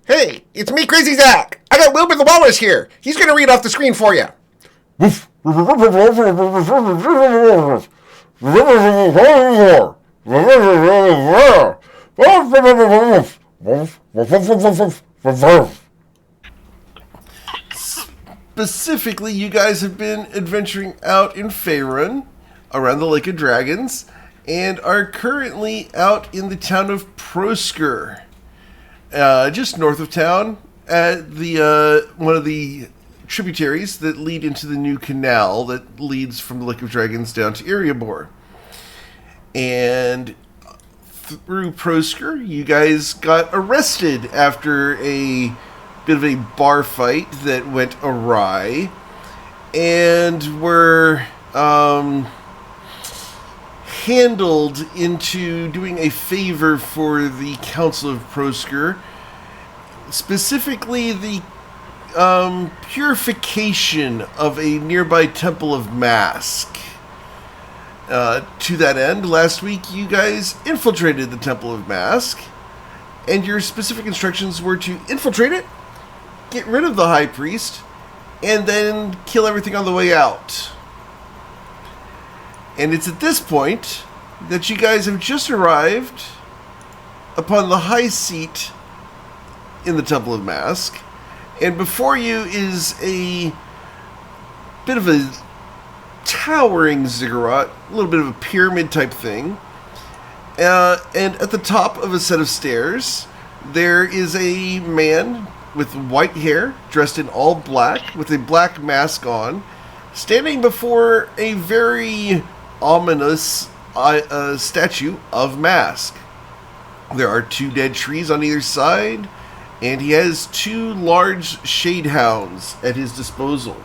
Hey, it's me, Crazy Zach. I got Wilbur the Walrus here. He's going to read off the screen for you. Specifically, you guys have been adventuring out in Faerun, around the Lake of Dragons, and are currently out in the town of Prosker. Just north of town, at the one of the tributaries that lead into the new canal that leads from the Lake of Dragons down to Erebor. And through Prosker, you guys got arrested after a bit of a bar fight that went awry, and were handled into doing a favor for the Council of Prosker, specifically the purification of a nearby Temple of Mask. To that end, last week you guys infiltrated the Temple of Mask, and your specific instructions were to infiltrate it, get rid of the High Priest, and then kill everything on the way out. And it's at this point that you guys have just arrived upon the high seat in the Temple of Mask, and before you is a bit of a towering ziggurat, a little bit of a pyramid type thing, and at the top of a set of stairs there is a man with white hair, dressed in all black, with a black mask on, standing before a very ominous statue of Mask. There are 2 dead trees on either side, and he has 2 large shade hounds at his disposal.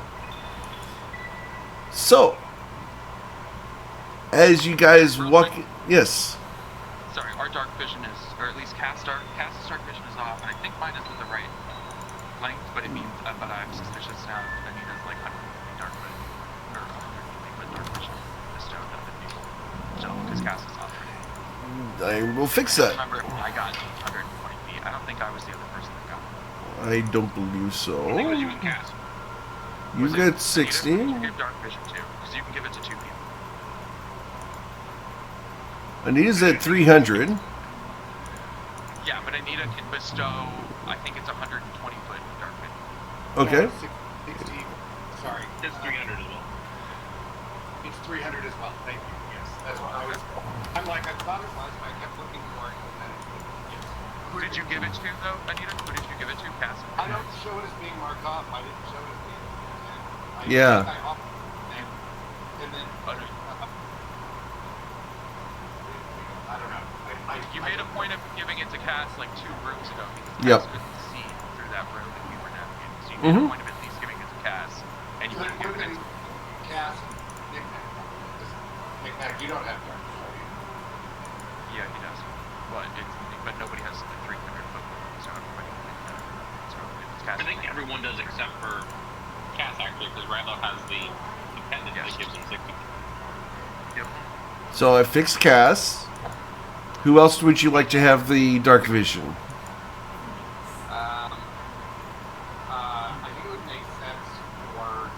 So, as you guys walk... Yes? Sorry, our dark vision is, or at least Cass's dark vision is off, and I think mine is in the right length, but it means, but I'm suspicious now that Anita's like 150 dark vision, or 150 dark vision bestowed on the people. So, because Cass is off. I will fix that. I remember I got 120 feet. I don't think I was the other person that got it. I don't believe so. I think it was you and Cass. You've got 60. You give dark vision too, because you can give it to 2 people. Anita's at 300. Yeah, but Anita can bestow, I think it's 120 foot dark vision. Okay. 60, sorry, it's 300 as well. It's 300 as well, thank you, yes. That's what I was, I'm like, I thought it was, but I kept looking for it, and then, yes. Who did you give it to, though, Anita? Who did you give it to, Cass? I don't show it as being marked off, I didn't show it as being, Yeah. And then, I don't know. You made a point of giving it to Cass like 2 rooms ago because Yep. Cass couldn't see through that room that we were navigating. So you made a point of at least giving it to Cass, and you would have given it to Cass and Nick Nack, you don't have dark vision, do you? Yeah, he does. But nobody has the 300 foot room, so everybody so it's Cass. I think everyone does except for Cass, actually, because Randall has the pendant that gives him 60. Yep. So I fixed Cass. Who else would you like to have the dark vision? I think it would make sense for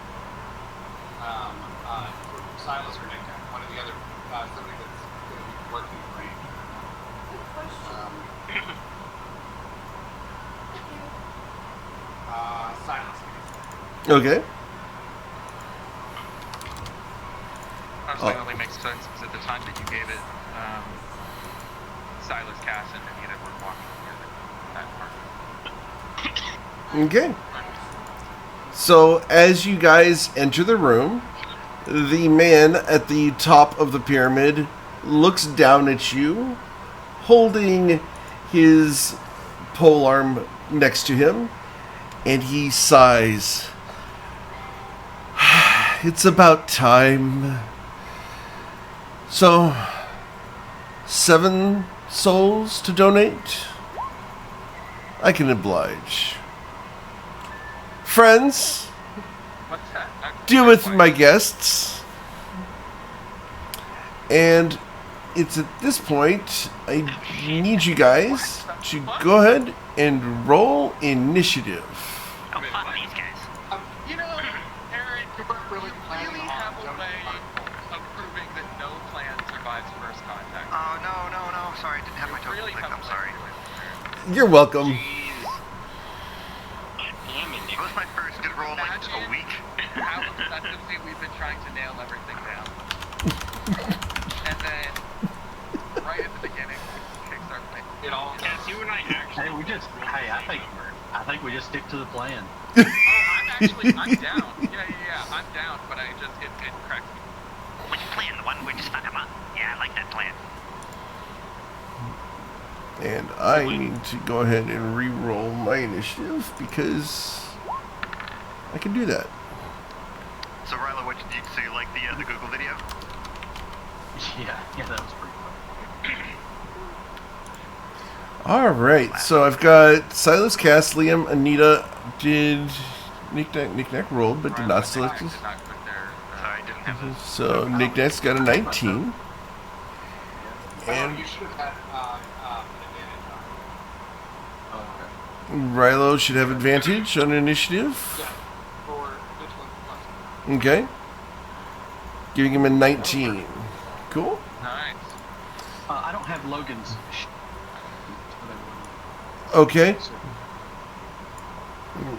Silas or Nick, one of the other, somebody that's going to be working great. Silas. Okay. Honestly, it only makes sense because at the time that you gave it, Silas, Cass, and Anita were walking together. That part. Okay. So as you guys enter the room, the man at the top of the pyramid looks down at you, holding his polearm next to him, and he sighs. It's about time. So, 7 souls to donate? I can oblige. Friends, What's that? deal with my guests. And it's at this point I need you guys to go ahead and roll initiative. Oh, fuck these guys. You know, Aaron, You weren't really you planning really on have a jumping way on it. of proving that no plan survives first contact. Oh, no. Sorry, I didn't have my token Really click. have a I'm way sorry. of doing it. You're welcome. Jeez. Damn it, It was my first good roll in like a Imagine week. how obsessively we've been trying to nail everything down. And then, right at the beginning, kicks our plan. It all Yes, you and I actually. I think we just stick to the plan. Oh, I'm down. Yeah, I'm down, but it cracks me. Which plan? The one we just found him on? Yeah, I like that plan. And I need to go ahead and re-roll my initiative because I can do that. So, Ryla, so you like the Google video? Yeah, that was pretty fun. All right, so I've got Silas, Cass, Liam, Anita. Did Knick-Knack rolled, but did not select Did this. not put their, Sorry, I didn't have a... So Knick-Knack's got a 19. And you should have had an advantage on Rilo should have advantage on initiative. it. Yeah, for vigilant plus. Okay. Giving him a 19. Cool. nice. I don't have Logan's. Okay.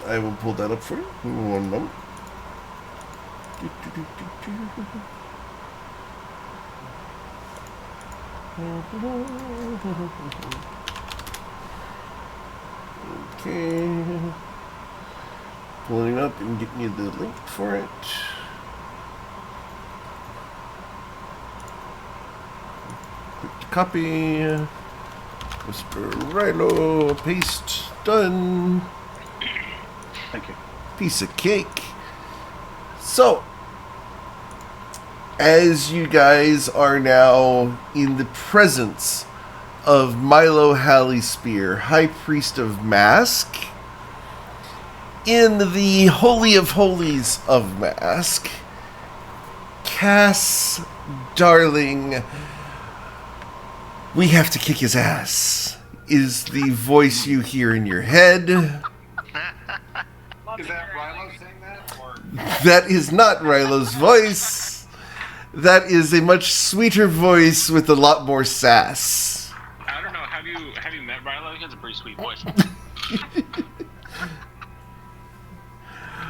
I will pull that up for you. One moment. Okay. Pulling up and getting you the link for it. Click to copy. Whisper Rilo. Paste. Done. Thank you. Piece of cake. So, as you guys are now in the presence of Milo Halliespear, High Priest of Mask, in the Holy of Holies of Mask, Cass, darling, we have to kick his ass, is the voice you hear in your head. Is that Rilo saying that? Or That is not Rilo's voice. That is a much sweeter voice with a lot more sass. I don't know. Have you met Rilo? He has a pretty sweet voice.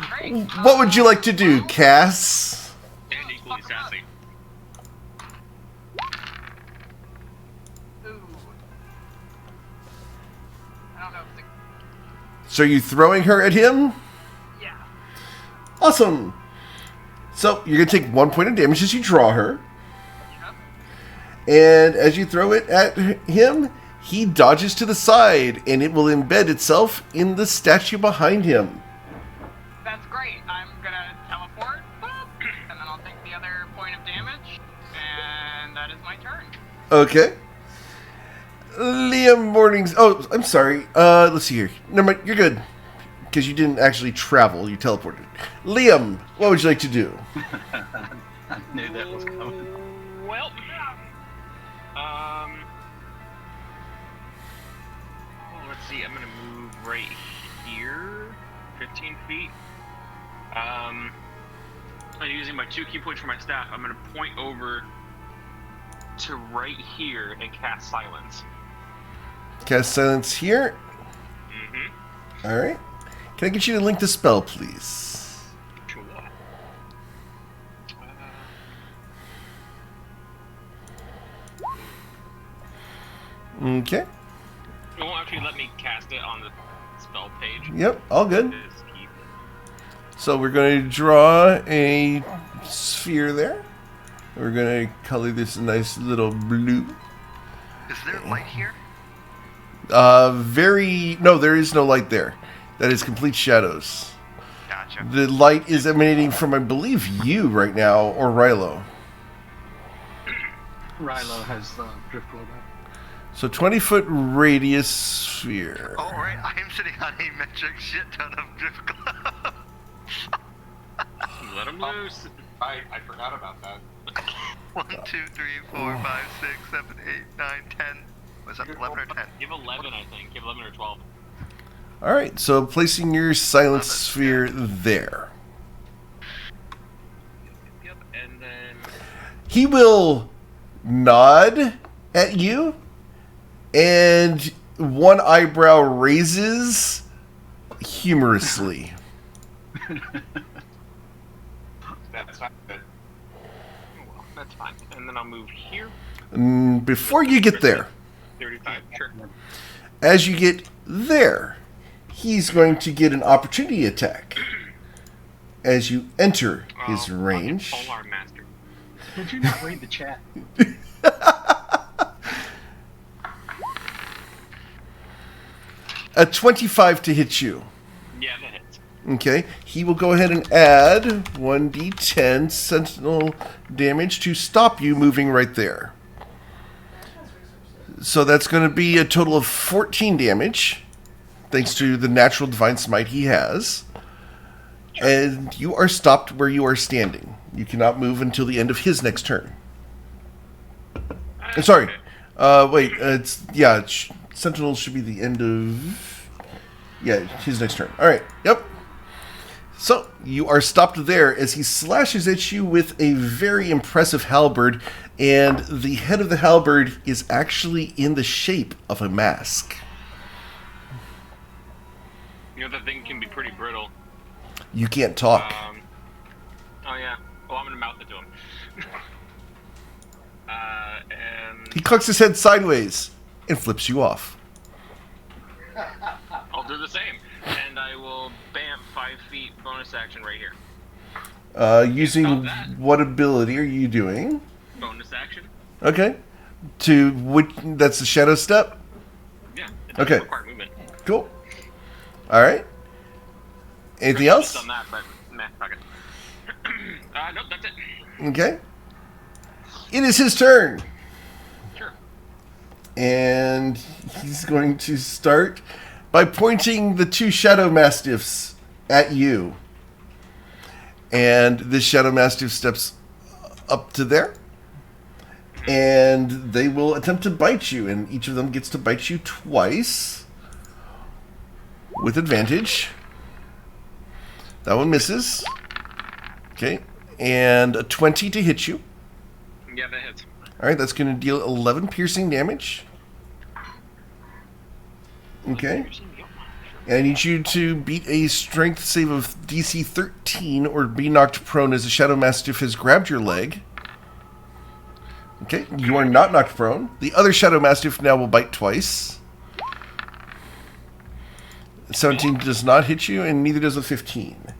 Great. What would you like to do, Cass? And equally sassy. Ooh. I don't know if So are you throwing her at him? yeah. Awesome. So you're going to take 1 point of damage as you draw her. Yep. And as you throw it at him, he dodges to the side, and it will embed itself in the statue behind him. That's great. I'm gonna teleport, and then I'll take the other point of damage, and that is my turn. Okay. Liam Mornings. Oh, I'm sorry. Let's see here. Never mind. You're good. Because you didn't actually travel. You teleported. Liam, what would you like to do? I knew that was coming. Well, let's see. I'm gonna move right here, 15 feet. And using my 2 key points for my staff, I'm gonna point over to right here and cast silence. Cast silence here. Mm-hmm. All right. Can I get you to link the spell, please? Sure. Okay. It won't actually let me cast it on the spell page. Yep. All good. Just keep- So we're going to draw a sphere there. We're going to color this a nice little blue. Is there light here? No, there is no light there. That is complete shadows. Gotcha. The light is emanating from, I believe, you right now, or Rilo. Rilo has drift globe out. So 20-foot radius sphere. Oh, right. I am sitting on a metric shit ton of drift globe. Let him loose. I forgot about that. 1, 2, 3, 4, 5, 6, 7, 8, 9, 10. Was that 11 or 10? You have 11, I think. You have 11 or 12. All right, so placing your silence 11, sphere there. Yep, and then... He will nod at you, and one eyebrow raises humorously. That's not good. Well, that's fine. And then I'll move here. Before you get there, 35, sure. as you get there, he's going to get an opportunity attack. As you enter his range. Polearm Master. Did you not read the chat? A 25 to hit you. Yeah, that hits. Okay, he will go ahead and add 1d10 sentinel damage to stop you moving right there. So that's going to be a total of 14 damage, thanks to the natural divine smite he has. And you are stopped where you are standing. You cannot move until the end of his next turn. Sorry. Wait, Sentinel should be the end of... Yeah, his next turn. Alright, yep. So, you are stopped there as he slashes at you with a very impressive halberd, and the head of the halberd is actually in the shape of a mask. You know, that thing can be pretty brittle. You can't talk. Oh, yeah. Well, I'm going to mouth it to him. And He cocks his head sideways and flips you off. I'll do the same. And I will bam 5 feet bonus action right here. Using that. what ability are you doing? Bonus action? Okay. To which? That's the shadow step. Yeah. It doesn't Okay. require movement. Cool. All right. Anything else? Just done that, but meh, fuck it. Nope, that's it. Okay. It is his turn, Sure. and he's going to start by pointing the 2 shadow mastiffs at you. And this shadow mastiff steps up to there, and they will attempt to bite you, and each of them gets to bite you twice with advantage. That one misses. Okay, and a 20 to hit you. Yeah, that hits. All right, that's going to deal 11 piercing damage. Okay. And I need you to beat a strength save of DC 13 or be knocked prone as a Shadow Mastiff has grabbed your leg. Okay, you are not knocked prone. The other Shadow Mastiff now will bite twice. 17 does not hit you, and neither does a 15.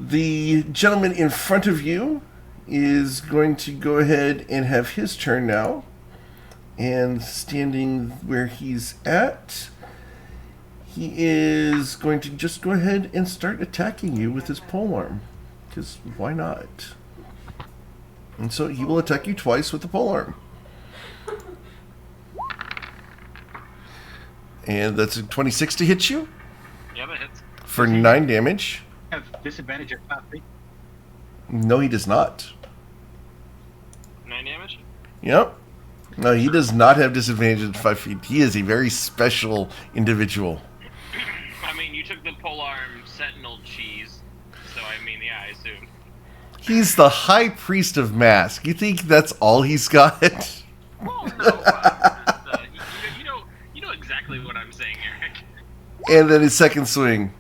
The gentleman in front of you is going to go ahead and have his turn now. And standing where he's at, he is going to just go ahead and start attacking you with his polearm. Because why not? And so he will attack you twice with the polearm. And that's a 26 to hit you Yeah, that hits. for 9 damage. Have disadvantage at 5 feet. No, he does not. 9 damage? Yep. No, he does not have disadvantage at 5 feet. He is a very special individual. I mean, you took the polearm sentinel cheese, so I mean, yeah, I assume. He's the high priest of mask. You think that's all he's got? Well, no, you know exactly what I'm saying, Eric. And then his second swing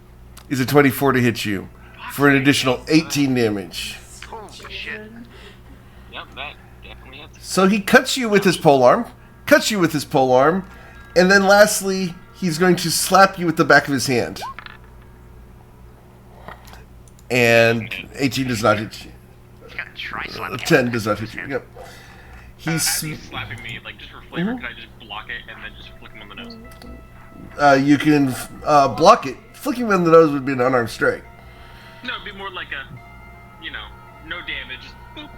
is a 24 to hit you for an additional 18 damage. Holy shit. Yep, that definitely hits. So he cuts you with his polearm, and then lastly, he's going to slap you with the back of his hand. And 18 does not hit you. You gotta try slapping 10 does not hit you. Yep. As he's slapping me, like, just for flavor, can I just block it and then just flick him on the nose? You can block it. Flicking him in the nose would be an unarmed strike. No, it'd be more like a, no damage, just boop.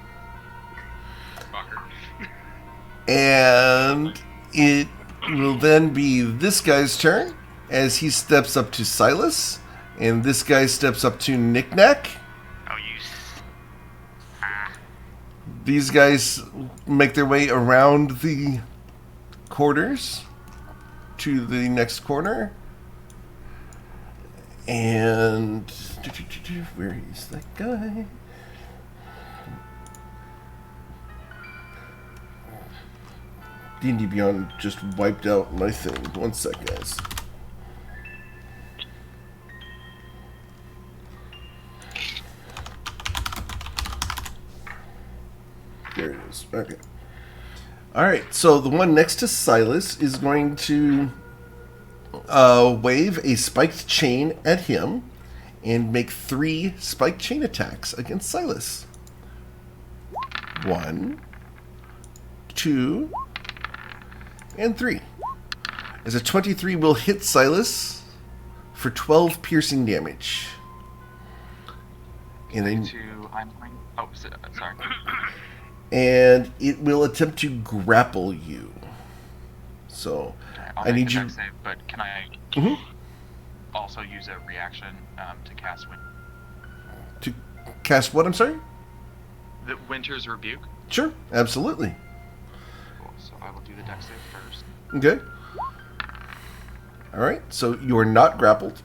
Fucker. And it will then be this guy's turn as he steps up to Silas, and this guy steps up to Knick-Knack. Oh, you. These guys make their way around the corners to the next corner. And where is that guy? D&D Beyond just wiped out my thing. One sec, guys. There it is. Okay. Alright, so the one next to Silas is going to wave a spiked chain at him and make 3 spiked chain attacks against Silas. 1, 2, and 3. As a 23 will hit Silas for 12 piercing damage. And then, Sorry. and it will attempt to grapple you. So I need you. Save, but can I also use a reaction to cast To cast what? I'm sorry. the Winter's Rebuke? Sure, absolutely. Cool. So I will do the dex save first. Okay. All right. So you are not grappled.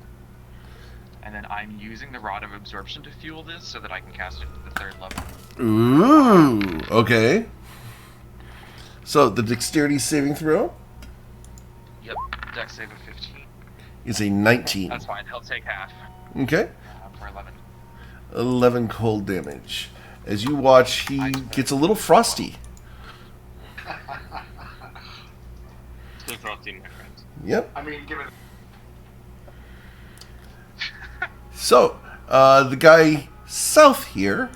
And then I'm using the Rod of Absorption to fuel this so that I can cast it at the 3rd level. Ooh. Okay. So the dexterity saving throw Yep. Dex save of 15. is a 19. That's fine. He'll take half. Okay. For 11. 11 cold damage. As you watch, he gets a little frosty. Still frosty, my friends. Yep. I mean, given So, the guy south here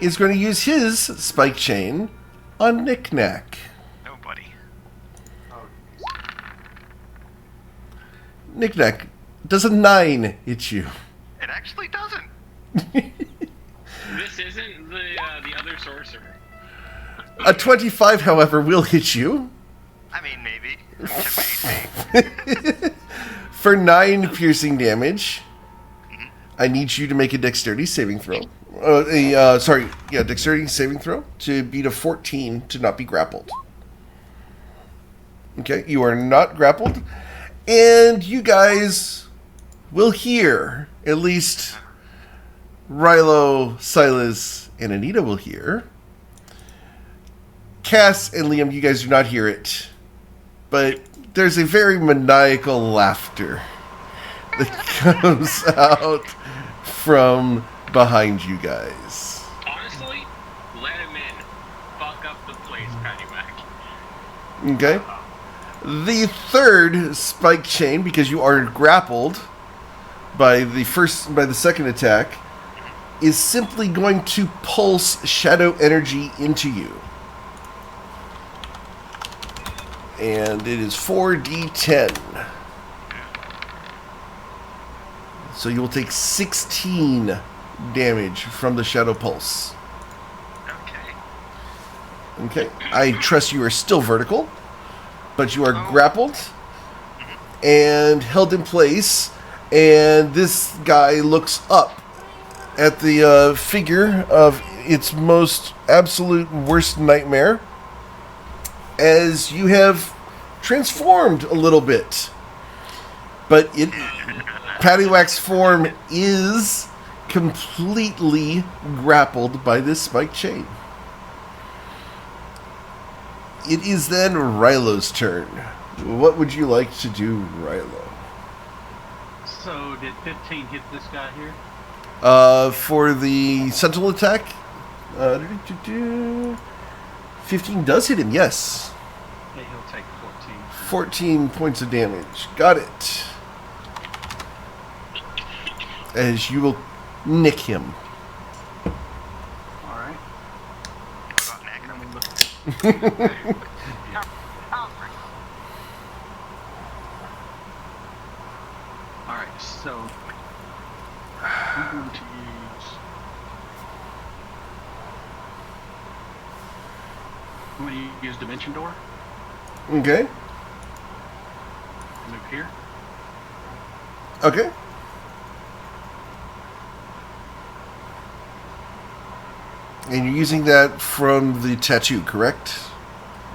is going to use his spike chain on Knick Knack. Nobody. Knick Knack, does a 9 hit you? It actually doesn't. This isn't the other sorcerer. A 25, however, will hit you. I mean, maybe. Maybe. For 9 piercing damage. I need you to make a dexterity saving throw. Dexterity saving throw to beat a 14 to not be grappled. Okay, you are not grappled. And you guys will hear, at least Rilo, Silas, and Anita will hear. Cass and Liam, you guys do not hear it. But there's a very maniacal laughter that comes out from behind you guys. Honestly, let him in. Fuck up the place, Paddywhack. Okay. The 3rd spike chain, because you are grappled by the second attack, is simply going to pulse shadow energy into you. And it is 4d10. So you will take 16 damage from the Shadow Pulse. Okay. Okay. I trust you are still vertical, but you are grappled and held in place. And this guy looks up at the figure of its most absolute worst nightmare as you have transformed a little bit. But Paddywhack's form is completely grappled by this spike chain. It is then Rilo's turn. What would you like to do, Rilo? So, did 15 hit this guy here? For the sentinel attack, 15 does hit him, yes. Yeah, he'll take 14. 14 points of damage. Got it. As you will nick him. Alright. About neck. Let me look. Alright, so I'm going to use. I'm going to use Dimension Door. Okay. Move here. And you're using that from the tattoo, correct?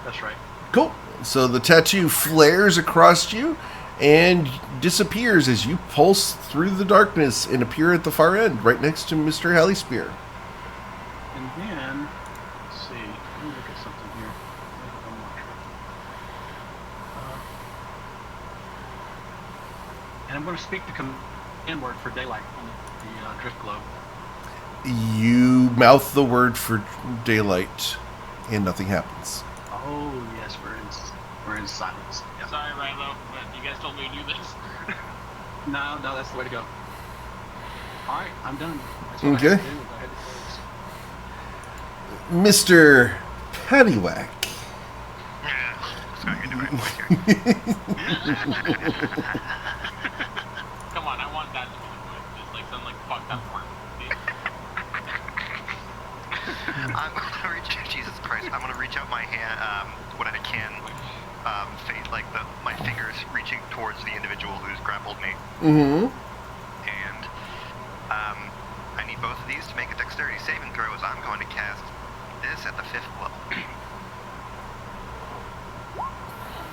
That's right. Cool. So the tattoo flares across you and disappears as you pulse through the darkness and appear at the far end, right next to Mr. Hallyspear. And then, let's see. Let me look at something here. One more trick. And I'm going to speak the command word for daylight on the drift globe. You mouth the word for daylight, and nothing happens. Oh yes, we're in silence. Yep. Sorry, Rilo, but you guys told me to do this. No, that's the way to go. All right, I'm done. That's what Okay. I had to do. I had to close. Mr. Paddywhack. Yeah. So you're doing it here. Come on, I want that to be the voice. Just like some like fucked up worm. I'm gonna reach. Jesus Christ! I'm gonna reach out my hand, what I can, like my fingers reaching towards the individual who's grappled me, Mm-hmm. and I need both of these to make a dexterity saving throw. As I'm going to cast this at the 5th level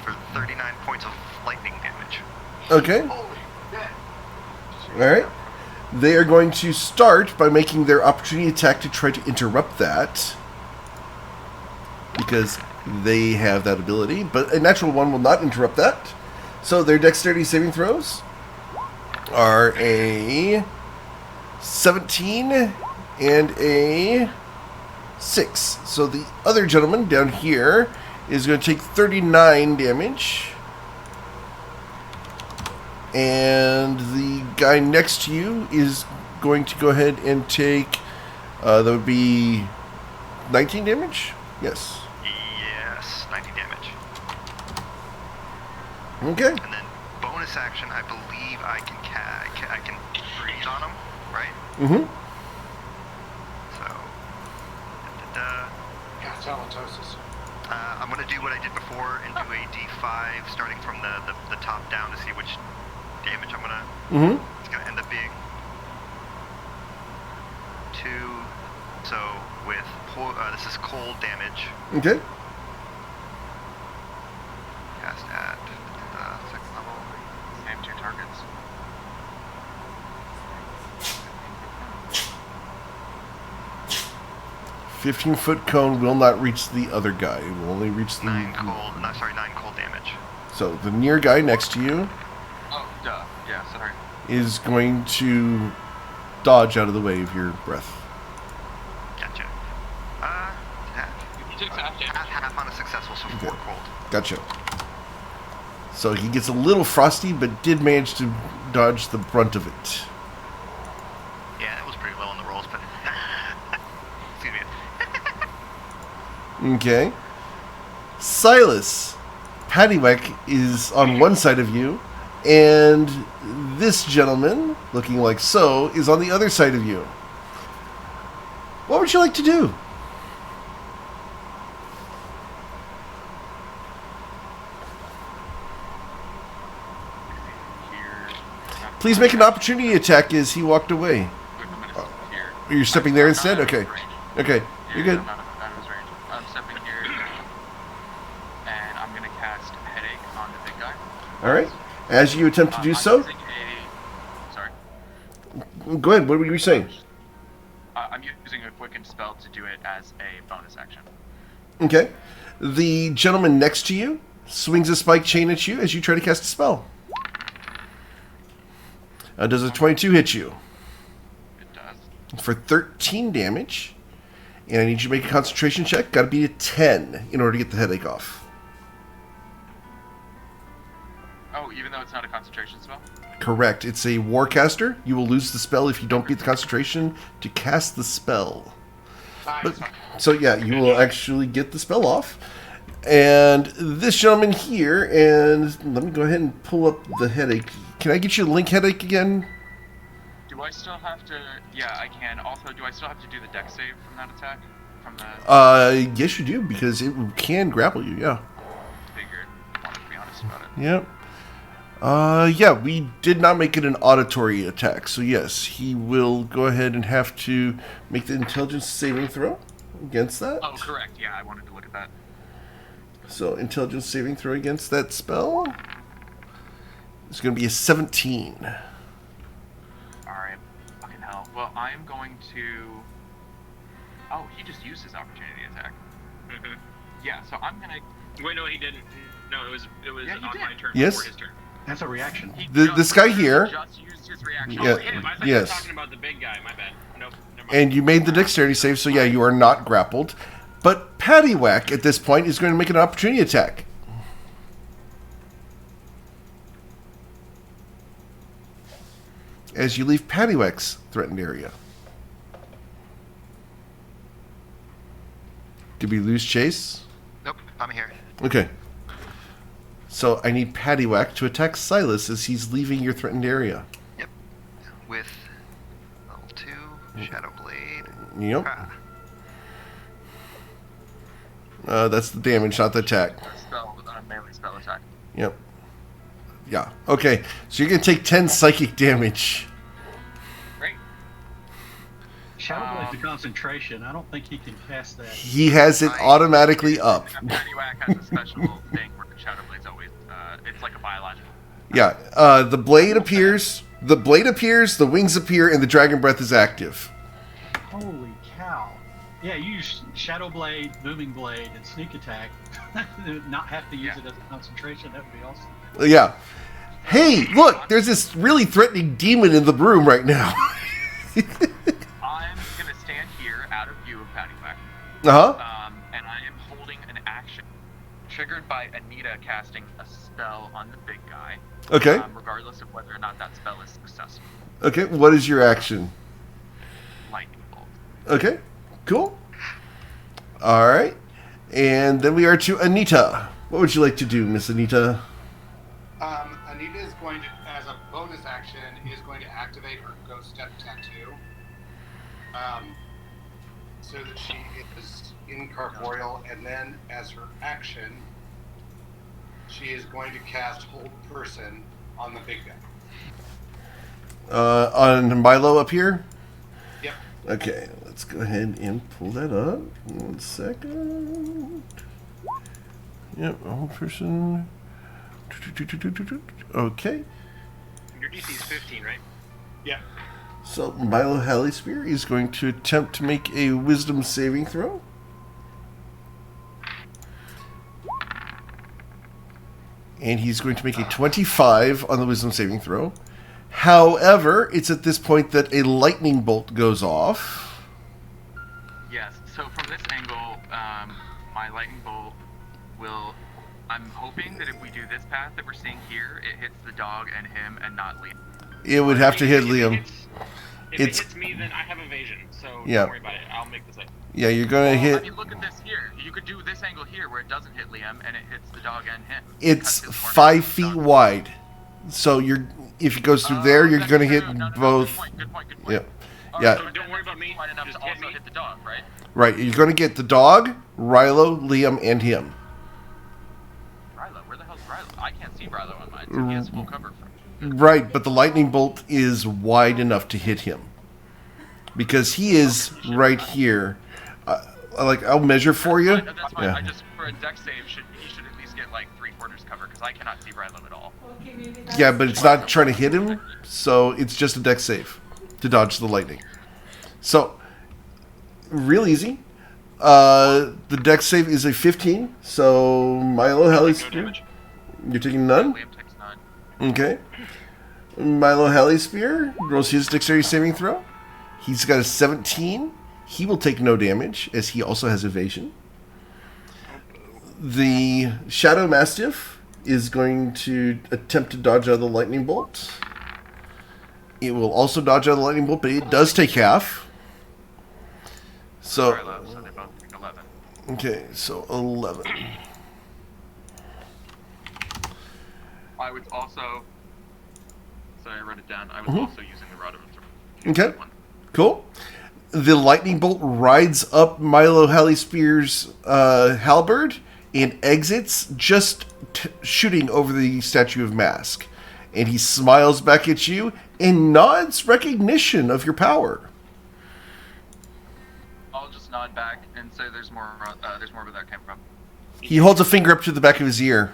for 39 points of lightning damage. Okay. Holy shit. All right. They are going to start by making their opportunity attack to try to interrupt that, because they have that ability, but a natural one will not interrupt that. So their dexterity saving throws are a 17 and a 6. So the other gentleman down here is going to take 39 damage. And the guy next to you is going to go ahead and take, that would be 19 damage? Yes. Yes, 90 damage. Okay. And then bonus action, I believe I can I can breathe on him, right? Mm-hmm. So, Cast halitosis. I'm gonna do what I did before and do a D5, starting from the top down to see which damage I'm gonna. Mm-hmm. It's gonna end up being 2. So with this is cold damage. Okay. Cast at 2nd level. Name 2 targets. $15 foot cone will not reach the other guy. It will only reach the 9 cold damage. So the near guy next to you Oh, duh. Yeah, sorry. is going to dodge out of the way of your breath. Gotcha. You took half damage. Half on a successful, so 4 Okay. cold. Gotcha. So he gets a little frosty, but did manage to dodge the brunt of it. Yeah, it was pretty low on the rolls, but excuse me. Okay. Silas, Paddywhack is on one side of you, and this gentleman, looking like so, is on the other side of you. What would you like to do? Here. Please make an opportunity attack as he walked away. Wait, I'm gonna step here. You're stepping there I'm instead? not out of Okay. range. Okay, Yeah, you're good. I'm out of his range. I'm stepping here, and I'm gonna cast Headache on the big guy. All right. As you attempt to do I'm so, using sorry. go ahead. What were you saying? I'm using a Quicken spell to do it as a bonus action. Okay. The gentleman next to you swings a spike chain at you as you try to cast a spell. Does a 22 hit you? It does. For 13 damage. And I need you to make a concentration check. Got to be a 10 in order to get the headache off. Oh, even though it's not a concentration spell? Correct. It's a warcaster. You will lose the spell if you don't beat the concentration to cast the spell. Nice. But, so yeah, you will actually get the spell off. And this gentleman here, and let me go ahead and pull up the headache. Can I get you a link headache again? Do I still have to... Yeah, I can. Also, do I still have to do the dex save from that attack? From the... Yes you do, because it can grapple you, yeah. Figured. Wanted to be honest about it. Yep. Yeah, we did not make it an auditory attack, so yes, he will go ahead and have to make the intelligence saving throw. against that. Oh, correct. Yeah, I wanted to look at that. So intelligence saving throw against that spell is going to be a 17. Alright. Fucking hell. Well, I'm going to... Oh, he just used his opportunity attack. Mhm. Yeah, so I'm gonna... Wait, no, he didn't. No, it was Yeah, he on did. my turn Yes. before his turn. That's a reaction. He This guy here- just used his reaction. Yeah, Oh, him. I thought you were yes. talking about the big guy. My bad. Nope. Never mind. And you made the dexterity save, so yeah, you are not grappled. But Paddywhack at this point is going to make an opportunity attack. As you leave Paddywhack's threatened area. Did we lose Chase? Nope, I'm here. Okay. So I need Paddywhack to attack Silas as he's leaving your threatened area. Yep. With level 2, Shadow Blade. Yep. Ah. That's the damage, not the attack. Melee spell attack. Yep. Yeah. Okay. So you're going to take 10 psychic damage. Great. Shadow Blade's a concentration. I don't think he can cast that. He has it automatically up. Paddywhack has a special thing where Shadow Blade's always... it's like a biological. Yeah. The blade appears. The blade appears. The wings appear, and the dragon breath is active. Holy cow. Yeah, you use Shadow Blade, Booming Blade, and Sneak Attack. Not have to use it as a concentration. That would be awesome. Yeah. Hey, look! There's this really threatening demon in the room right now. I'm gonna stand here out of view of Paddywhack. Uh-huh. And I am holding an action triggered by Anita casting a spell on the big guy. Okay. Regardless of whether or not that spell is successful. Okay. What is your action? Lightning bolt. Okay. Cool. All right. And then we are to Anita. What would you like to do, Miss Anita? Anita is going to, as a bonus action, is going to activate her Ghost Step Tattoo. So that she is incorporeal, and then as her action, she is going to cast Hold Person on the big guy. On Milo up here? Yep. Okay, let's go ahead and pull that up. 1 second. Yep, whole person. Okay, Your DC is 15, right? Yep. so Milo Hallyspear is going to attempt to make a wisdom saving throw. And he's going to make a 25 on the wisdom saving throw. However, it's at this point that a lightning bolt goes off. Yes, so from this angle, my lightning bolt will... I'm hoping that if we do this path that we're seeing here, it hits the dog and him and not Liam. It would have to hit Liam. If It's- it hits me, then I have evasion, so Yeah. don't worry about it. I'll make the save. Yeah, you're going to I hit... mean, look at this here. You could do this angle here where it doesn't hit Liam and it hits the dog and him. It's Because his corner 5 is feet done. wide. So you're... If it goes through there, you're That's going to hit true. No, both... Good point. Yep. All Yeah. so So don't worry about me. Wide enough Just to hit also me. hit the dog, right? Right, you're going to get the dog, Rilo, Liam, and him. Rilo, where the hell's Rilo? I can't see Rilo on mine, so he has full cover from. Right, but the lightning bolt is wide enough to hit him. Because he is right here. I'll measure for you. That's fine. Yeah. I just, for a deck save, he should at least get like 3/4 cover because I cannot see Rilo at all. Yeah, but it's not trying to hit him, so it's just a deck save to dodge the lightning. So, real easy. The deck save is a 15, so Milo No Hallyspear. damage. You're taking none? Liam takes none. Okay. Milo Hallyspear rolls his dexterity saving throw. He's got a 17. He will take no damage, as he also has evasion. The Shadow Mastiff is going to attempt to dodge out of the lightning bolt. It will also dodge out of the lightning bolt, but it does take half. So, Rilo, so they both take 11. okay, so 11. I was also... Sorry, I wrote it down. I was Mhm. also using the Rod of Okay, cool. The lightning bolt rides up Milo Hallyspear's halberd and exits, just shooting over the statue of Mask. And he smiles back at you and nods recognition of your power. I'll just just nod back and say there's more where that came from. He holds a finger up to the back of his ear.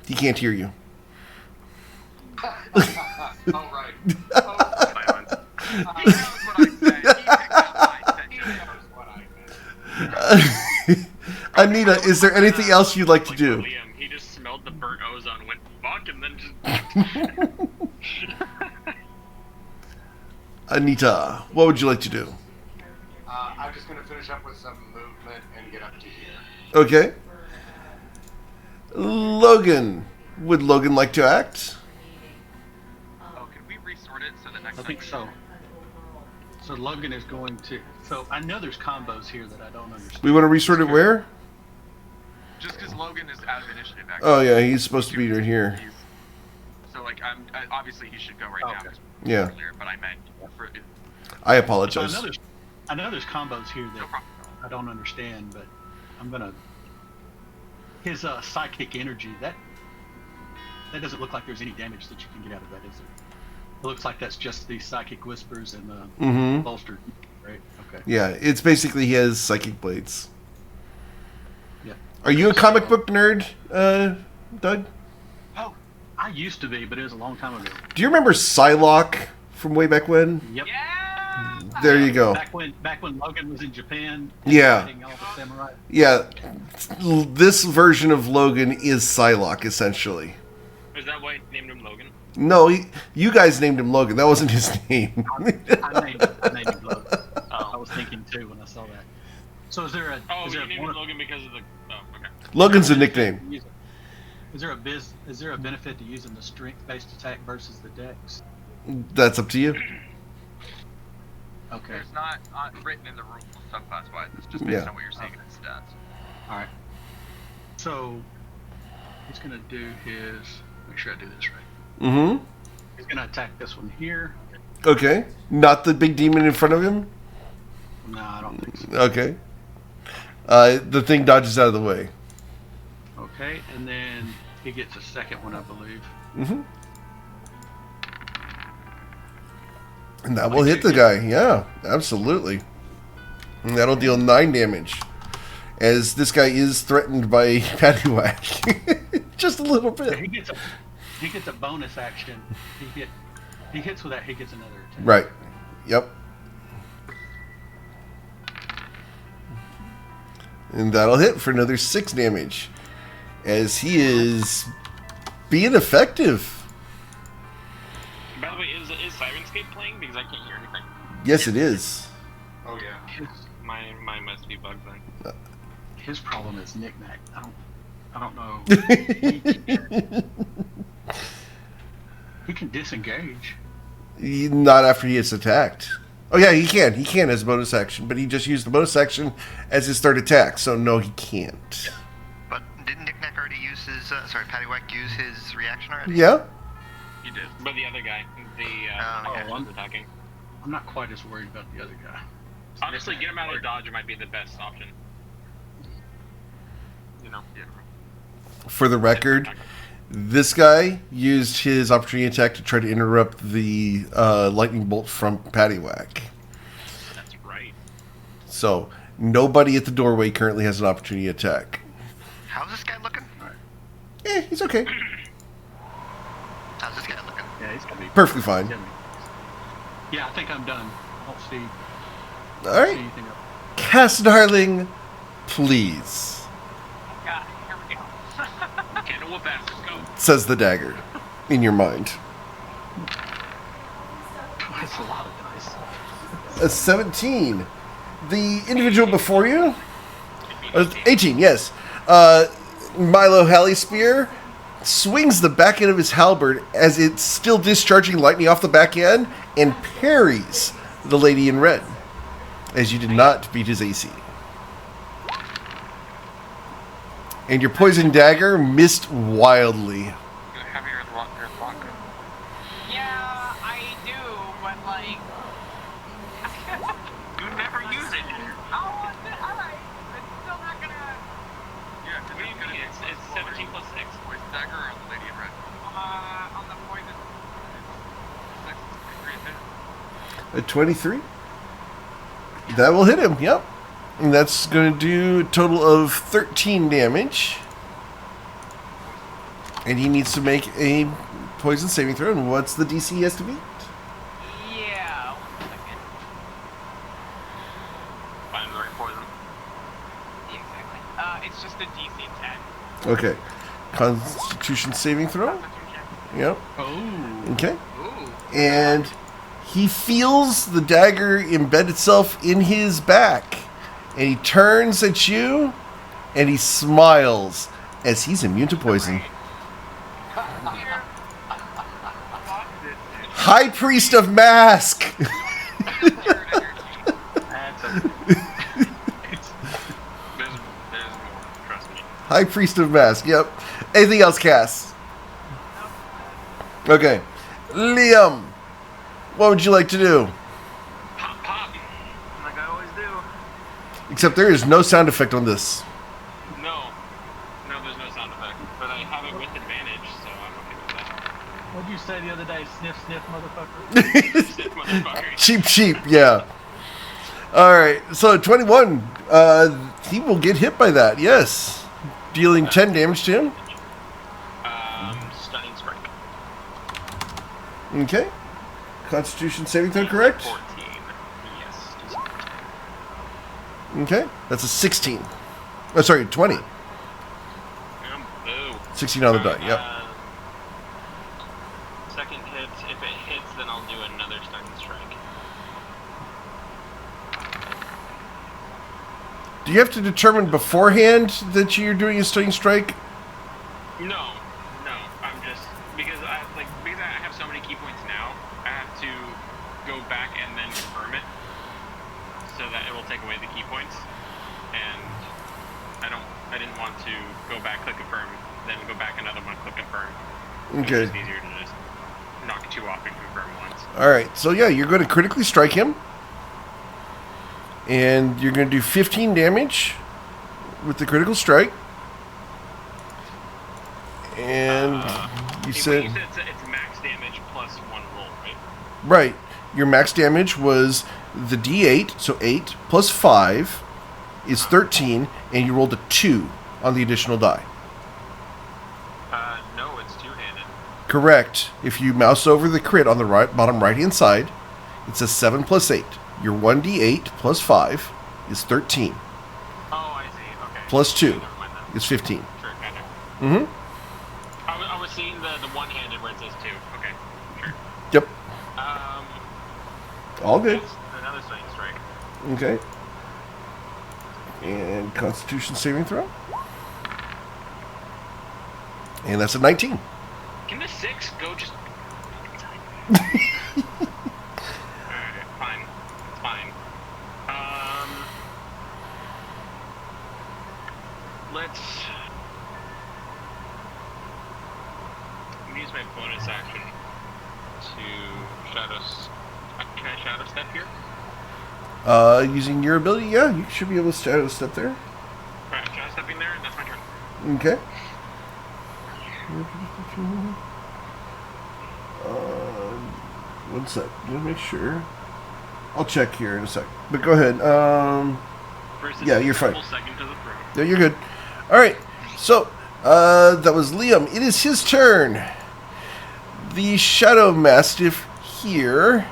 He can't hear you. Oh, right. Oh, Silence. He knows what I said. He picked up my he attention. knows what I meant. Anita, is there anything else you'd like to do? Liam, he just smelled the burnt ozone, went fuck, and then just. Anita, what would you like to do? I'm just going to finish up with some movement and get up to here. Okay. Logan. Would Logan like to act? Oh, can we resort it so the next I time think we- so. So Logan is going to. So I know there's combos here that I don't understand. We want to resort it where? Just because Logan is out of initiative, actually. Oh, yeah, he's supposed to be right here. So, like, obviously he should go right now. Okay. Yeah. Earlier, but I meant for I So apologize. I know there's combos here no that problem. I don't understand, but I'm gonna. His psychic energy that doesn't look like there's any damage that you can get out of that, is it? It looks like that's just the psychic whispers and the Mm-hmm. bolstered, right? Okay. Yeah, it's basically he has psychic blades. Yeah. Are you a comic book nerd, Doug? Oh, I used to be, but it was a long time ago. Do you remember Psylocke from way back when? Yep. Yeah! There you go. Back when Logan was in Japan. Yeah. fighting all the samurai. Yeah, this version of Logan is Psylocke, essentially. Is that why he named him Logan? No, you guys named him Logan. That wasn't his name. I named him Logan. I was thinking too when I saw that. So is there a? Oh, is you there named him Logan because of the. Oh, okay. Logan's a nickname. Is there a benefit to using the strength-based attack versus the dex? That's up to you. Okay. There's not written in the rules subclass-wise. It's just based Yeah. on what you're seeing in his stats. All right. So he's gonna do his. Make sure I do this right. Mm-hmm. He's gonna attack this one here. Okay. Not the big demon in front of him? No, I don't think so. Okay. The thing dodges out of the way. Okay, and then he gets a second one, I believe. Mm-hmm. And that will hit the guy. Yeah, absolutely. And that'll deal 9 damage. As this guy is threatened by Paddywhack. Just a little Yeah, bit. he gets a bonus action. He hits with that. He gets another attack. Right. Yep. And that'll hit for another 6 damage. As he is being effective. By the way, is Sirenscape playing? Because I can't hear anything. Yes, it is. Oh, yeah. Mine must be bugged then. His problem is knick-knack. I don't know. He can disengage. Not after he gets attacked. Oh yeah, he can. He can as a bonus action, but he just used the bonus action as his third attack, so no, he can't. But didn't Nick Nack already use his, Paddywhack use his reaction already? Yeah? He did. But the other guy, the okay. guy was attacking. I'm not quite as worried about the other guy. Honestly, get him out of dodge might be the best option. You know? Yeah. For the record, this guy used his opportunity attack to try to interrupt the lightning bolt from Paddywhack. That's right. So, nobody at the doorway currently has an opportunity attack. How's this guy looking? He's okay. How's this guy looking? Yeah, he's gonna be Perfectly fine. Yeah, I think I'm done. I don't see Alright. anything else. Cass Darling, please, God, here we go. Can whoop ass, let's go. says the dagger in your mind. That's a lot of dice. A 17. The individual before you? 18, yes. Milo Halley Spear swings the back end of his halberd as it's still discharging lightning off the back end and parries the lady in red, as you did not beat his AC. And your poison dagger missed wildly. You have your lock. Yeah, I do, but like. You never use it. Alright. It's still not gonna. Yeah, What do you mean? It's 17 plus 6. Poison dagger or the lady in red? On the poison. A 23? That will hit him, yep. And that's going to do a total of 13 damage. And he needs to make a poison saving throw. And what's the DC he has to beat? Yeah, 1 second. Find the right poison. Yeah, exactly. It's just a DC 10. Okay. Constitution saving throw? Constitution check. Yep. Oh. Okay. Ooh. And he feels the dagger embed itself in his back. And he turns at you, and he smiles as he's immune to poison. High Priest of Mask! That's a, there's more, trust me. High Priest of Mask, yep. Anything else, Cass? Okay. Liam, what would you like to do? Pop, pop, like I always do. Except there is no sound effect on this. No, there's no sound effect, but I have it with advantage, so I'm okay with that. What'd you say the other day? Sniff, sniff, motherfucker. Motherfucker. Cheap, yeah. Alright, so 21. He will get hit by that, yes. Dealing 10 damage to him. Stunning strike. Okay. Constitution saving throw, correct? 14. Yes. Okay. That's a 16. Oh, sorry, 20. Boo. 16 on the die, yep. Second hit. If it hits, then I'll do another stunning strike. Do you have to determine beforehand that you're doing a stunning strike? No. I'm just because I have so many key points now. I have to go back and then confirm it, so that it will take away the key points. And I didn't want to go back, click confirm, then go back another one, click confirm. Okay. It's easier to just knock two off and confirm once. Alright, so yeah, you're going to critically strike him. And you're going to do 15 damage with the critical strike. And you said it's max damage plus one roll, right? right. Your max damage was the D8, so 8 plus 5 is 13, and you rolled a 2 on the additional die. No, it's two-handed. Correct. If you mouse over the crit on the bottom right-hand side, it says 7 plus 8. Your 1d8 plus 5 is 13. Oh, I see. Okay. Plus 2 Never mind that. is 15. Sure, kind of. Mm-hmm. I was seeing the one-handed where it says 2. Okay, sure. Yep. All good. That's another stunning strike. Okay. And Constitution saving throw. And that's a 19. Can the 6 go just... Alright, fine. It's fine. Let's... I'm gonna use my bonus action to shadows. Can I shadow step here? Using your ability, yeah, you should be able to shadow step there. Alright, shadow stepping there, and that's my turn. Okay. One sec. Let me make sure. I'll check here in a sec. But go ahead. First, Yeah, you're fine. full second to the throw. Yeah, you're good. All right. So, that was Liam. It is his turn. The Shadow Mastiff here.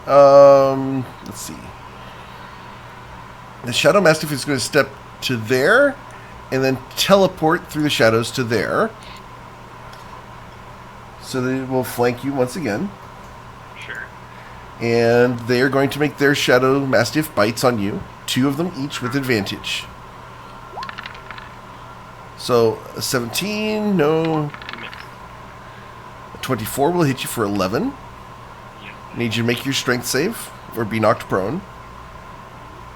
Let's see. The Shadow Mastiff is going to step to there and then teleport through the shadows to there. So that it will flank you once again. Sure. And they are going to make their Shadow Mastiff bites on you. 2 of them each with advantage. So, a 17, no. A 24 will hit you for 11. Yeah. Need you to make your strength save or be knocked prone.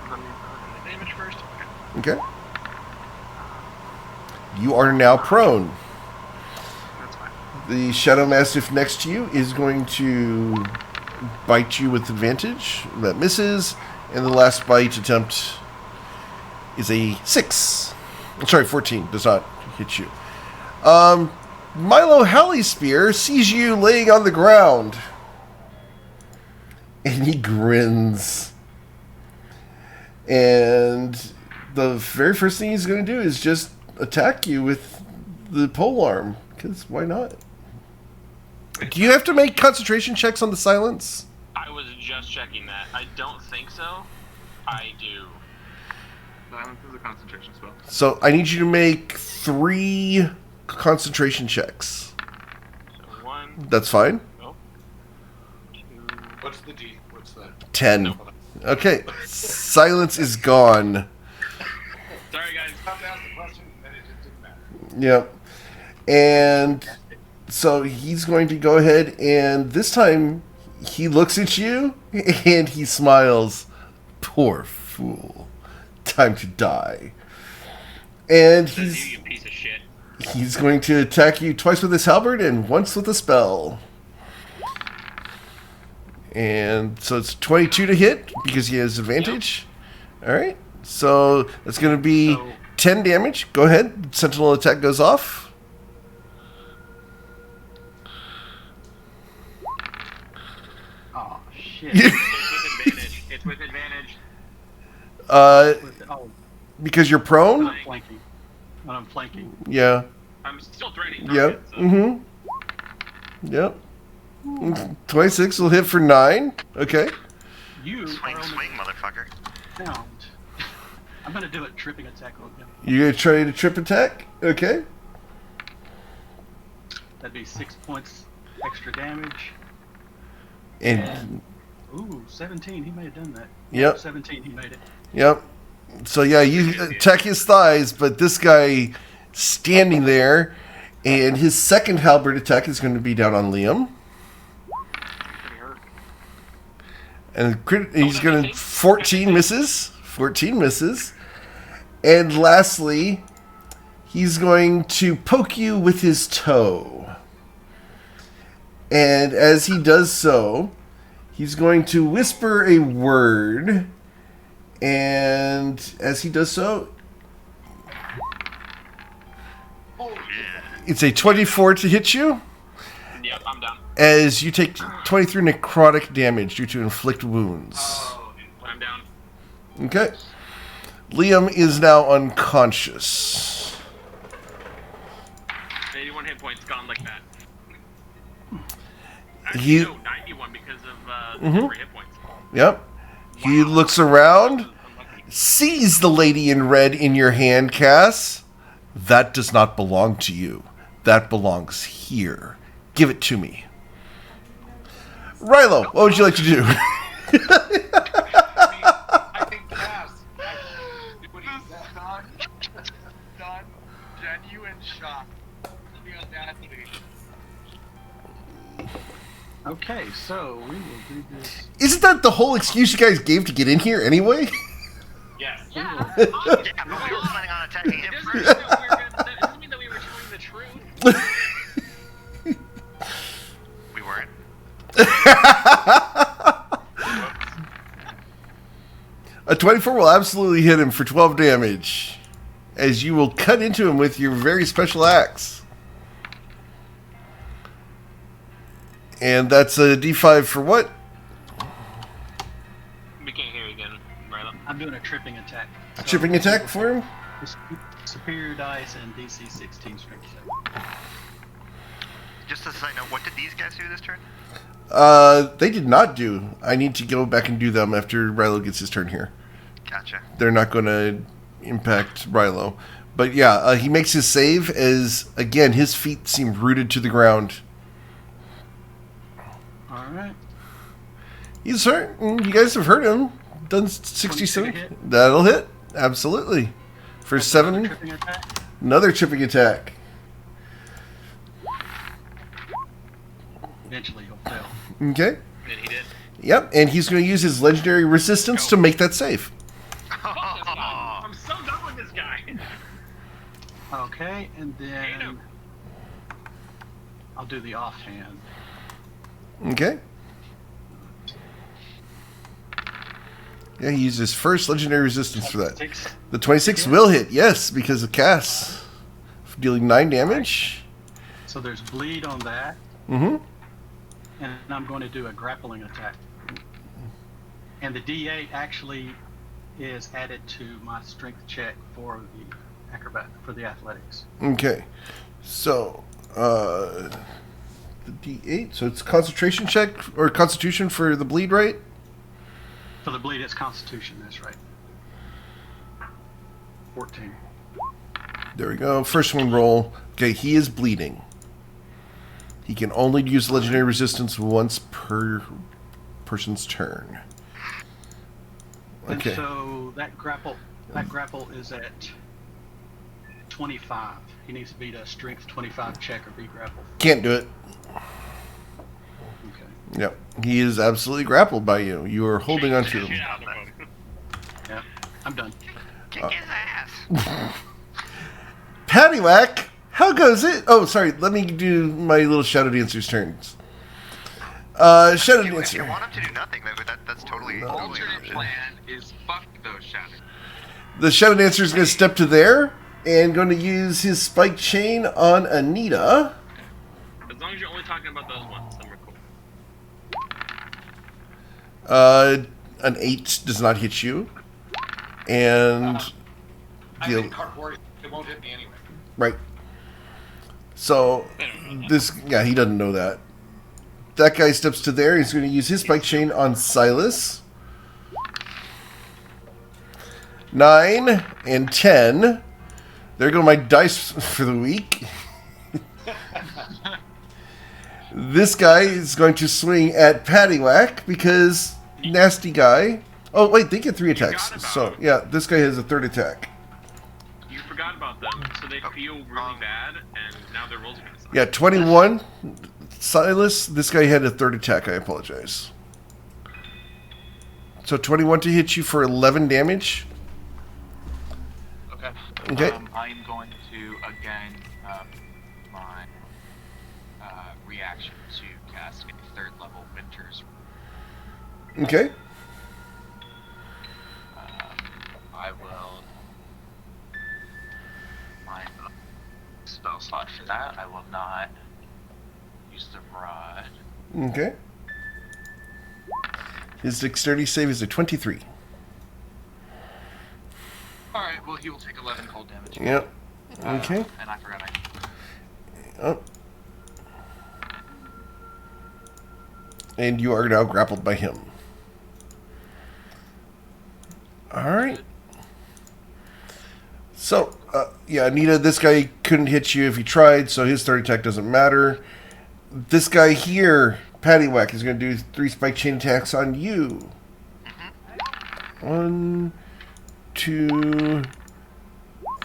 Let me put the damage first. Okay. Okay. You are now prone. That's fine. The Shadow Mastiff next to you is going to bite you with advantage. That misses. And the last bite attempt is a 6. I'm sorry, 14 does not hit you. Milo Hallyspear sees you laying on the ground. And he grins. And the very first thing he's going to do is just attack you with the polearm. Because why not? Do you have to make concentration checks on the silence? I was just checking that. I don't think so. I do. Silence is a concentration spell. So I need you to make 3 concentration checks. So 1. That's fine. Nope. 2. What's the D? What's the 10. Okay. Silence is gone. Sorry, guys. Come to ask the question, and then it just didn't matter. Yep. And so he's going to go ahead, and this time he looks at you and he smiles. Poor fool. Time to die. And Says you piece of shit. he's going to attack you twice with his halberd and once with a spell. And so it's 22 to hit because he has advantage. All right. So that's going to be 10 damage. Go ahead. Sentinel attack goes off. Oh shit. It's with advantage. It's with advantage. Oh, Because you're when prone? I'm flanking. When I'm flanking. Yeah. I'm still threatening Yep. targets, so. Yep. 26 will hit for 9. Okay. You Swing, are only swing, motherfucker. downed. I'm gonna do a tripping attack on him. You gonna try to trip attack? Okay. That'd be 6 points extra damage. And Ooh, 17. He may have done that. Yep. 17. He made it. yep. So yeah, you attack his thighs, but this guy standing there, and his second halberd attack is going to be down on Liam. Pretty hurt. And he's going to 14 misses. 14 misses. And lastly, he's going to poke you with his toe. And as he does so, he's going to whisper a word. And as he does so, it's a 24 to hit you. Yep, I'm done. As you take 23 necrotic damage due to inflict wounds. Oh, I'm down. Okay. Liam is now unconscious. 81 hit points gone like that. He- Actually, no, 91 because of Mhm. 3 hit points. Yep. He looks around, Unlucky. sees the lady in red in your hand, Cass. That does not belong to you. That belongs here. Give it to me. Rilo, what would you like to do? I think Cass. What he said. Done. Genuine shock. The audacity. Okay, so we will do this. Isn't that the whole excuse you guys gave to get in here anyway? Yes. Yeah, but we were planning on attacking him It first. doesn't mean that we were telling the truth. We weren't. A 24 will absolutely hit him for 12 damage, as you will cut into him with your very special axe. And that's a d5 for what? We can't hear you again, Ryla. I'm doing a tripping attack. So Tripping attack for him? Superior dice and DC 16 strength save. Just as a side note, what did these guys do this turn? They did not do. I need to go back and do them after Rilo gets his turn here. Gotcha. They're not going to impact Rilo. But yeah, he makes his save as, again, his feet seem rooted to the ground. Alright. He's hurt. You guys have hurt him. Done 67. hit? That'll hit. Absolutely. For 7. Tripping attack. Another tripping attack. Eventually he'll fail. Okay. And he did. Yep. And he's going to use his legendary resistance to make that save. Fuck this guy. I'm so done with this guy. Okay, and Hate then him. I'll do the offhand. Okay. Yeah, he used his first legendary resistance for that. The 26 will hit, yes, because of Cass. Dealing 9 damage. So there's bleed on that, Mm-hmm. and I'm going to do a grappling attack. And the D8 actually is added to my strength check for the athletics. Okay. So, the D8. So it's concentration check or constitution for the bleed, right? For the bleed, it's Constitution. That's right. 14. There we go. First one roll. Okay, he is bleeding. He can only use legendary resistance once per person's turn. Okay. And so that grapple is at 25. He needs to beat a strength 25 check or be grappled. Can't do it. Okay. Yep. He is absolutely grappled by you. You are holding on to Shit him. out of him. Yeah, I'm done. Kick his ass. Paddywhack, how goes it? Oh, sorry. Let me do my little Shadow Dancer's turns. Shadow If you Dancer. want him to do nothing, that's totally, totally an Alternate option. plan is fuck those shadows. The Shadow Dancer is going to step to there and going to use his spike chain on Anita. As long as you're only talking about those ones, then we're cool. An 8 does not hit you. And I'm deal. in Carporial. It won't hit me anyway. Right. So this he doesn't know that. That guy steps to there. He's going to use his spike chain on Silas. 9 and 10. There go my dice for the week. This guy is going to swing at Paddywhack because nasty guy. Oh wait, they get 3 attacks. forgot about So him. yeah, this guy has a 3rd attack. You forgot about them, so they feel really bad, and now their rolls are gonna suck. Yeah, 21. Silas, this guy had a 3rd attack. I apologize. So 21 to hit you for 11 damage. Okay. Okay. I'm going to again my reaction to cast a 3rd level Winter's. Okay. I will my spell slot for that. I will not use the rod. Okay. His dexterity save is a 23. All right. Well, he will take 11 cold damage. Yep. Okay. And I forgot Oh. And you are now grappled by him. Alright. So, yeah, Anita, this guy couldn't hit you if he tried, so his 3rd attack doesn't matter. This guy here, Paddywhack, is going to do 3 spike chain attacks on you. 1, 2,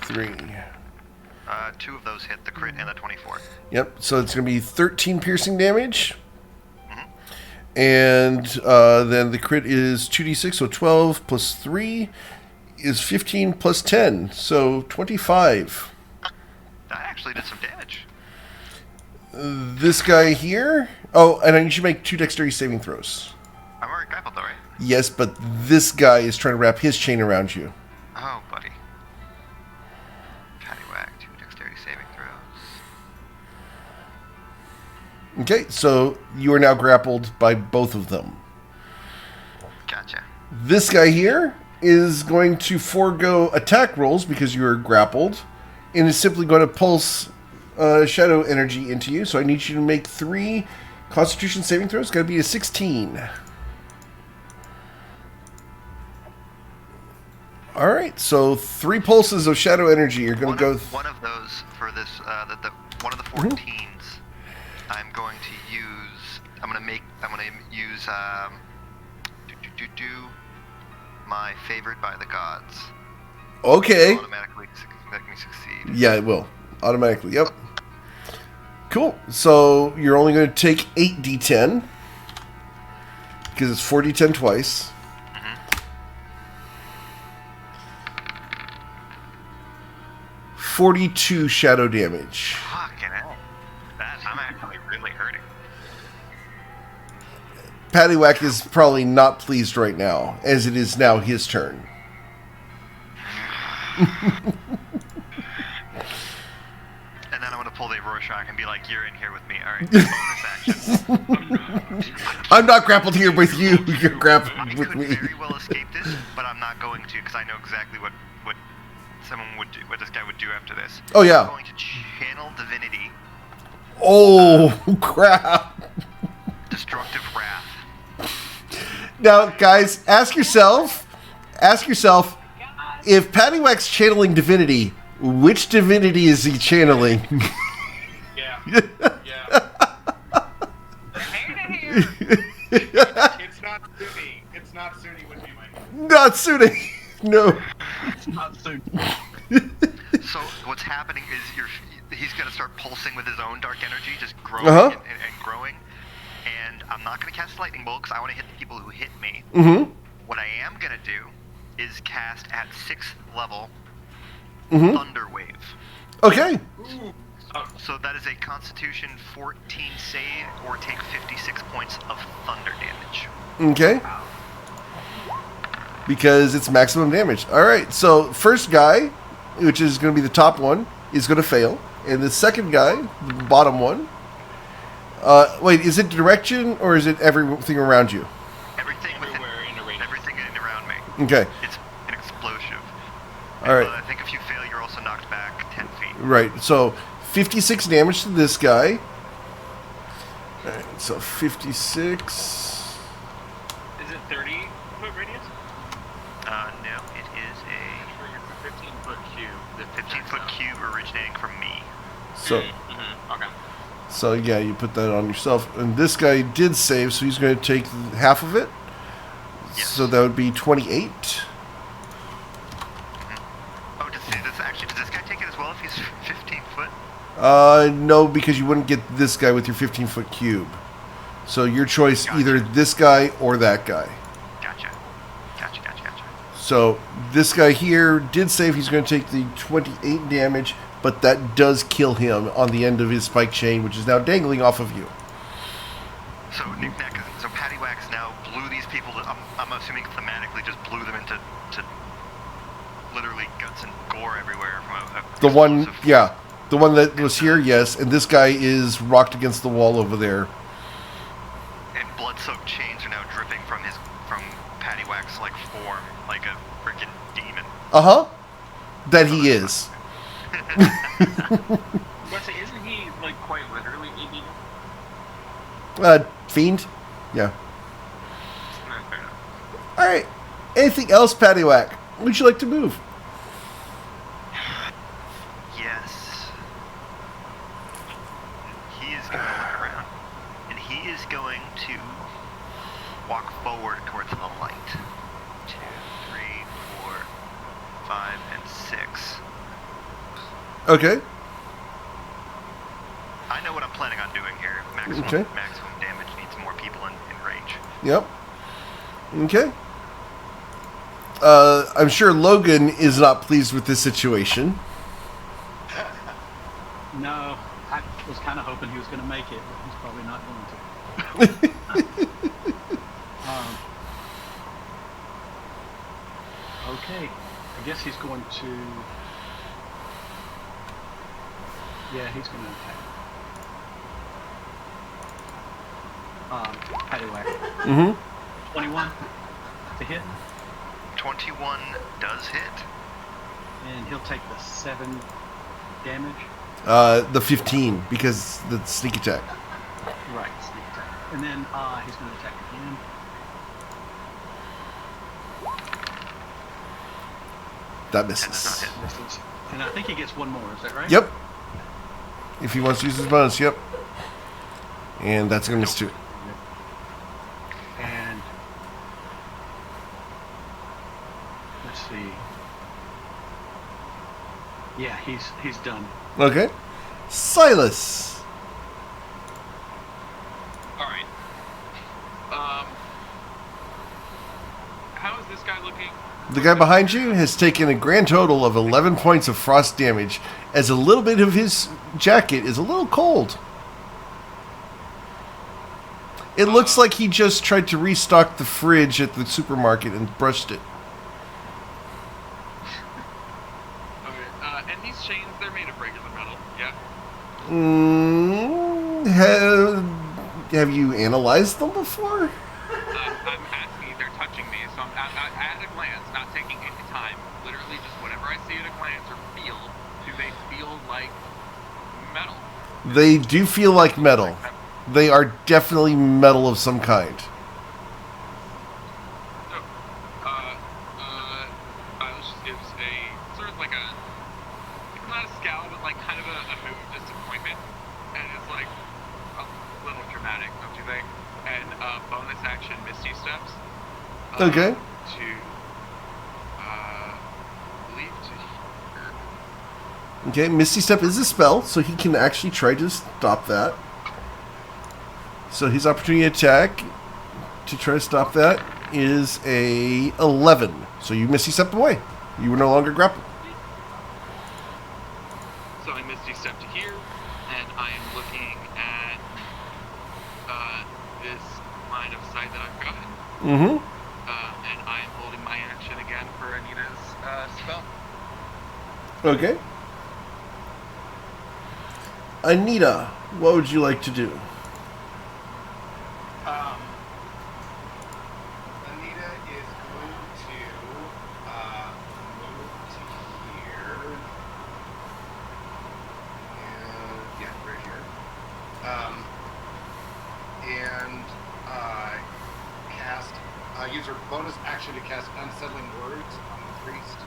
3. 2 of those hit the crit and the 24. Yep, so it's going to be 13 piercing damage. Mhm. And then the crit is 2d6, so 12 plus 3 is 15 plus 10, so 25. That actually did some damage. This guy here... Oh, and you should make 2 dexterity saving throws. I'm already grappled though, right? Yes, but this guy is trying to wrap his chain around you. Oh, buddy. Paddywhack, 2 dexterity saving throws. Okay, so you are now grappled by both of them. Gotcha. This guy here is going to forego attack rolls because you are grappled, and is simply going to pulse shadow energy into you. So I need you to make 3 Constitution saving throws. It's got to be a 16. All right, so 3 pulses of shadow energy. You're going to go. One of those for this. One of the 14s. I'm going to use. I'm going to use. My favored by the gods. Okay. Automatically make me succeed. Yeah, it will automatically. Yep. Cool. So you're only going to take 8d10 because it's 4d10 twice. 42 shadow damage. Fucking hell. I'm actually really hurting. Paddywhack is probably not pleased right now, as it is now his turn. And then I'm going to pull the Rorschach and be like, "You're in here with me." All right. Bonus action. I'm not grappled here with you. You're I grappled with could me. very well escape this, but I'm not going to because I know exactly what someone would do, what this guy would do after this. Oh, yeah. I'm going to channel divinity, Oh, crap. destructive wrath. Now, guys, ask yourself, if Paddywhack's channeling divinity, which divinity is he channeling? Yeah. It's not Sunni. It's not Sunni would be my name. Not Sune. No. It's not soon. So what's happening is he's going to start pulsing with his own dark energy, just growing Uh-huh. and growing. And I'm not going to cast lightning bolt because I want to hit the people who hit me. Mm-hmm. What I am going to do is cast at 6th level Mm-hmm. Thunder Wave. Okay. So that is a Constitution 14 save or take 56 points of thunder damage. Okay. Because it's maximum damage. All right. So first guy, which is going to be the top one, is going to fail, and the second guy, the bottom one. Wait, is it direction or is it everything around you? Everything Everywhere in a range. everything around me. Okay. It's an explosive. All right. I think if you fail, you're also knocked back 10 feet. Right. So 56 damage to this guy. All right. So 56. Is it 30-foot radius? No, it is For your 15-foot cube. a 15-foot cube originating from me. So Mm-hmm. Okay. so yeah, you put that on yourself. And this guy did save, so he's going to take half of it. Yes. So that would be 28. Oh, does this guy take it as well if he's 15 foot? No, because you wouldn't get this guy with your 15-foot cube. So your choice, Gotcha. either this guy or that guy. Gotcha. So this guy here did save. He's going to take the 28 damage, but that does kill him on the end of his spike chain, which is now dangling off of you. So Paddywhack's now blew these people. I'm assuming thematically just blew them into literally guts and gore everywhere from a The one, explosive- yeah, the one that was here, yes, and this guy is rocked against the wall over there. And blood-soaked chains are now dripping from Paddywhack's form, like a freaking demon. Uh-huh. That he is. But isn't he quite literally a demon? Fiend? Yeah. No, fair enough. Alright. Anything else, Paddywhack? Would you like to move? Yes. He is going to look around, and he is going to walk forward towards the light. 2, 3, 4, 5, and 6. Okay. I know what I'm planning on doing here. Maximum damage needs more people in range. Yep. Okay. I'm sure Logan is not pleased with this situation. No, I was kind of hoping he was going to make it, but he's probably not going to. Okay, I guess he's going to. Yeah, he's going to attack. Paddywhack. Mm-hmm. 21 to hit, 21 does hit. and he'll take the 7 damage. The 15, because the sneak attack. Right, sneak attack. And then he's going to attack again. That That does not misses. hit. Misses. And I think he gets one more, is that right? Yep. If he wants to use his bonus, yep. And that's going to miss too. And let's see. Yeah, he's done. Okay. Silas. Alright. How is this guy looking? The guy behind you has taken a grand total of 11 points of frost damage, as a little bit of his jacket is a little cold. It looks like he just tried to restock the fridge at the supermarket and brushed it. Okay. And these chains, they're made of regular metal, yeah? Have you analyzed them before? I'm asking, they're touching me, so I'm at a glance, not taking any time. Literally, just whatever I see at a glance or feel, do they feel like metal? They do feel like metal. They are definitely metal of some kind. So, Silas just gives a sort of like a, not a scowl, but like kind of a mood of disappointment, and it's like a little dramatic, don't you think? And bonus action Misty Steps. Okay. To leave to here. Okay, Misty Step is a spell, so he can actually try to stop that. So his opportunity attack to try to stop that is a 11. So you Misty Step away. You were no longer grappled. So I Misty Step to here, and I am looking at this line of sight that I've got. Mm-hmm. And I am holding my action again for Anita's spell. Okay. Anita, what would you like to do? Anita is going to move to here. And, yeah, right here. And cast, use her bonus action to cast Unsettling Words on the priest.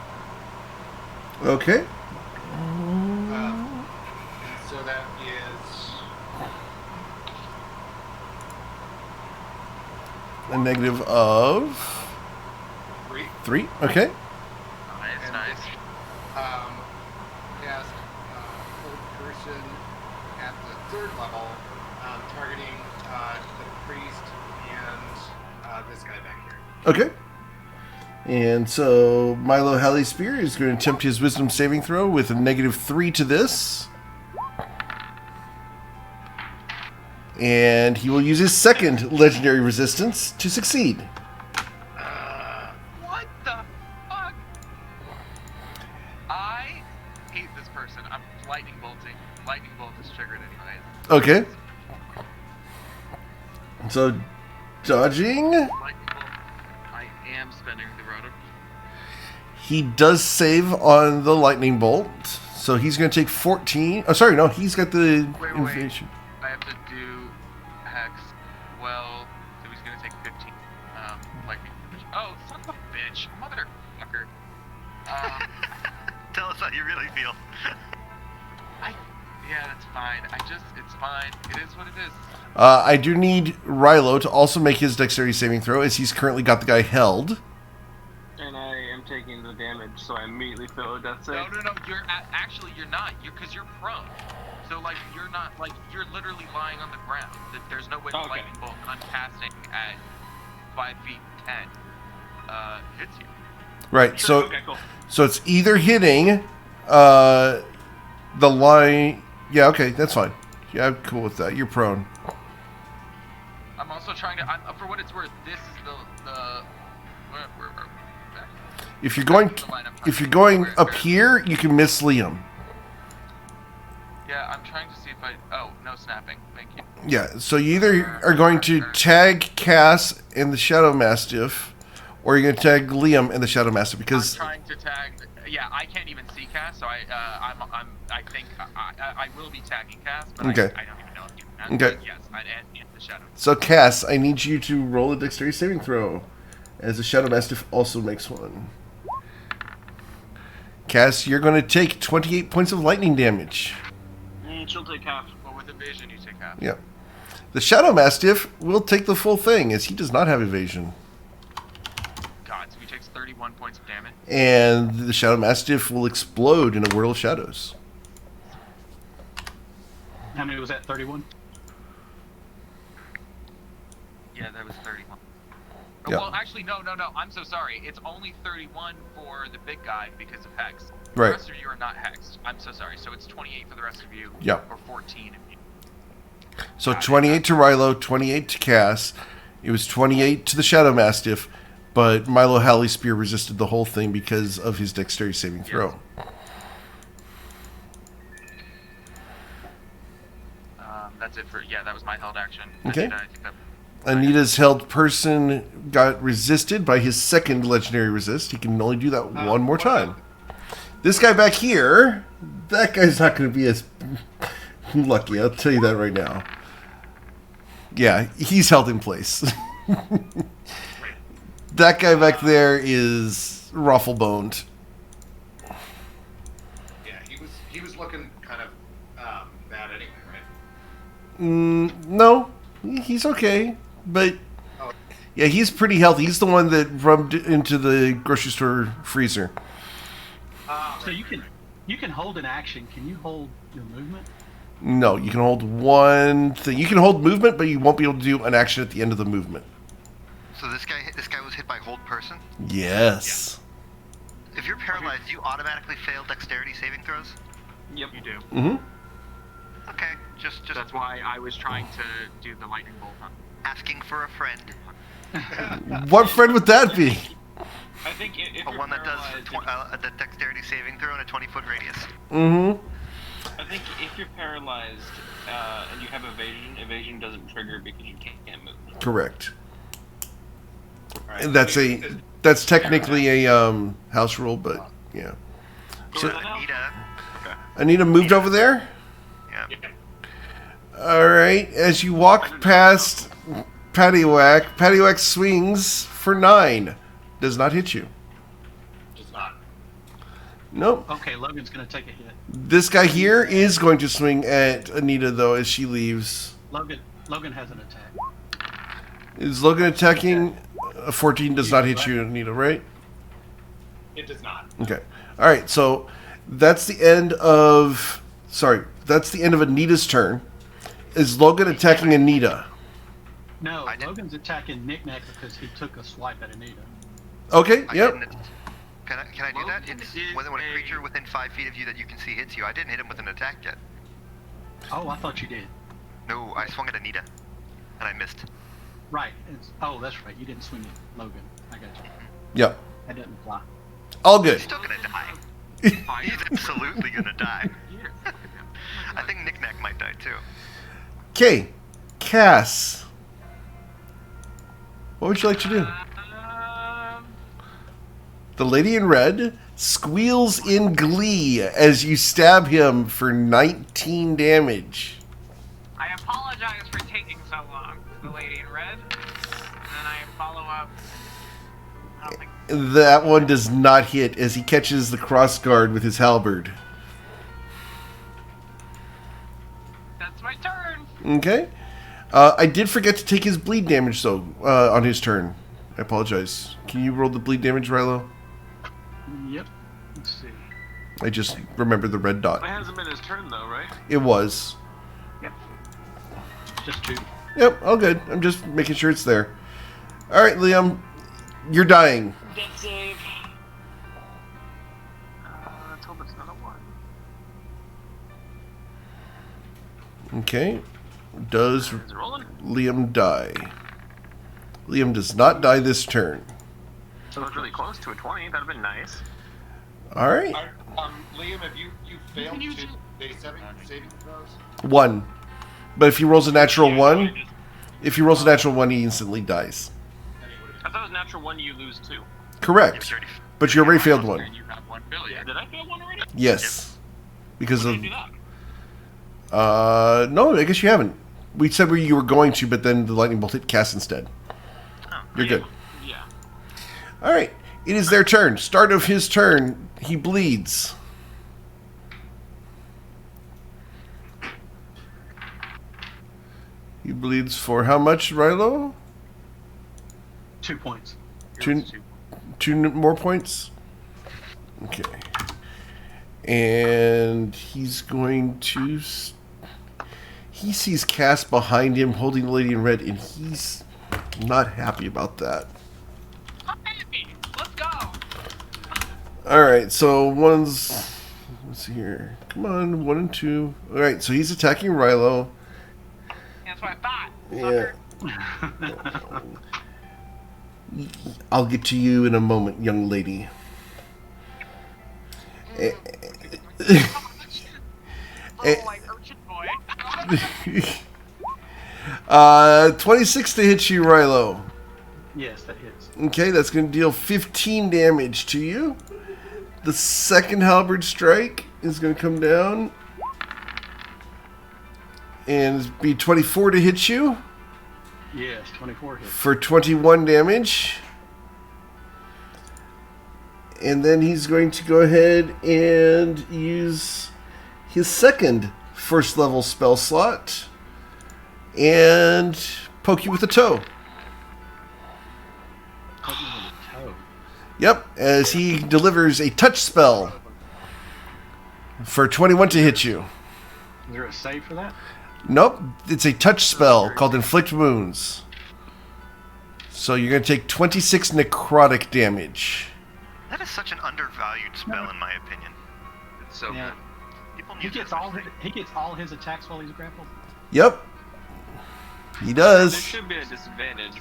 Okay. And so that is A negative of 3. 3. Okay. Nice, And nice. Cast Hold Person at the 3rd level, targeting the priest and this guy back here. Okay. And so Milo Halley Spear is going to attempt his wisdom saving throw with a negative 3 to this. And he will use his second legendary resistance to succeed. What the fuck? I hate this person. I'm lightning bolting. Lightning bolt is triggered anyways. Okay. So, dodging. Lightning bolt. I am spending the rotor. He does save on the lightning bolt. So he's going to take 14. Oh, sorry, no, he's got the Wait. invasion. I have to do hex. Well, so he's gonna take 15. Lightning. Oh, son of a bitch, motherfucker. Tell us how you really feel. Yeah, that's fine. It's fine. It is what it is. I do need Rilo to also make his dexterity saving throw, as he's currently got the guy held. And I am taking the damage, so I immediately fail a death save. No. Actually, you're not. Because you're prone. So, like, you're not, like, you're literally lying on the ground. There's no way the Okay. lightning bolt uncasting at 5 feet 10 hits you. Right, so Okay, cool. so it's either hitting the line. Yeah, okay, that's fine. Yeah, I'm cool with that. You're prone. I'm also trying to, for what it's worth, this is the where If you're going up here, you can miss Liam. Yeah, I'm trying to see if oh, no snapping. Thank you. Yeah, so you either are going to tag Cass and the Shadow Mastiff, or you're going to tag Liam and the Shadow Mastiff, because I'm trying to tag. Yeah, I can't even see Cass, so I think I will be tagging Cass, but Okay. I don't even know if you can. Okay. But yes, and the Shadow. so Cass, I need you to roll a dexterity saving throw, as the Shadow Mastiff also makes one. Cass, you're going to take 28 points of lightning damage. She'll take half. Well, with evasion, you take half. Yeah. The Shadow Mastiff will take the full thing, as he does not have evasion. God, so he takes 31 points of damage. And the Shadow Mastiff will explode in a whirl of shadows. How many was that? 31? Yeah, that was 31. Yeah. Well, actually, no. I'm so sorry. It's only 31 for the big guy because of Hex. Right. The rest of you are not hexed. I'm so sorry. So it's 28 for the rest of you. Yeah. Or 14 if you. So 28 to Rilo, 28 to Cass. It was 28 to the Shadow Mastiff, but Milo Halley Spear resisted the whole thing because of his dexterity saving throw. that's it for. Yeah, that was my held action. Okay. I think that. Anita's held person got resisted by his second legendary resist. He can only do that one more time. This guy back here, that guy's not going to be as lucky. I'll tell you that right now. Yeah, he's held in place. That guy back there is ruffle-boned. Yeah, he was looking kind of bad anyway, right? No, he's okay. But, yeah, he's pretty healthy. He's the one that rubbed into the grocery store freezer. So you can hold an action. Can you hold your movement? No, you can hold one thing. You can hold movement, but you won't be able to do an action at the end of the movement. So this guy was hit by hold person. Yes. If you're paralyzed, you automatically fail dexterity saving throws. Yep, you do. Mm-hmm. Okay, just That's why I was trying to do the lightning bolt on. asking for a friend. What friend would that be? I think if A you're one that does paralyzed, the dexterity saving throw in a 20-foot radius. Mm-hmm. I think if you're paralyzed and you have evasion doesn't trigger because you can't move. Correct. Right. And that's technically a house rule, but yeah. So Anita. Anita moved over there. Yeah. All right. As you walk past Paddywhack swings for 9. Does not hit you. Does not. Nope. Okay, Logan's going to take a hit. This guy here is going to swing at Anita though as she leaves. Logan has an attack. Is Logan attacking? A 14 does not hit you, Anita, right? It does not. Okay. All right. So that's the end of. Sorry, that's the end of Anita's turn. Is Logan attacking Anita? No, I did- Logan's attacking Knick-Knack because he took a swipe at Anita. Okay. I Yep. didn't- Can I do that? It's when a creature within 5 feet of you that you can see hits you. I didn't hit him with an attack yet. Oh, I thought you did. No, I swung at Anita, and I missed. Right. That's right. You didn't swing at Logan. I got you. Yep. That doesn't apply. All good. He's still gonna die. He's absolutely gonna die. I think Knick-Knack might die too. Okay. Cass. What would you like to do? The lady in red squeals in glee as you stab him for 19 damage. I apologize for taking so long, the lady in red. And then I follow up. I don't think. That one does not hit as he catches the cross guard with his halberd. That's my turn. Okay. I did forget to take his bleed damage, though, on his turn. I apologize. Can you roll the bleed damage, Rilo? Yep. Let's see. I just remembered the red It dot. hasn't been his turn though, right? It was. Just 2. Yep, all good. I'm just making sure it's there. All right, Liam. You're dying. Death save. Let's hope it's not a 1. Okay. Does Is it rolling? Liam die? Liam does not die this turn. So it's really close to a 20. That'd have been nice. All right. Liam, have you failed to saving throws? 1. But if he rolls a natural 1, he instantly dies. I thought it was natural 1. You lose 2. Correct. But you already failed 1. And you have 1 failure. Did I fail 1 already? Yes. Because When of did I do that? no, I guess you haven't. We said where you were going to, but then the lightning bolt hit Cass instead. Oh, You're good. Yeah. All right. It is their turn. Start of his turn. He bleeds. He bleeds for how much, Rilo? 2 points. Two more points? Okay. And he's going to... He sees Cass behind him holding the lady in red, and he's not happy about that. I'm happy. Let's go. Alright, so one's... Let's see here. Come on, 1 and 2. Alright, so he's attacking Rilo. That's what I thought. Yeah. Sucker. I'll get to you in a moment, young lady. Little like urchin boy. 26 to hit you, Rilo. Yes, that hits. Okay, that's going to deal 15 damage to you. The second halberd strike is going to come down and be 24 to hit you Yes, 24 hits. for 21 damage. And then he's going to go ahead and use his second first level spell slot and poke you with a toe. Poke me with a toe. Yep, as he delivers a touch spell for 21 to hit you. Is there a save for that? Nope, it's a touch spell called Inflict Wounds. So you're going to take 26 necrotic damage. That is such an undervalued spell, in my opinion. It's so Yeah. good. People He need gets all his attacks while he's grappled. Yep, he There does. should be a disadvantage.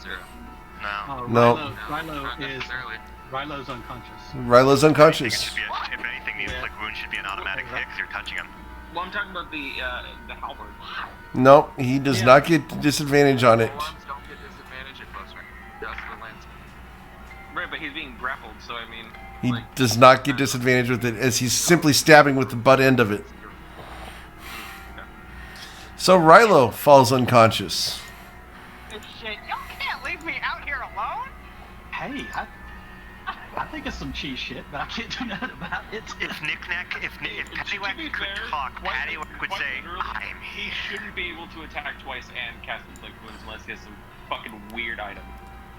No. No. Rilo Not is necessarily. Rilo's unconscious. Rilo's It unconscious. should be if anything, the inflict wound should be an automatic hit because you're touching him. Well, I'm talking about the halberd. Nope, he does Yeah. not get disadvantage on it. Arms don't get disadvantage at close range. That's the lance. Right, but he's being grappled, so I mean. He like, does not get disadvantage with it as he's simply stabbing with the butt end of it. So Rilo falls unconscious. Shit, y'all can't leave me out here alone. Hey, I think it's some cheese shit, but I can't do nothing about it. If Knick-Knack, if to be Paddywhack could fair, talk, twice- Paddywhack would twice say, in a row, I'm he here. shouldn't be able to attack twice and cast inflict wounds unless he has some fucking weird item.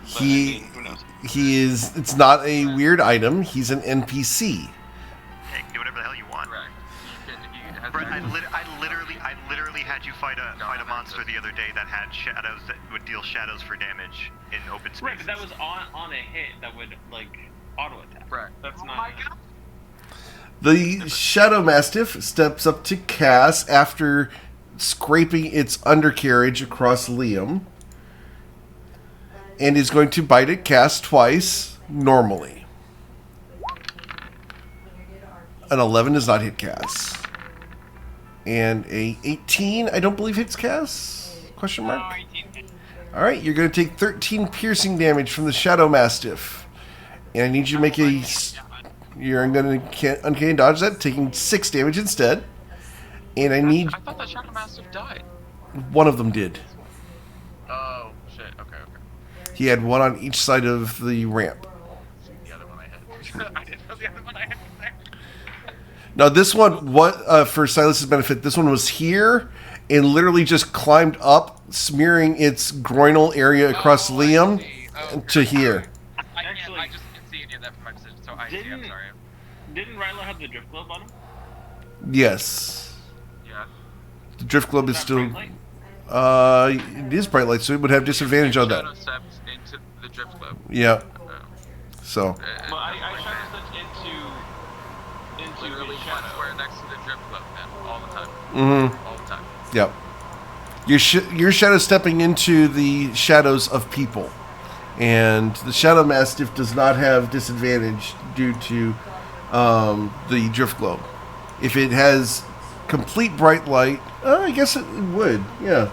But, I He mean, who knows? he is. It's not a weird item. He's an NPC. Hey, do whatever the hell you want. Correct. He has Brett, I actually- literally had you fight a monster the other day that had shadows that would deal shadows for damage in open spaces. Right, but that was on a hit that would like auto attack. Correct. That's Oh not. my god. The Shadow Mastiff steps up to Cass after scraping its undercarriage across Liam and is going to bite at Cass twice normally. An 11 does not hit Cass. And a 18, I don't believe hits Cass? Question Oh, mark? 18. Alright, you're going to take 13 piercing damage from the Shadow Mastiff. And I need you to make a... You're going to uncanny dodge that, taking 6 damage instead. And I need... I thought that Shadow Mastiff died. One of them did. Oh, shit. Okay, okay. He had one on each side of the ramp. The other one I had. I didn't know the other one I had was there. Now this one, for Silas's benefit, this one was here and literally just climbed up, smearing its groinal area across Oh, I Liam see. Oh, to okay. here. Actually- I just didn't see any of that from my position, so I see. I'm Didn't- sorry. Didn't Rilo have the drift glove on him? Yes. Yeah. The drift globe is Not still... bright light? It is bright light, so it would have disadvantage on that. Shadow steps into the drift globe. Yeah, Oh. so... Well, I shadow stepped into Literally his one shadow. square next to the drift globe, man. All the time. Mm-hmm. All the time. Yep. You're shadow stepping into the shadows of people. And the Shadow Mastiff does not have disadvantage due to the drift globe. If it has complete bright light, I guess it would, yeah.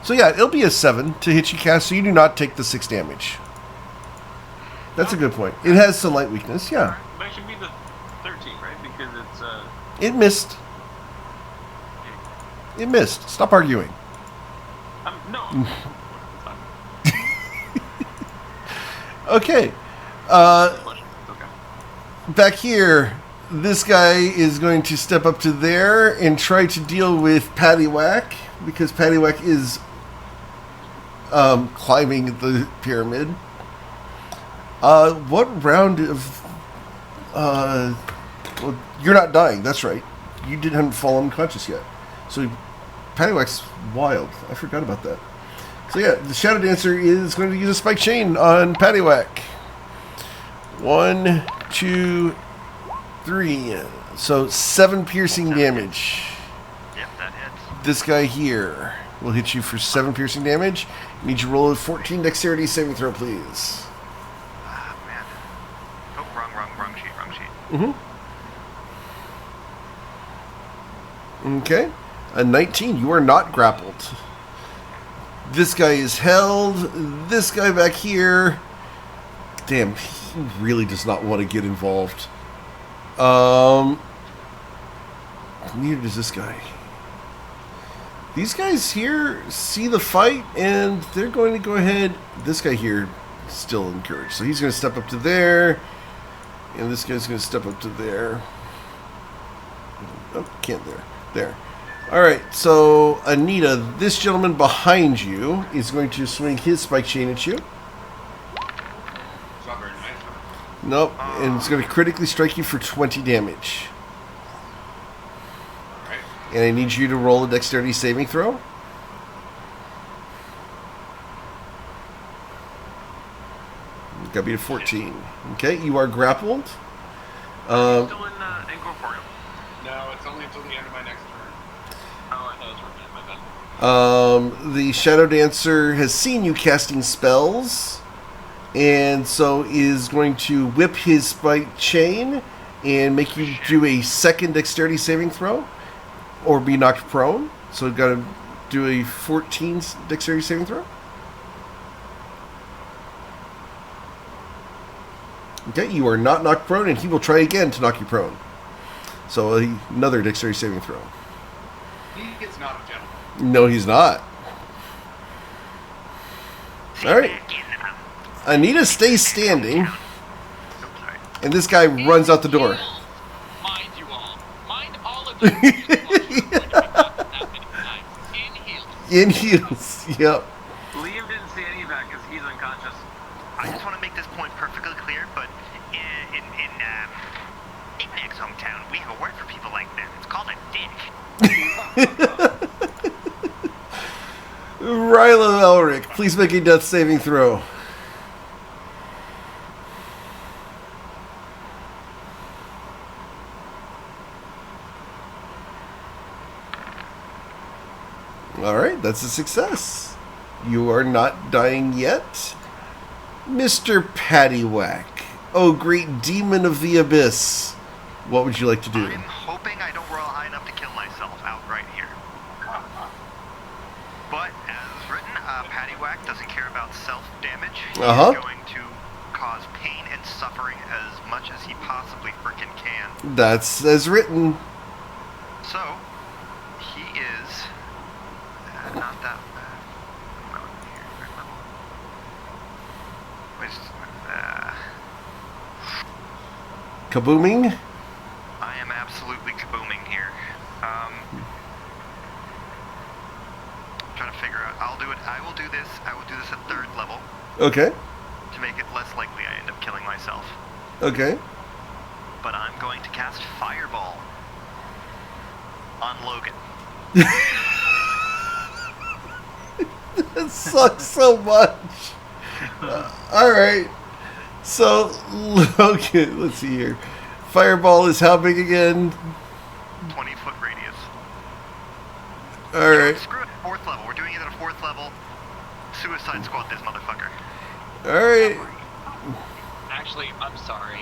So yeah, it'll be a 7 to hit you, Cass, so you do not take the 6 damage. That's a good point. It has some light weakness, yeah. But it should be the 13, right? Because it's It missed. It missed. Stop arguing. no. Okay. Okay. Back here, this guy is going to step up to there and try to deal with Paddywhack, because Paddywhack is climbing the pyramid. What round of... well, you're not dying, that's right. You haven't fallen unconscious yet. So Paddywhack's wild. I forgot about that. So yeah, the Shadow Dancer is going to use a Spike Chain on Paddywhack. 1, 2, 3. So 7 piercing damage. Yep, that hits. This guy here will hit you for 7 piercing damage. You need to roll a 14 dexterity saving throw, please. Ah, man. Oh, wrong sheet. Okay. A 19. You are not grappled. This guy is held. This guy back here. Damn, he really does not want to get involved. Neither does this guy. These guys here see the fight, and they're going to go ahead. This guy here is still encouraged, so he's going to step up to there, and this guy's going to step up to there. Oh, can't there. There. All right, so Anita, this gentleman behind you is going to swing his spike chain at you. It's not very nice. Nope, and it's going to critically strike you for 20 damage. Alright. And I need you to roll a dexterity saving throw. Got to be a 14. Okay, you are grappled. Still in incorporeal. No, it's only until the end of my next turn. Oh, I thought it was for a minute, my bad. The Shadow Dancer has seen you casting spells, and so is going to whip his spike chain and make you do a second dexterity saving throw, or be knocked prone. So we've got to do a 14 dexterity saving throw. Okay, you are not knocked prone, and he will try again to knock you prone. So another dexterity saving throw. He is not a gentleman. No, he's not. All right. Anita stays standing, Oops, sorry. and this guy runs out the door. Mind you all. Mind all of you. You're going to be knocked that many times. In heels. In heels. Yep. Liam didn't see any of that because he's unconscious. I just want to make this point perfectly clear, but in Nick's hometown, we have a word for people like that. It's called a dick. Ryla Elric, please make a death saving throw. Alright, that's a success. You are not dying yet. Mr. Paddywhack, oh great demon of the abyss, what would you like to do? I'm hoping I don't roll high enough to kill myself outright here. But as written, Paddywhack doesn't care about self-damage. He's going to cause pain and suffering as much as he possibly frickin' can. That's as written. So, he is not that bad. Kabooming? I am absolutely kabooming here. Trying to figure out. I will do this at 3rd level Okay. to make it less likely I end up killing myself. Okay. But I'm going to cast Fireball on Logan. That sucks so much. Alright. So, Logan, let's see here. Fireball is how big again? 20-foot radius. Alright. Screw it. 4th level. We're doing it at a 4th level. Suicide Squad this motherfucker. Alright. Actually, I'm sorry.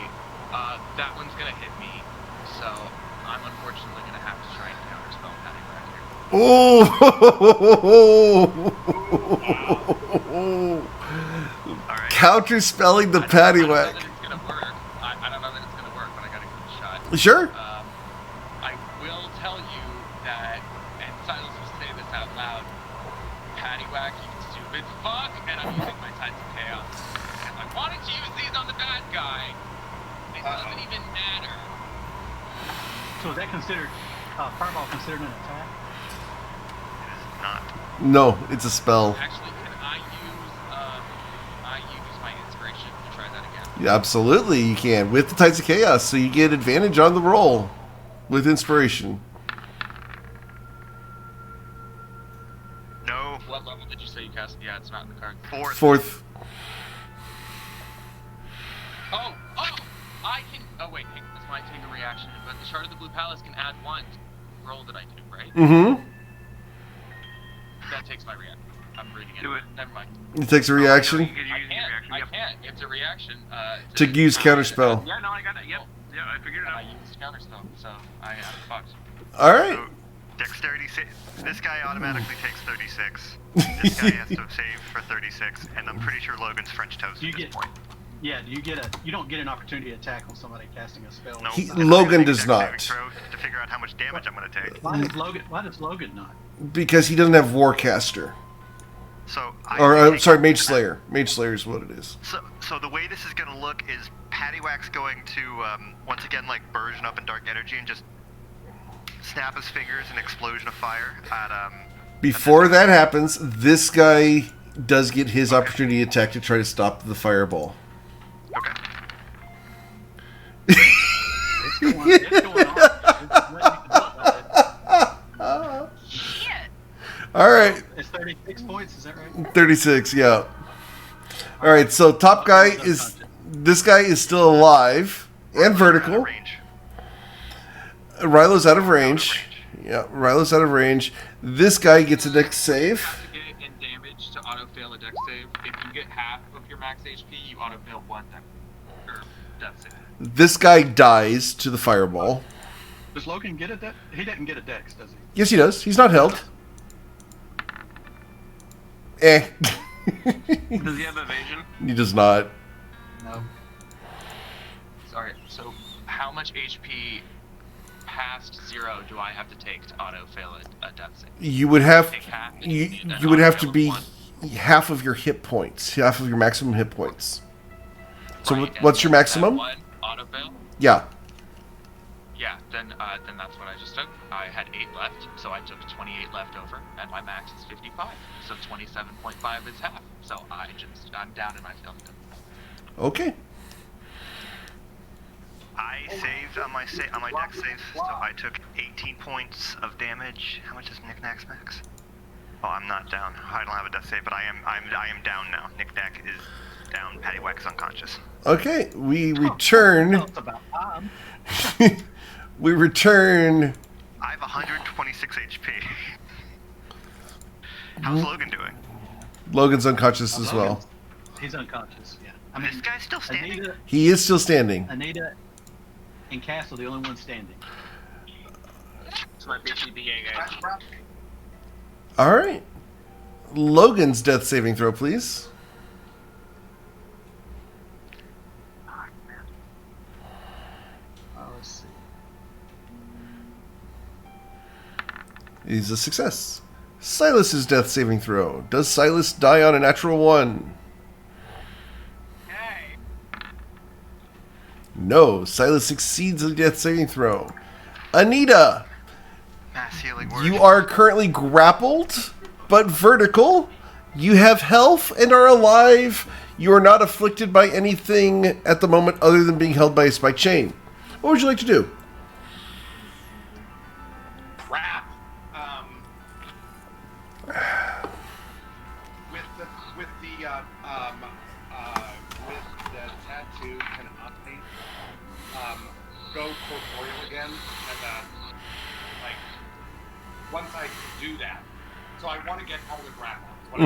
That one's gonna hit me, so I'm unfortunately gonna have to try and counterspell Paddywhack here. Oh! Alright. Counterspelling the I don't know Paddywhack. that it's gonna work. I don't know that it's gonna work, but I gotta give it a shot. Sure. I will tell you that, and Silas will say this out loud, Paddywhack, you stupid fuck, and I'm using my Tides of Chaos. If I wanted to use these on the bad guy, it doesn't even matter. So is that considered fireball considered an attack? It is not. No, it's a spell. Actually, can I use my inspiration to try that again? Yeah, absolutely, you can. With the Tides of Chaos, so you get advantage on the roll with inspiration. No. What level did you say you cast? Yeah, it's not in the card. 4th. 4th. Oh, I can. Oh wait, this might take a reaction, but the Shard of the Blue Palace can add 1 to the roll that I do, right? Mm-hmm. That takes my reaction. I'm reading it. Do it. Never mind. It takes a reaction You could use I your can't. reaction. I Yep. can't. It's a reaction. to use counterspell. Yeah, no, I got it. Yep. Yeah, I figured it And I out. used counterspell, so I'm fucked. All right. So, 36. This guy automatically takes 36. This guy has to save for 36, and I'm pretty sure Logan's French toast at this point. Yeah, you don't get an opportunity to attack on somebody casting a spell. No, Logan does not. To figure out how much damage I'm going to take. Why does Logan not? Because he doesn't have Warcaster. So Mage Slayer. Mage Slayer is what it is. So the way this is going to look is Paddywhack's going to once again like burgeon up in dark energy and just snap his fingers, an explosion of fire at Before that happens, this guy does get his opportunity attack to try to stop the fireball. Okay. It's going on. Shit. All right. It's 36 points, is that right? 36, yeah. All right, so top guy is... This guy is still alive and vertical. Range. Rylo's out of range. Yeah, Rylo's out of range. This guy gets a dex save. You have to get in damage to auto-fail a dex save. If you get half of your max HP, you auto-fail one death save. This guy dies to the fireball. Does Logan get a dex? He didn't get a dex, does he? Yes, he does. He's not held. Does he have evasion? He does not. No. Sorry, so how much HP past 0 do I have to take to auto-fail a death save? You would have... Take half, and You would have to be one. half of your hit points. Half of your maximum hit points. So Right, what's your and maximum? One auto-fail? Yeah. Yeah, then that's what I just took. I had 8 left, so I took 28 left over, and my max is 55. So 27.5 is half. So I'm down in my failed. Okay. I saved on my dex save, so I took 18 points of damage. How much is Knick-Knack's max? Oh, I'm not down. I don't have a death save, but I am down now. Knick-Knack is down. Paddywhack is unconscious. Okay, we return. It's about time. We return. I have 126 HP. How's Logan doing? Logan's unconscious as well. He's unconscious, yeah. I This guy's still standing? He is still standing. Anita and Castle, the only one standing. It's my BCBA guys. All right. Logan's death saving throw, please. Let's see. He's a success. Silas's death saving throw. Does Silas die on a natural 1? Okay. No. Silas succeeds the death saving throw. Anita, Mass healing word. you are currently grappled, but vertical. You have health and are alive. You are not afflicted by anything at the moment other than being held by a spike chain. What would you like to do? Crap. With the tattoo, can I go corporeal again? And like once I do that, so I want to get out of the grapple. I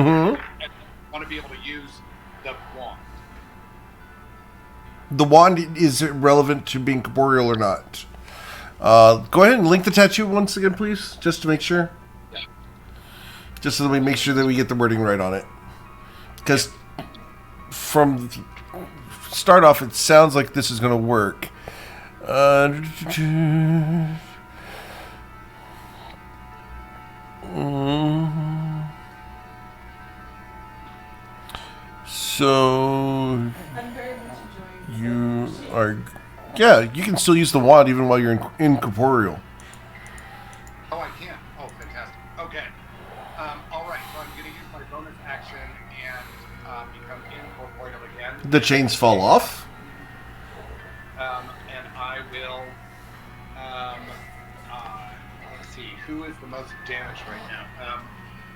want to be able to use the wand. The wand is relevant to being corporeal or not. Go ahead and link the tattoo once again, please, just to make sure. Yeah. Just so that we make sure that we get the wording right on it. Because from start off, it sounds like this is going to work. So you are, yeah, you can still use the wand even while you're incorporeal. Oh, I can. Oh, fantastic. Okay. All right. So I'm going to use my bonus action and become incorporeal again. The chains fall off. And I will. Let's see. Who is the most damaged right now?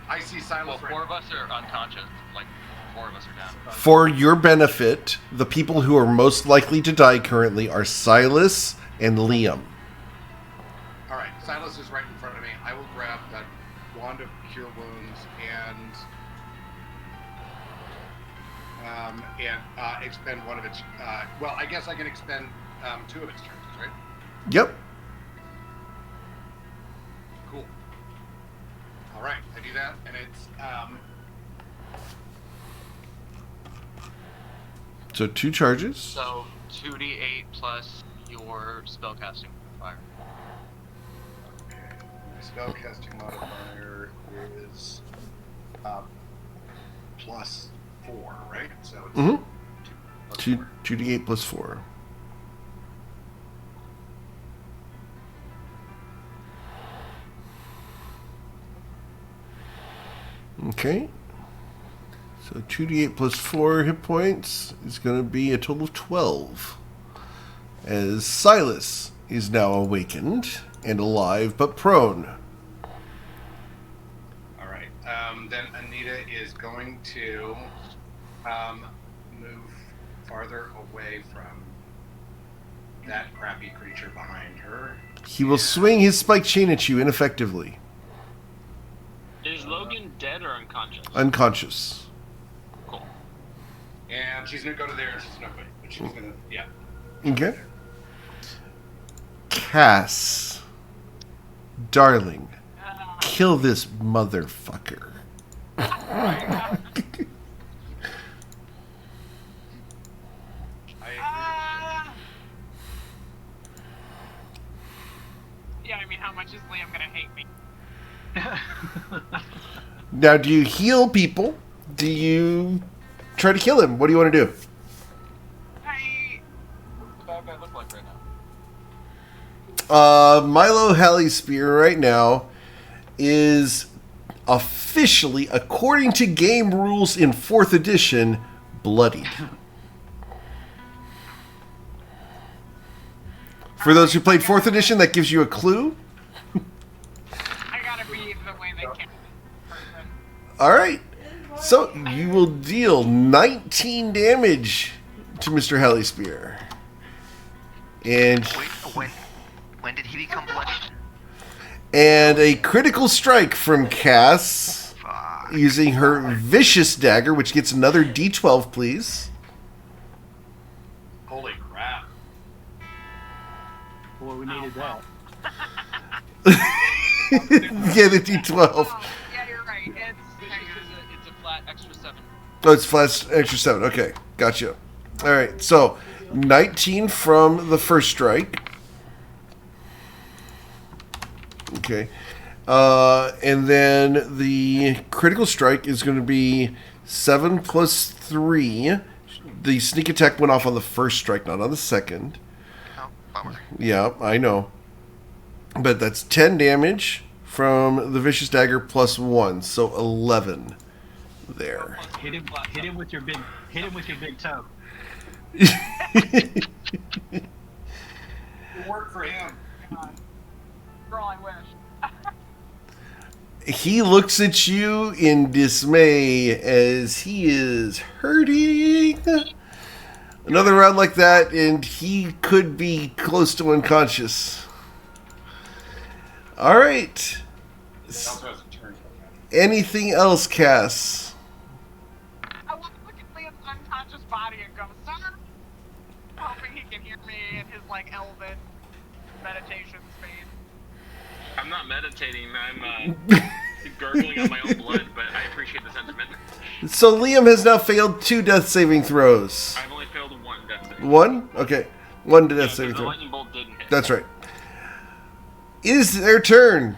I see Silas. Well, 4 of us are unconscious. Like 4 of us are down. For your benefit, the people who are most likely to die currently are Silas and Liam. All right. Silas is right in front of me. I will grab that wand of cure wounds and expend one of its. Well, I guess I can expend 2 of its turns, right? Yep. Cool. right, I do that, and it's So 2 charges. So 2d8 plus your spellcasting modifier. okay. My spellcasting modifier is plus 4, right? So it's Mm-hmm. 2 plus 4. 2d8 plus 4. Okay. So 2d8 plus 4 hit points is going to be a total of 12. As Silas is now awakened and alive but prone. All right. Then Anita is going to move farther away from that crappy creature behind her. He will swing his spike chain at you ineffectively. Is Logan dead or unconscious? Unconscious. Cool. And she's going to go to there and she's not going. But she's going to, yeah. Okay. Cass. Darling. Kill this motherfucker. I Yeah, I mean, how much is Liam gonna hate me? Now, do you heal people? Do you try to kill him? What do you want to do? What's the bad guy look like right now? Milo Halley's spear right now is officially, according to game rules in 4th edition, bloodied. For those who played 4th edition, that gives you a clue. I gotta be the way they can. Alright. So, you will deal 19 damage to Mr. Halley's spear. And... Wait, when did he become bloodied? And a critical strike from Cass using her vicious dagger, which gets another d12, please. holy crap. Boy, we needed that. Yeah, the d12. Oh, yeah, you're right. It's a flat extra 7. Oh, it's flat extra 7. Okay, gotcha. All right, so 19 from the first strike. Okay. And then the critical strike is going to be 7 plus 3. The sneak attack went off on the first strike, not on the second. Oh, bummer. Yeah, I know. But that's 10 damage from the vicious dagger plus 1, so 11 there. Hit him with your big toe. It worked for him. Girl, I wish. He looks at you in dismay as he is hurting. Another round like that, and he could be close to unconscious. All right. He also has a turn. Anything else, Cass? I want to look at Liam's unconscious body and go, sir, hoping he can hear me in his, like, elven meditation space. I'm not meditating. I'm gurgling on my own blood, but I appreciate the sentiment. So Liam has now failed 2 death saving throws. I've only failed 1 death save. 1? Okay. 1 death Yeah, saving the throw. lightning bolt didn't hit. That's right. It is their turn.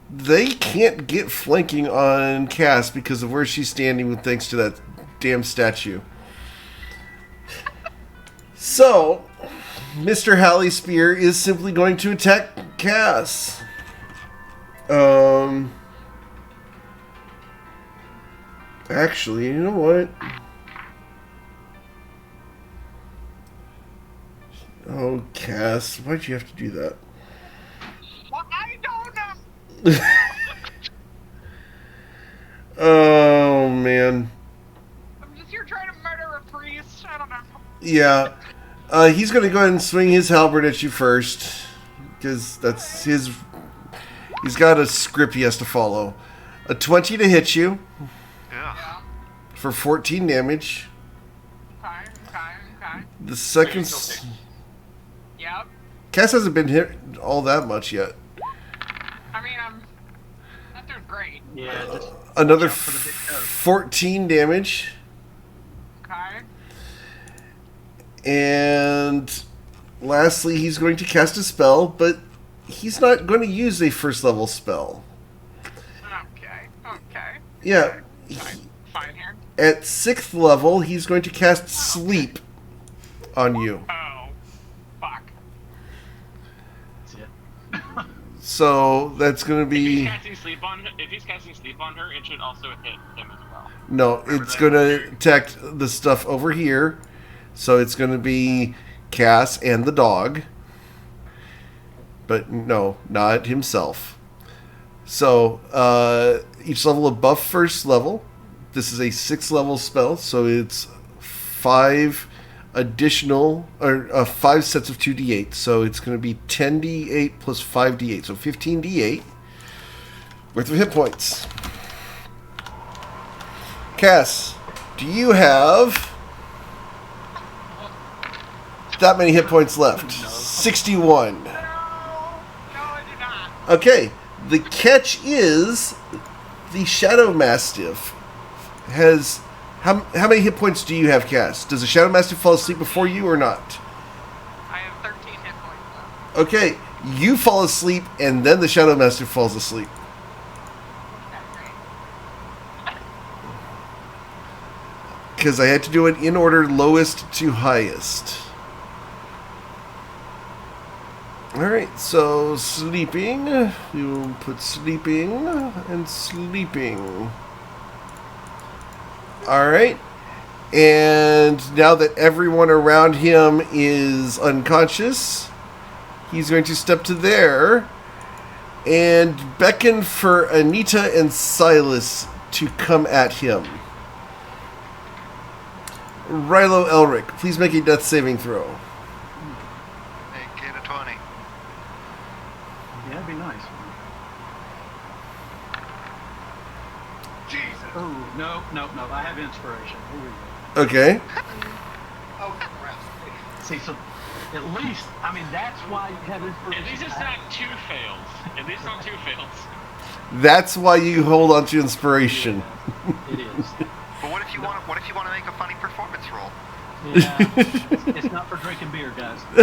They can't get flanking on Cass because of where she's standing thanks to that damn statue. So, Mr. Halley Spear is simply going to attack Cass. Actually, you know what? Oh, Cass, why'd you have to do that? Well, I don't know. Oh, man. I'm just here trying to murder a priest. I don't know. Yeah. He's going to go ahead and swing his halberd at you first. Because that's his... He's got a script he has to follow. A 20 to hit you Ugh. Yeah. for 14 damage. Okay. The second... Yep. Cass hasn't been hit all that much yet. great. Yeah, just Another jump for the big toe. 14 damage. Okay. And lastly, he's going to cast a spell, but he's not going to use a first level spell. Okay. Okay. Yeah. Fine here. At 6th level, he's going to cast Sleep on you. Oh. Fuck. That's it. So that's going to If he's be... casting sleep on her, it should also hit him as well. No, it's going to attack the stuff over here. So it's going to be Cass and the dog. But no, not himself. So each level above first level. This is a 6th level spell, so it's 5 additional, or 5 sets of 2d8. So it's going to be 10d8 plus 5d8, so 15d8 worth of hit points. Cass, do you have that many hit points left? 61. No, I do not. Okay, the catch is the Shadow Mastiff has... How many hit points do you have, Cass? Does the Shadow Mastiff fall asleep before you or not? I have 13 hit points left. Okay, you fall asleep and then the Shadow Mastiff falls asleep. Okay, great. Because I had to do it in order lowest to highest. Alright, so sleeping. You put sleeping and sleeping. Alright. And now that everyone around him is unconscious, he's going to step to there and beckon for Anita and Silas to come at him. Rilo Elric, please make a death saving throw. Make it a 20. Yeah, that'd be nice. Jesus. Oh, no. I have inspiration. Here we go. Okay. Oh, crap. See, so at least, I mean, that's why you have At inspiration. least it's not 2 fails. At least not 2 fails. That's why you hold on to inspiration. It is. But what if you want to make a funny performance roll? Yeah, it's not for drinking beer, guys. How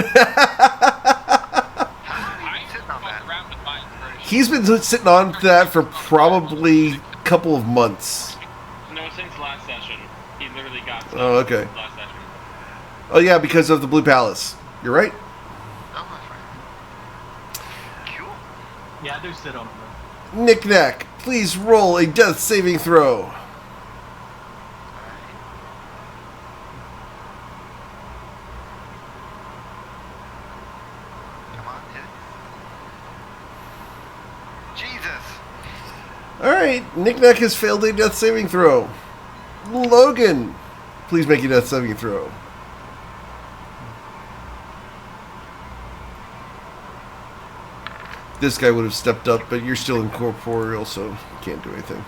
long have you been sitting on that? Around with my inspiration. He's been sitting on that for probably a couple of months. No, since last session. He literally got some Oh, okay. since last session. Oh yeah, because of the Blue Palace. You're right. Oh, that's right. Cool. Yeah, I do sit on it, though. Knick-knack, please roll a death saving throw. Come on, hit it. Jesus! Alright, Knick-knack has failed a death saving throw. Logan, please make a death saving throw. This guy would have stepped up, but you're still incorporeal, so you can't do anything.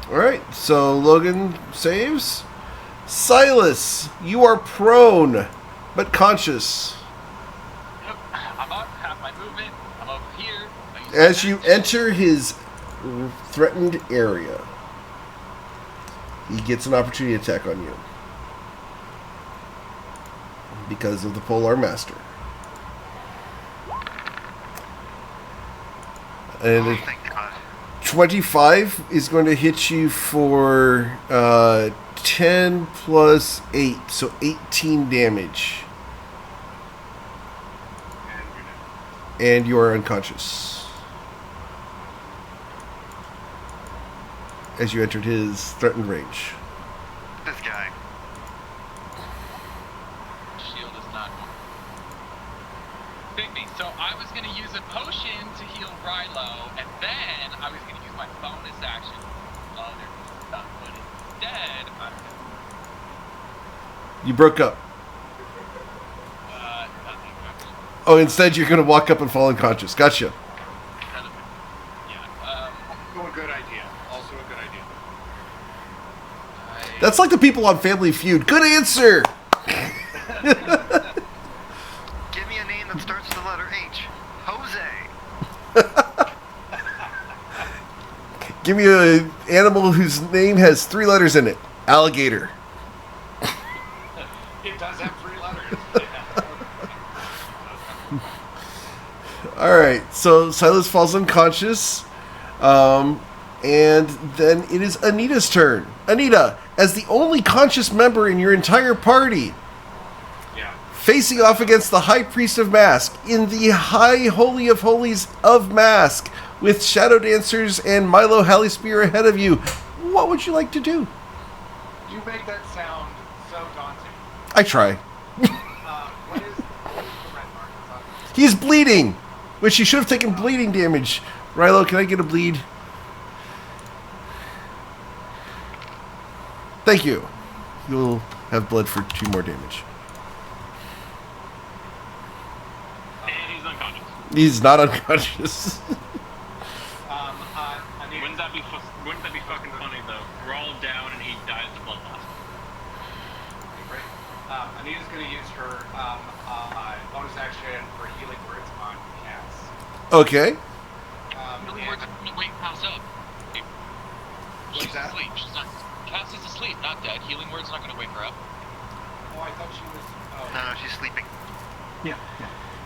Alright, so Logan saves. Silas, you are prone, but conscious. Yep, I'm up, half my movement. I'm over here. I use As my you action. enter his threatened area, he gets an opportunity attack on you. Because of the Polar Master. And Oh, a thank God. 25 is going to hit you for 10 plus 8, so 18 damage. And you are unconscious. As you entered his threatened range. This guy. Shield is not Bigby, so I was going to use a potion to heal Rilo, and then I was going to use my bonus action. Oh, there's stuff, but instead, I'm You broke up. nothing. Oh, instead you're going to walk up and fall unconscious. Gotcha. Kind of, yeah. Also a good idea. Also a good idea. That's like the people on Family Feud. Good answer! Give me a name that starts with the letter H. Jose. Give me an animal whose name has 3 letters in it. Alligator. It does have 3 letters. All right, so Silas falls unconscious, and then it is Anita's turn. Anita, as the only conscious member in your entire party, Yeah. facing off against the High Priest of Mask in the High Holy of Holies of Mask, with Shadow Dancers and Milo Hallyspear ahead of you, what would you like to do? You make that sound so daunting. I try. What is the red mark? It's on- He's bleeding, which he should have taken bleeding damage. Rilo, can I get a bleed? Thank you. You'll have blood for 2 more damage. And he's unconscious. He's not unconscious. Anita, Wouldn't that be fucking funny though? We're all down and he dies of blood loss. great. Anita's going to use her bonus action for healing words on Cass. Okay. Healing words are gonna wake Cass up. She's that? asleep. She's not. Cass is asleep, not dead. Healing word's not gonna wake her up. Oh, I thought she was. Oh. No, she's sleeping. Yeah.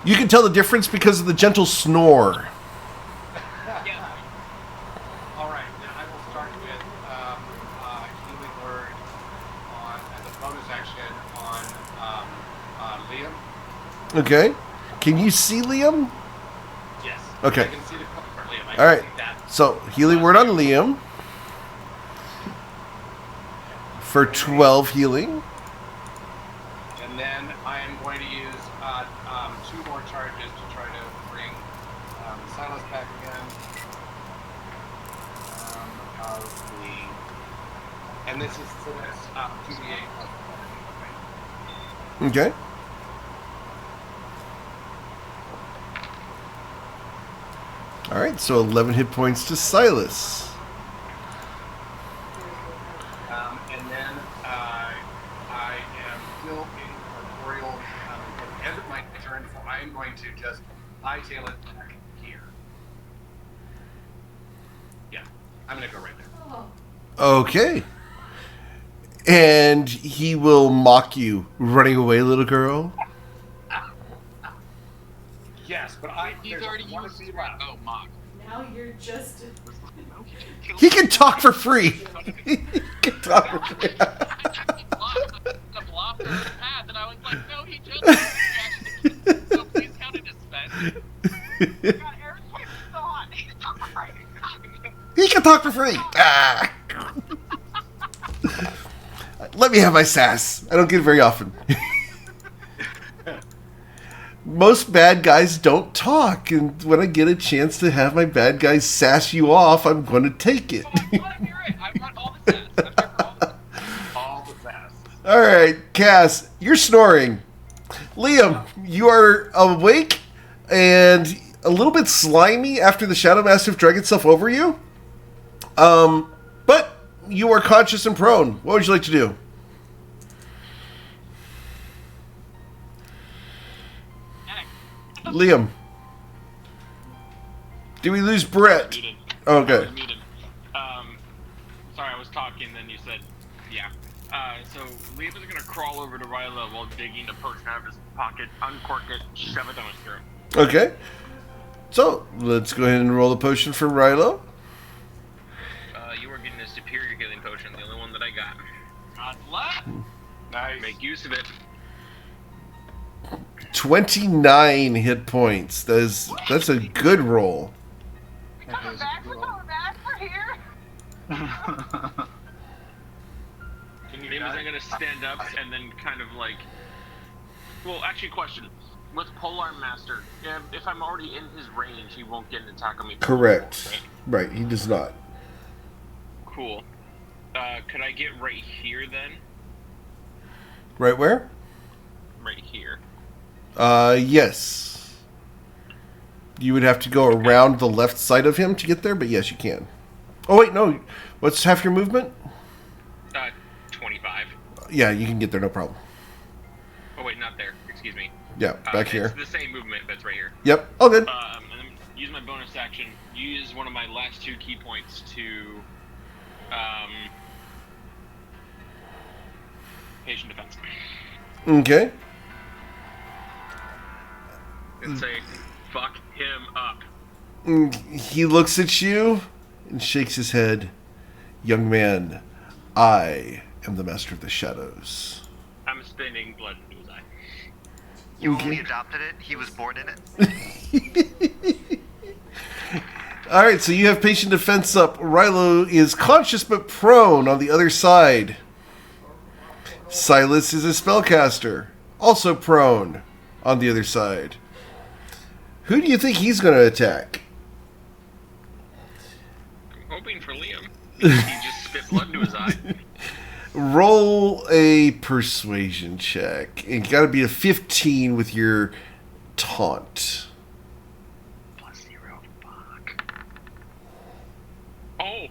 You can tell the difference because of the gentle snore. Yeah. All right, then I will start with healing word on as a bonus action on Liam. Okay. Can you see Liam? Yes. Okay. I can see the color for Liam. I All can right. see that. So, healing word on Liam. For 12 healing. And then I am going to use 2 more charges to try to bring Silas back again. And this is so that's 2d8 plus 1. Okay. Alright, so 11 hit points to Silas. And then I am still incorporeal at the end of my turn, so I am going to just hightail it back here. Yeah, I'm going to go right there. Okay. And he will mock you. Running away, little girl? Yes, but He's there's already one used. of these left. Oh, mock. Now you're just. He can talk for free. He can talk for free. The block on the path, and I was like, no, he just actually. So please count it as spent. God, Eric's like, thought. He's not right. He can talk for free. Ah. Let me have my sass. I don't get it very often. Most bad guys don't talk, and when I get a chance to have my bad guys sass you off, I'm going to take it. I want to hear it. I want all the sass. I'm here for all the All the fast. All right, Cass, you're snoring. Liam, you are awake and a little bit slimy after the Shadow Mastiff drug itself over you. But you are conscious and prone. What would you like to do? Liam. Did we lose Brett? Muted. Okay. I was muted. Sorry, I was talking, then you said, yeah. So Liam is gonna crawl over to Ryla while digging a potion out of his pocket, uncork it, shove it down his throat. Okay. So, let's go ahead and roll the potion for Rilo. You are getting a superior healing potion, the only one that I got. God bless. Nice. Make use of it. 29 hit points. That's a good roll. Coming back, we're coming back, we're here. Maybe I'm gonna stand up and then kind of like. Well, actually, question: with Polar Master, if I'm already in his range, he won't get an attack on me. Correct. Right? Right, he does not. Cool. Could I get right here then? Right where? Right here. Yes. You would have to go around the left side of him to get there, but yes, you can. Oh, wait, no. What's half your movement? 25. Yeah, you can get there, no problem. Oh wait, not there. Excuse me. Yeah, back here. It's the same movement, but it's right here. Yep, all good. And then use my bonus action use one of my last 2 key points to patient defense. Okay. And say, fuck him up. He looks at you and shakes his head. Young man, I am the master of the shadows. I'm spinning blood into his eye. You only adopted it. He was born in it. All right, so you have patient defense up. Rilo is conscious but prone on the other side. Silas is a spellcaster, also prone on the other side. Who do you think he's going to attack? I'm hoping for Liam. He just spit blood into his eye. Roll a persuasion check. And you got to be a 15 with your taunt. +0. Fuck. Oh!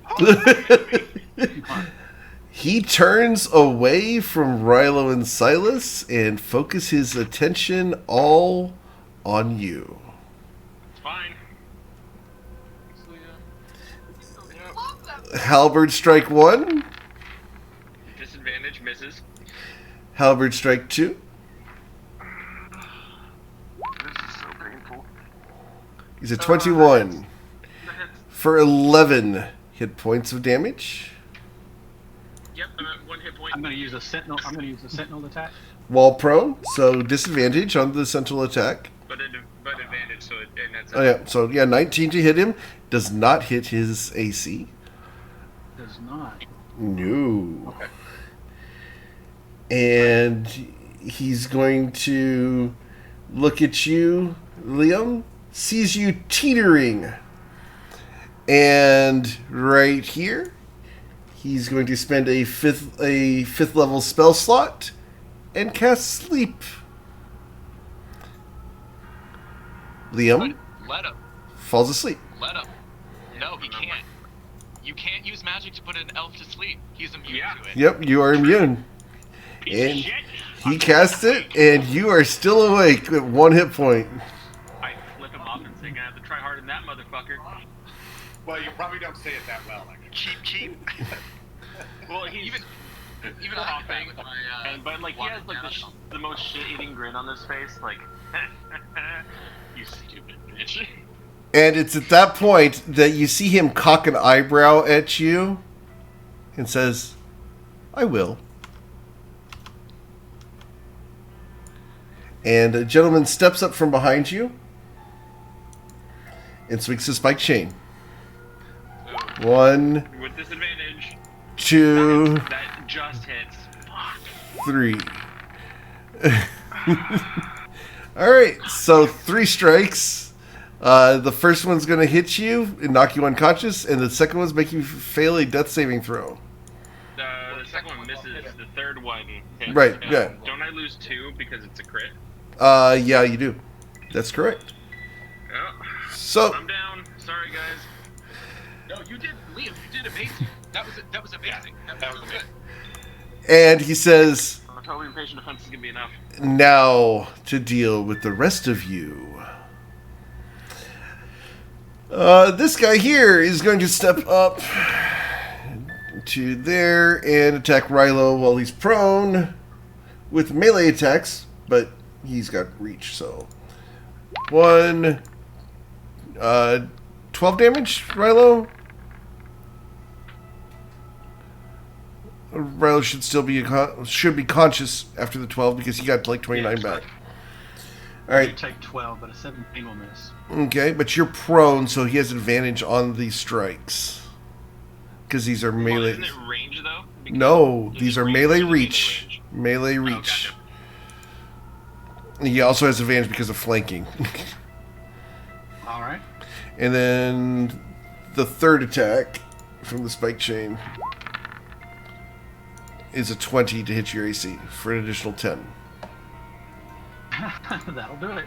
He turns away from Rilo and Silas and focuses his attention all on you. It's fine. Love them. Halberd strike 1. Disadvantage misses. Halberd strike 2. This is so painful. He's a 21 for 11 hit points of damage. Yep, I'm at 1 hit point. I'm going to use a sentinel. I'm going to use a sentinel attack. While prone, so disadvantage on the sentinel attack. But advantage, so and that's Oh yeah, so yeah, 19 to hit him. Does not hit his AC. Does not. No. Okay. And he's going to look at you, Liam, sees you teetering. And right here, he's going to spend a fifth level spell slot and cast sleep. Liam Let him. falls asleep. Let him. No, he can't. You can't use magic to put an elf to sleep. He's immune to it. Yep, you are immune. piece of And shit. he casts it, and you are still awake with 1 hit point. I flip him off and say, gonna have to try harder than that motherfucker. Well, you probably don't say it that well, actually. Cheap. Well, he's Even I coughing, with my, but like he has like the most shit-eating grin on his face, like, you stupid bitch. And it's at that point that you see him cock an eyebrow at you and says, I will. And a gentleman steps up from behind you and swings his spike chain. 1, With disadvantage. 2, That just hits. Fuck. 3. Alright, so 3 strikes. The first one's going to hit you and knock you unconscious, and the second one's make you fail a death saving throw. The second one misses. The third one hits. Right, yeah. Don't I lose 2 because it's a crit? Yeah, you do. That's correct. Oh, So, I'm down. Sorry, guys. No, you did, Liam. You did amazing. That was amazing. That was good. and he says, I'm hoping patient defense is gonna be enough. now to deal with the rest of you. This guy here is going to step up to there and attack Rilo while he's prone with melee attacks, but he's got reach, so 12 damage, Rilo. Rilo should still be conscious after the 12 because he got like 29 back. All You right. take 12, but a 17 will miss. Okay, but you're prone, so he has advantage on these strikes. Because these are Well, melee. isn't it range though? Because No, is these it are range melee or reach. range? Melee Oh, reach. gotcha. He also has advantage because of flanking. All right. And then the third attack from the spike chain is a 20 to hit your AC for an additional 10. That'll do it.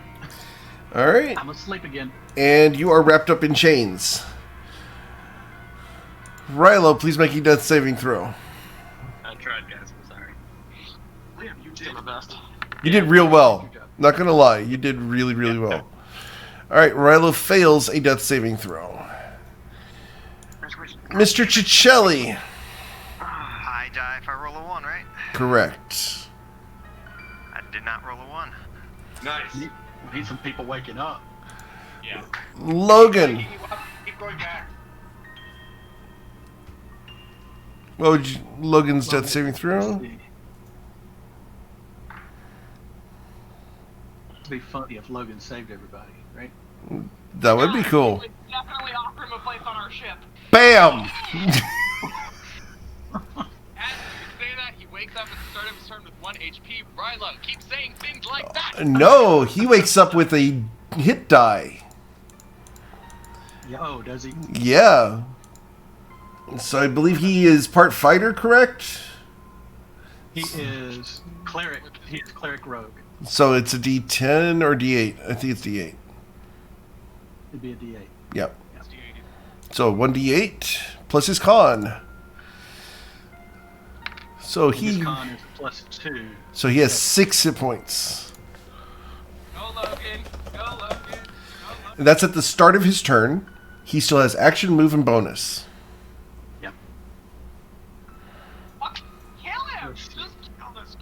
All right. I'm asleep again. And you are wrapped up in chains. Rilo, please make a death saving throw. I tried, guys. I'm sorry. Liam, you did. Did my best. You did real well. Not gonna lie, you did really, really well. All right, Rilo fails a death saving throw. Mr. Cicelli. I die if I roll a 1, right? Correct. I did not roll a 1. Nice. We need some people waking up. Yeah. Logan. We'll have to keep going back. What would you... Logan's death saving Let's throw? see. It'd be funny if Logan saved everybody, right? That would be cool. We would definitely offer him a place on our ship. Bam! As you say that, he wakes up at the start of his turn with 1 HP. Rilo, keep saying things like that. No, he wakes up with a hit die. Yo, does he? Yeah. So I believe he is part fighter, correct? He is cleric. He is cleric rogue. So it's a D10 or D8? I think it's D8. It'd be a D8. Yep. So 1D8 plus his con. So His he con is +2. so he has 6 hit points. Go Logan. Go Logan. Go Logan. And that's at the start of his turn. He still has action, move, and bonus. Yep. Fuck, kill him! Let's see. Just kill this.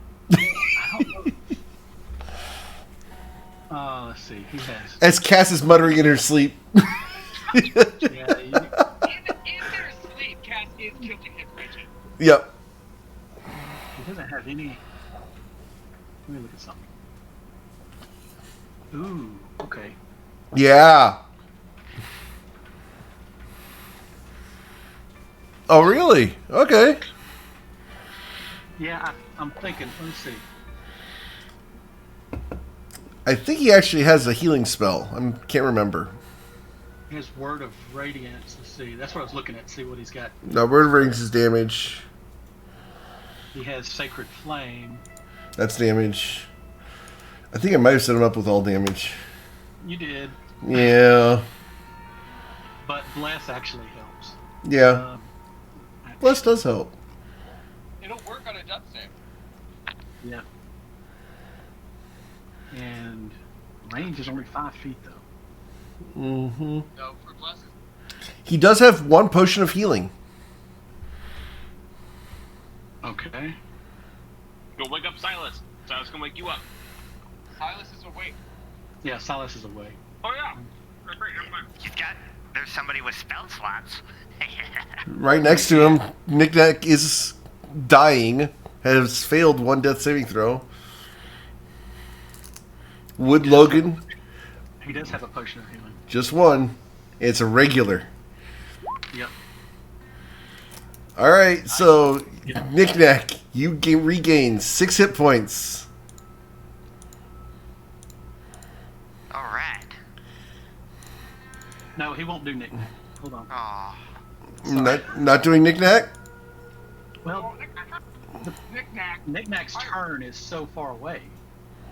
Let's see. He has. As Cass is muttering in her sleep. Yeah, In their sleep, Cass is killing him, Bridget. Yep. he doesn't have any. Let me look at something. Ooh. Okay. Yeah. Oh, really? Okay. Yeah, I'm thinking. Let me see. I think he actually has a healing spell. I can't remember. He has Word of Radiance. Let's see. That's what I was looking at. See what he's got. No, Word of Rings is damage. He has Sacred Flame. That's damage. I think I might have set him up with all damage. You did, Yeah. but Bless actually helps. Yeah. Bless does help. It'll work on a death save. Yeah. And range is only 5 feet though. Mm-hmm. No, for blesses. He does have 1 potion of healing. Okay. Go wake up Silas. Silas can wake you up. Silas is awake. Yeah, Silas is away. Oh yeah. Great, never mind. There's somebody with spell slots. Right next to him, Knick-Knack is dying. Has failed 1 death saving throw. Would Logan? He does have a potion of healing. Just 1. It's a regular. Yep. Alright, so Yeah. Knick-Knack, you regain 6 hit points. Alright. No, he won't do Nick. Hold on. Oh. Not doing Knick-Knack? Well, Knick-knack. Knick-Knack's turn is so far away.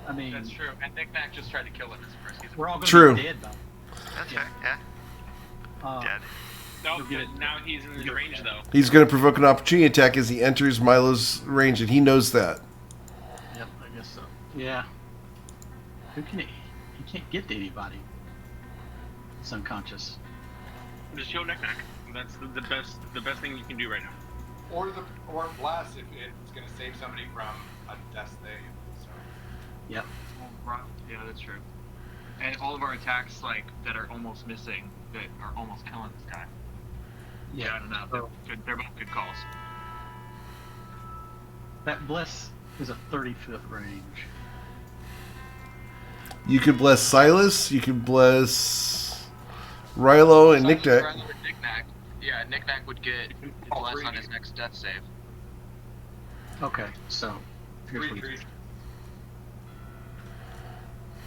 I mean, That's true. And Nick Nack just tried to kill him as first. He's we're all going to True. be dead though. That's Yeah. fair, yeah. Dead. No, You'll get it. now he's in his You'll range get it. though. He's going to provoke an opportunity attack as he enters Milo's range, and he knows that. Yep, I guess so. Yeah. Who can he? He can't get to anybody. He's unconscious. Just show Nick Nack. That's the best thing you can do right now. Or blast if it's going to save somebody from a death save. So. Yep. Yeah, that's true. And all of our attacks, like, that are almost missing, that are almost killing this guy. Yeah, I don't know. They're both good calls. That bless is a 30-foot range. You could bless Silas, you could bless Rilo and Silas, Knick-Knack. Rilo, or Knick-Knack. Yeah, Knick-Knack would get bless on his next death save. Okay, so here's what he's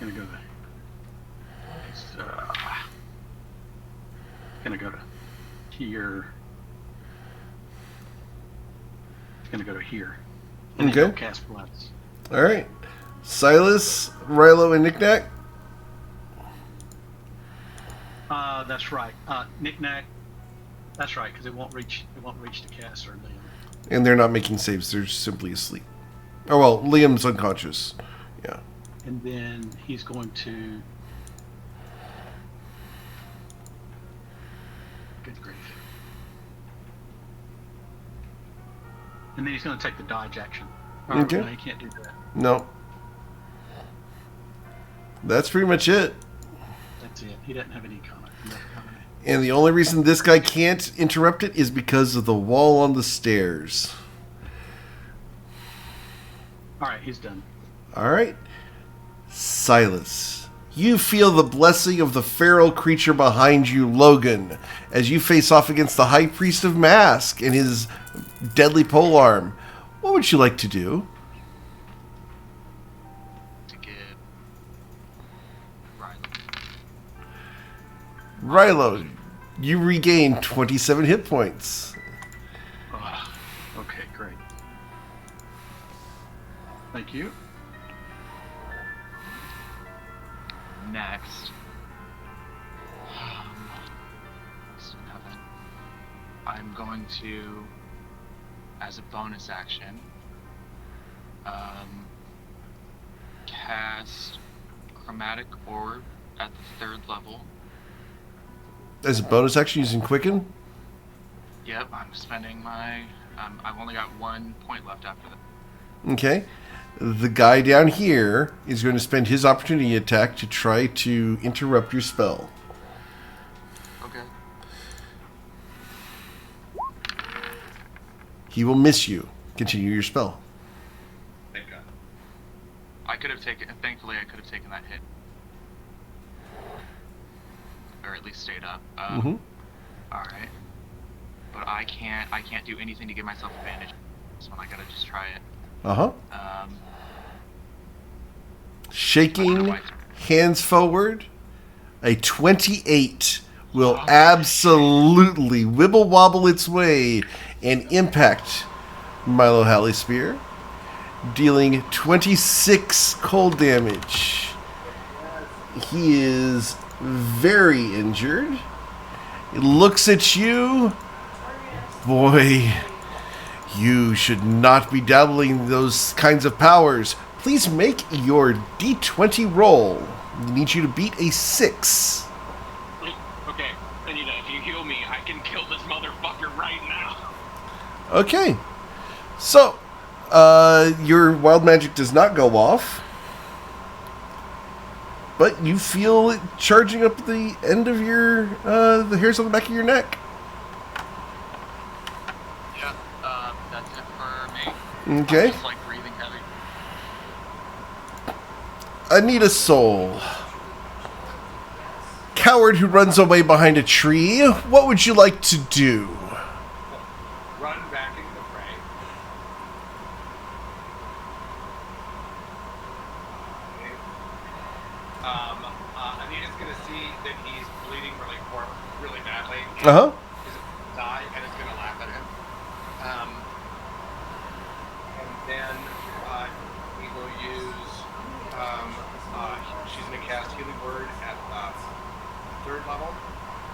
gonna go there. He's gonna go to here. He's gonna go to here. And then Okay. he'll cast bless. Alright. Silas, Rilo, and Knick-Knack. That's right. Knick-Knack. That's right, because it won't reach to cast or Liam. And they're not making saves, they're just simply asleep. Oh, well, Liam's unconscious. Yeah. And then he's going to. Good grief. And then he's going to take the dodge action. Or, Okay. No, he can't do that. No. That's pretty much it. That's it. He doesn't have any comment. And the only reason this guy can't interrupt it is because of the wall on the stairs. All right, he's done. All right. Silas, you feel the blessing of the feral creature behind you, Logan, as you face off against the High Priest of Mask and his deadly polearm. What would you like to do? To give Rilo, you regain 27 hit points. Okay, great. Thank you. next. I'm going to, as a bonus action, cast Chromatic Orb at the 3rd level. As a bonus action using Quicken? Yep, I'm spending my... I've only got 1 point left after that. Okay. The guy down here is going to spend his opportunity attack to try to interrupt your spell. Okay. He will miss you. Continue your spell. Thank God. I could have taken... Thankfully, I could have taken that hit. Or at least stayed up. Alright. But I can't do anything to give myself advantage. This one I gotta just try it. Shaking hands forward, a 28 will absolutely wibble wobble its way and impact Milo Halley Spear, dealing 26 cold damage. He is very injured. He looks at you. Boy, you should not be dabbling in those kinds of powers. Please make your D20 roll. I need you to beat a 6. Okay, Anita, if you heal me, I can kill this motherfucker right now. Okay. So, your wild magic does not go off. But you feel it charging up the end of your, the hairs on the back of your neck. Yeah, that's it for me. Okay. I'm just like breathing heavy. Anita Soul. Coward who runs away behind a tree. What would you like to do? Run back into the fray. Anita's gonna see that he's bleeding really badly. He's gonna die and is gonna laugh at him. And then we will use. She's gonna cast Healing Word at 3rd level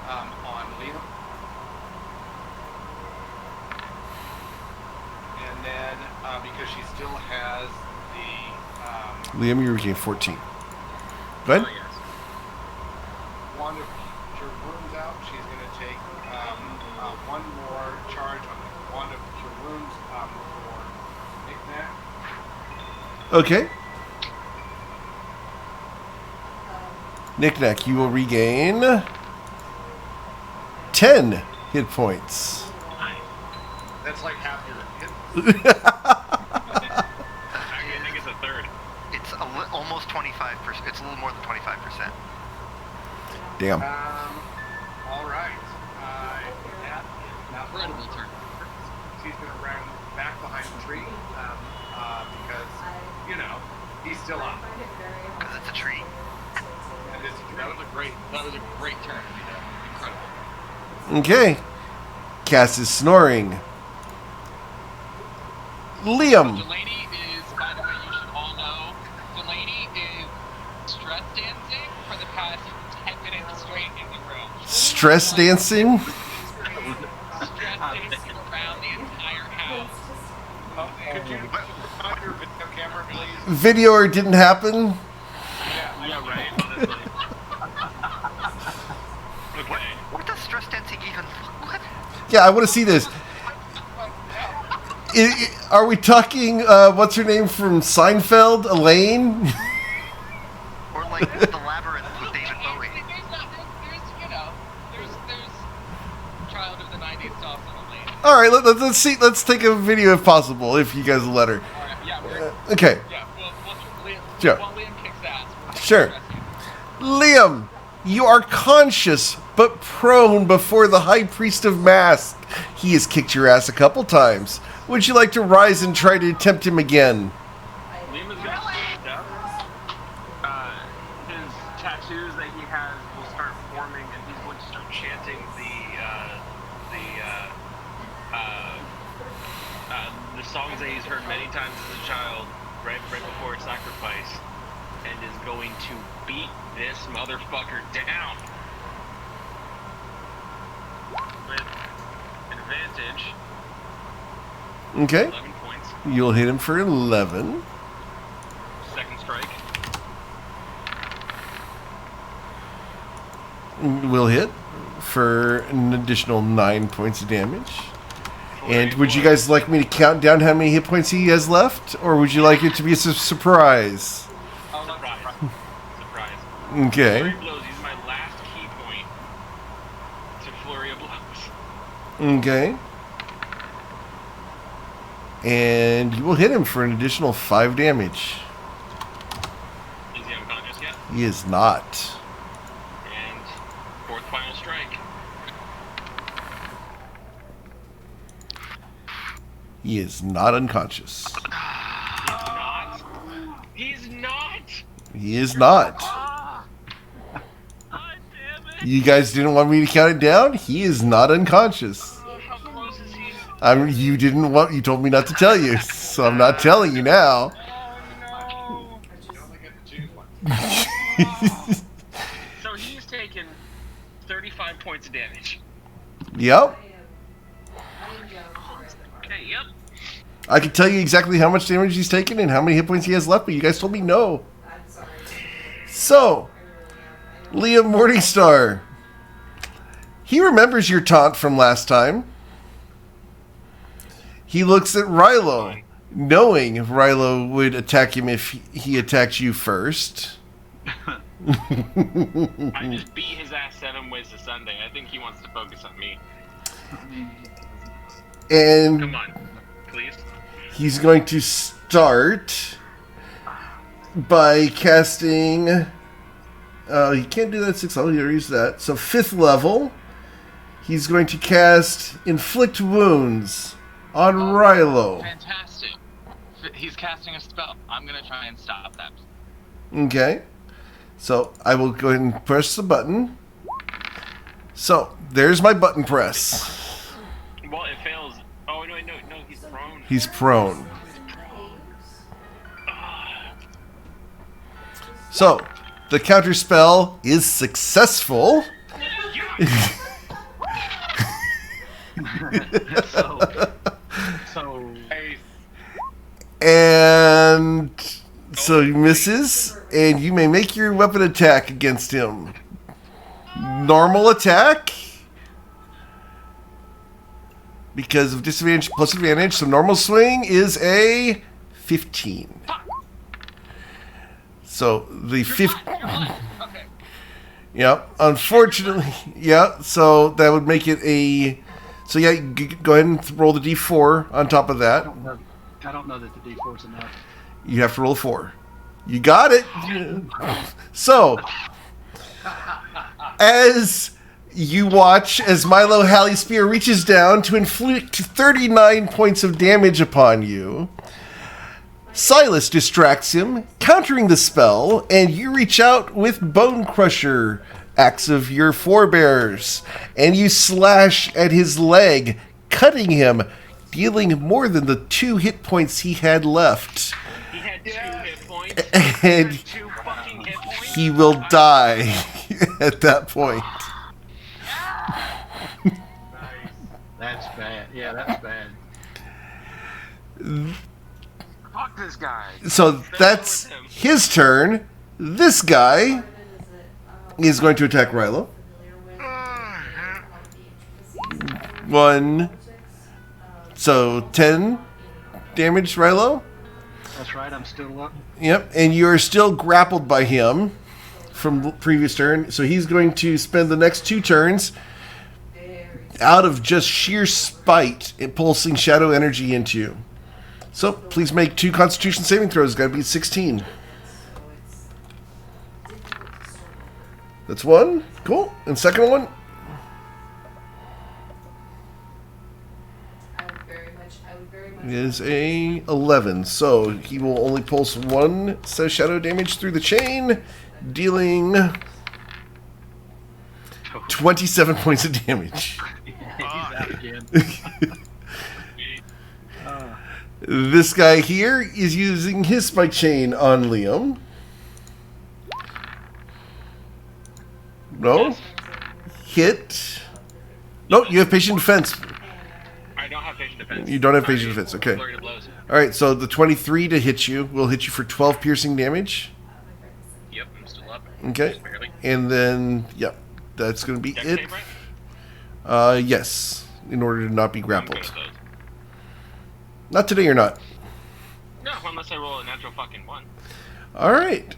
on Liam. And then, because she still has the Liam, you regain 14. Go ahead. wand of Cure Wounds out, she's going to take one more charge on the wand of Cure Wounds for Knick-Knack. Okay. Knick-Knack, you will regain 10 hit points. That's like half your hit. I think it's a 3rd. It's almost 25%. It's a little more than 25%. Damn. All right. Now Incredible turn. she's going to run back behind the tree because, you know, he's still up. Because it's a tree. And it's a tree. That was a great turn. Incredible. Okay. Cass is snoring. Liam. Delaney is, by the way, you should all know, Delaney is stress dancing for the past 10 minutes straight in the room. Stress dancing. Stress dancing around the entire house. Could you on your video camera, please? Video or it didn't happen. Yeah, right, honestly. Okay. What does stress dancing even... What? Yeah, I want to see this. Are we talking, what's her name from Seinfeld? Elaine? Or like the Labyrinth with David Bowie. There's child of the 90s toss on a lane. Alright, let's see. Let's take a video if possible, if you guys will let her. Alright, yeah, Okay. yeah, Sure. while Liam kicks ass. Sure. Liam, you are conscious but prone before the High Priest of Mask. He has kicked your ass a couple times. Would you like to rise and try to tempt him again? Liam is gonna stand up. His tattoos that he has will start forming, and he's going to start chanting the songs that he's heard many times as a child, right before sacrifice, and is going to beat this motherfucker down with advantage. Okay. 11 points. You'll hit him for 11. Second strike. Will hit for an additional 9 points of damage. And would you guys like me to count down how many hit points he has left? Or would you like it to be a surprise? Oh, surprise. Surprise. Okay. Flurry of blows. Use my last key point to flurry of blows. Okay. And you will hit him for an additional 5 damage. Is he unconscious yet? He is not. And fourth final strike. He is not unconscious. He's not. He is not. God damn it. You guys didn't want me to count it down? He is not unconscious. How close is he? You didn't want. You told me not to tell you, so I'm not telling you now. Oh no. You only get to choose one. So he's taken 35 points of damage. Yep. Okay, yep. I can tell you exactly how much damage he's taken and how many hit points he has left, but you guys told me no. So, Liam Morningstar. He remembers your taunt from last time. He looks at Rilo, knowing Rilo would attack him if he attacked you first. I just beat his ass 7 ways to Sunday. I think he wants to focus on me. And Come on, please. he's going to start by casting. He can't do that 6th level. He already used that. So 5th level, he's going to cast Inflict Wounds on Rilo. Fantastic. He's casting a spell. I'm gonna try and stop that. Okay. So I will go ahead and press the button. So there's my button press. Well, it fails. Oh, no, he's prone. He's prone. So the counter spell is successful. So And so he misses, and you may make your weapon attack against him. Normal attack. Because of disadvantage plus advantage, so normal swing is a 15. So the 15. Okay. Yeah, unfortunately, yeah. So that would make it a. So yeah, go ahead and roll the d4 on top of that. I don't know that the D4 is enough. You have to roll a 4. You got it. So, as you watch as Milo Halley Spear reaches down to inflict 39 points of damage upon you, Silas distracts him, countering the spell, and you reach out with Bone Crusher, axe of your forebears, and you slash at his leg, cutting him, dealing more than the 2 hit points he had left. He had 2 hit points. And 2 fucking hit points. he will die at that point. That's bad. Yeah, that's bad. Fuck this guy. So that's his turn. This guy is going to attack Rilo. 1. So 10, damage, Rilo. That's right, I'm still up. Yep, and you're still grappled by him from the previous turn, so he's going to spend the next 2 turns out of just sheer spite pulsing shadow energy into you. So please make 2 Constitution saving throws. Got to be 16. That's 1. Cool. And second one. Is a 11, so he will only pulse 1 shadow damage through the chain, dealing 27 points of damage. He's out again. This guy here is using his spike chain on Liam. No. Hit. No, you have patient defense. I don't have patient defense. You don't have patient defense, okay. Flurry of blows. Alright, so the 23 to hit you will hit you for 12 piercing damage. Yep, I'm still up. Okay. Just barely. And then, yep, that's going to be Dex it. save, right? Yes, in order to not be I'm good grappled. with those. Not today or not. No, unless I roll a natural fucking 1. Alright.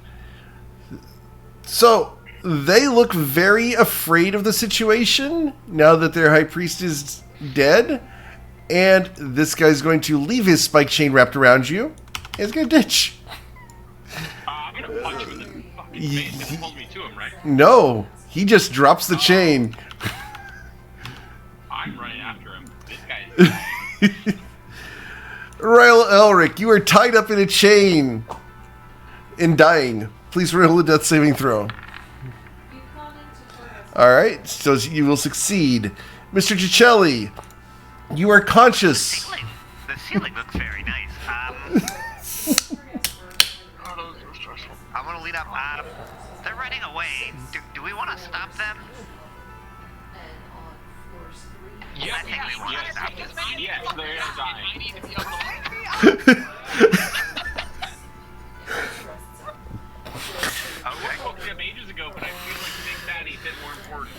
So, they look very afraid of the situation now that their high priest is dead. And this guy's going to leave his spike chain wrapped around you. And he's going to ditch. I'm gonna punch him in the fucking face and pull me to him, right? No, he just drops the chain. I'm running after him. This guy is Ryle Elric, you are tied up in a chain and dying. Please roll a death saving throw. Alright, so you will succeed. Mr. Cicelli, you are conscious. The ceiling looks very nice. I'm gonna lead up. They're running away. Do we want to stop them? Yes, I think we want to stop them. yes, they're I dying. need to be able to I spoke to him ages ago, but I feel like Big Daddy a bit more important.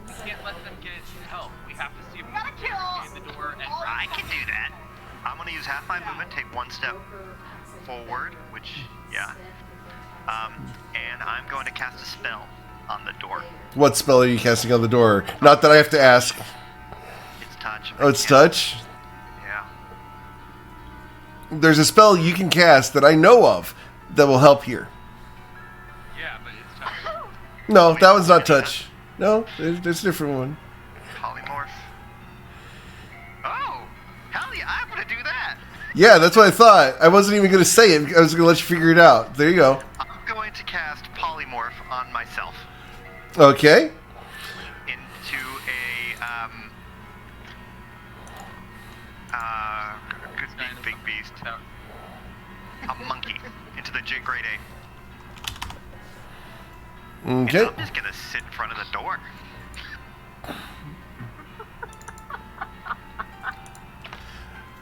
We can't let them get help. We have to see if we gotta can kill get in the door and I can do that. I'm gonna use half my movement, take 1 step forward, which, yeah. And I'm going to cast a spell on the door. What spell are you casting on the door? Not that I have to ask. It's touch. Oh, it's touch? Yeah. There's a spell you can cast that I know of that will help here. yeah, but it's tough. No, that one's not touch. No, there's a different one. Polymorph. Oh, hell yeah, I'm gonna do that. Yeah, that's what I thought. I wasn't even going to say it. I was going to let you figure it out. There you go. I'm going to cast polymorph on myself Okay. into could be big beast, a monkey, into the grade A. Okay. And I'm just gonna sit in front of the door.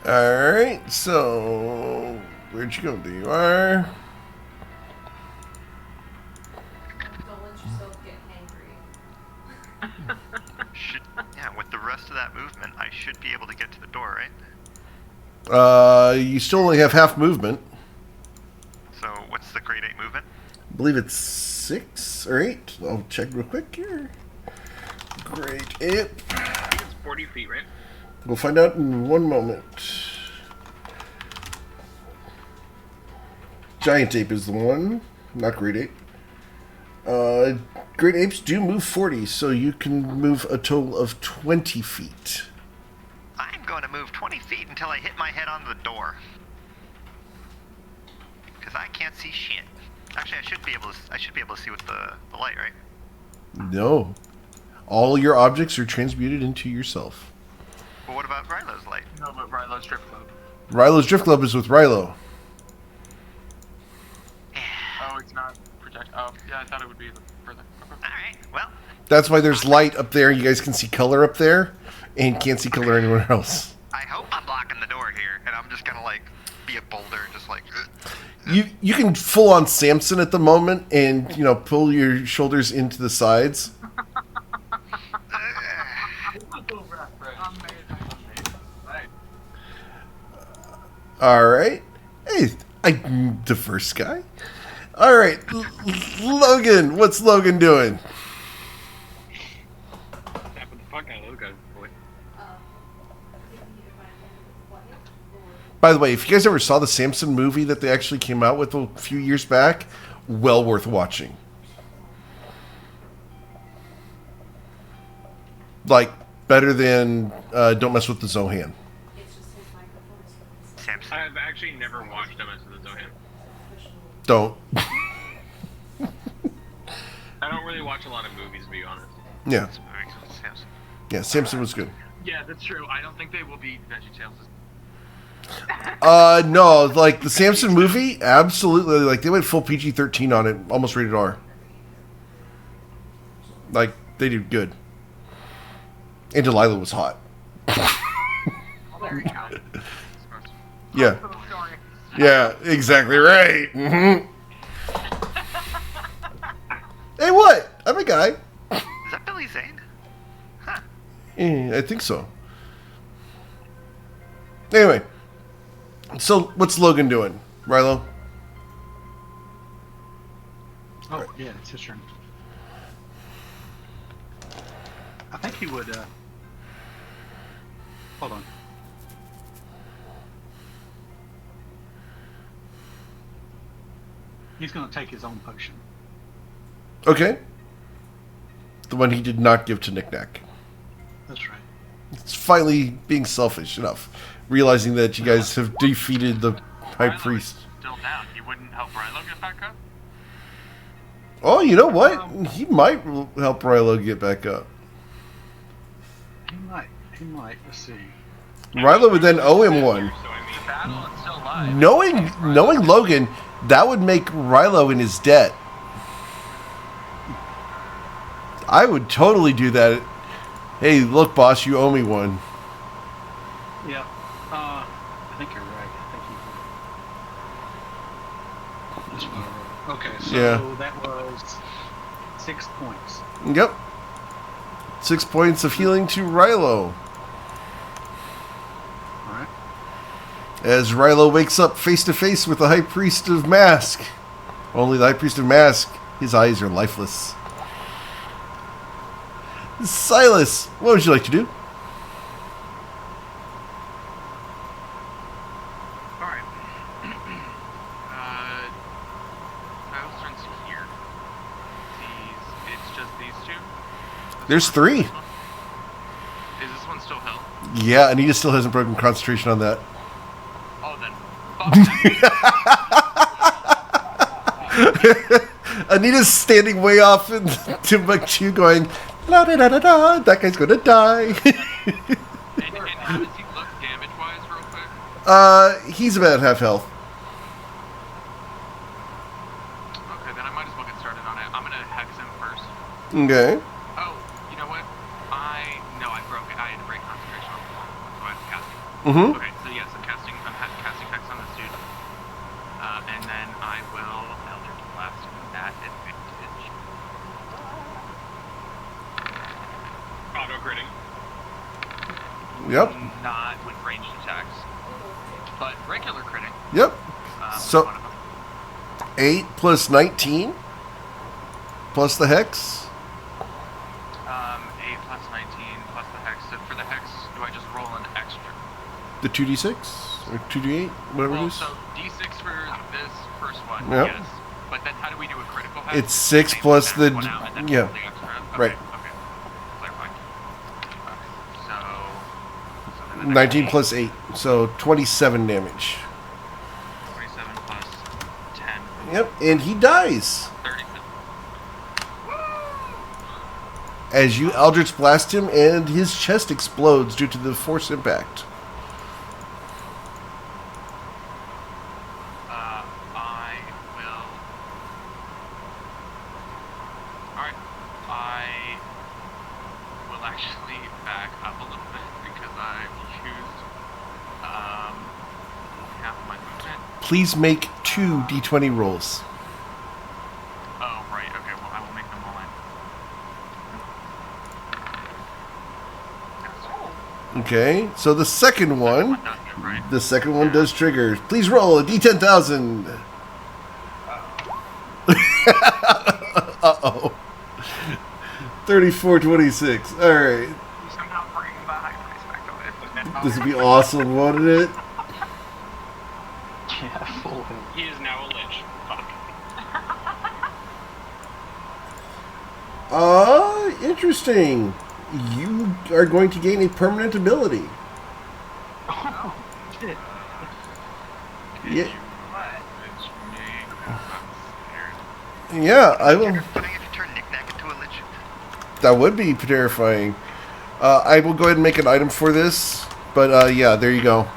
Alright, so... Where'd you go? There you are. Don't let yourself get hangry. Yeah, with the rest of that movement, I should be able to get to the door, right? You still only have half movement. So what's the grade 8 movement? I believe it's 6 or 8. I'll check real quick here. Great 8. I think it's 40 feet, right? We'll find out in one moment. Giant ape is the one, not great ape. Great apes do move 40, so you can move a total of 20 feet. I'm going to move 20 feet until I hit my head on the door. Because I can't see shit. Actually, I should be able to see with the light, right? No. All your objects are transmuted into yourself. But what about Rylo's light? No, but Rylo's Drift Club. Rylo's Drift Club is with Rylo. Oh, it's not protect. Oh, yeah, I thought it would be further. Okay. Alright, well, That's why there's light up there. You guys can see color up there, and can't see color anywhere else. I hope I'm blocking the door here, and I'm just gonna, like, be a boulder, just like... You can full on Samson at the moment, and pull your shoulders into the sides. All right. Hey, the first guy. All right, Logan. What's Logan doing? Tapping the fuck out of those guys, boy. By the way, if you guys ever saw the Samson movie that they actually came out with a few years back, well worth watching. Like, better than Don't Mess with the Zohan. Samson. I've actually never watched them as the Zohan. Don't. I don't really watch a lot of movies, to be honest. Yeah. Samson. Yeah, Samson was good. Yeah, that's true. I don't think they will beat VeggieTales. No, like the Samson movie, absolutely. Like they went full PG-13 on it, almost rated R. Like they did good. And Delilah was hot. There you go. Yeah, For the story. yeah, exactly right. Hmm. Hey, what? I'm a guy. Is that Billy Zane? Huh. I think so. Anyway, so what's Logan doing, Rilo? Oh, yeah, it's his turn. I think he would, hold on. He's going to take his own potion. Okay. The one he did not give to Knick Knack. That's right. It's finally being selfish enough, realizing that you guys have defeated the High Rilo is Priest. still down. He wouldn't help Rilo get back up? Oh, you know what? He might help Rilo get back up. He might, let's see. Rilo would then owe him one. So, I mean, The battle is still live. Knowing Logan, that would make Rilo in his debt. I would totally do that. Hey, look, boss, you owe me one. Yeah, I think you're right. I think he would. That's what I wrote. Okay, so Yeah. that was 6 points. Yep. 6 points of healing to Rilo. Alright. As Rilo wakes up face to face with the High Priest of Mask. Only the High Priest of Mask, his eyes are lifeless. Silas, what would you like to do? Alright. Silas turns here. It's just these two? There's 3. Is this one still hell? Yeah, Anita still hasn't broken concentration on that. Oh, then. Fuck them. Anita's standing way off in Timbuktu going, la da da da da, that guy's gonna die. And how does he look damage-wise, real quick? He's about half health. Okay, then I might as well get started on it. I'm gonna hex him first. Okay. Oh, you know what? No, I broke it. I had to break concentration on the wall. That's why I'm casting. Mm-hmm. Okay, so yes, I'm casting hex on this dude. And then I will Eldritch Blast at advantage. auto critting. Yep. Not with ranged attacks, but regular critting. Yep. So- One of them. 8 plus 19 plus the hex. 8 plus 19 plus the hex. So for the hex, do I just roll an extra? The 2d6 or 2d8, whatever Well, it is. so d6 for this first one, Yep. yes. But then how do we do a critical hex? It's 6 Same plus as the one out and then yeah. roll the extra? Okay, Right. Okay. Clarify. Okay. So then the 19 next plus 8, so 27 damage. 27 plus 10. Yep, and he dies 30. as you Eldritch blast him, and his chest explodes due to the force impact. I will. Alright. I will actually back up a little bit because I've used half of my movement. Please make 2 d20 rolls. Oh, right. Okay, well, I will make them all in. Okay, so the second one Done. right? The second one does trigger. Please roll a d10,000. Uh-oh. 3426. All right. You somehow bring the high price back to life. This would be awesome, wouldn't it? Yeah, full health. He is now a lich. Fuck. Interesting. You are going to gain a permanent ability. Oh, shit. Yeah, What? yeah, I will. Terrifying if you turn Knick-Knack into a lich. That would be terrifying. I will go ahead and make an item for this, but yeah, there you go.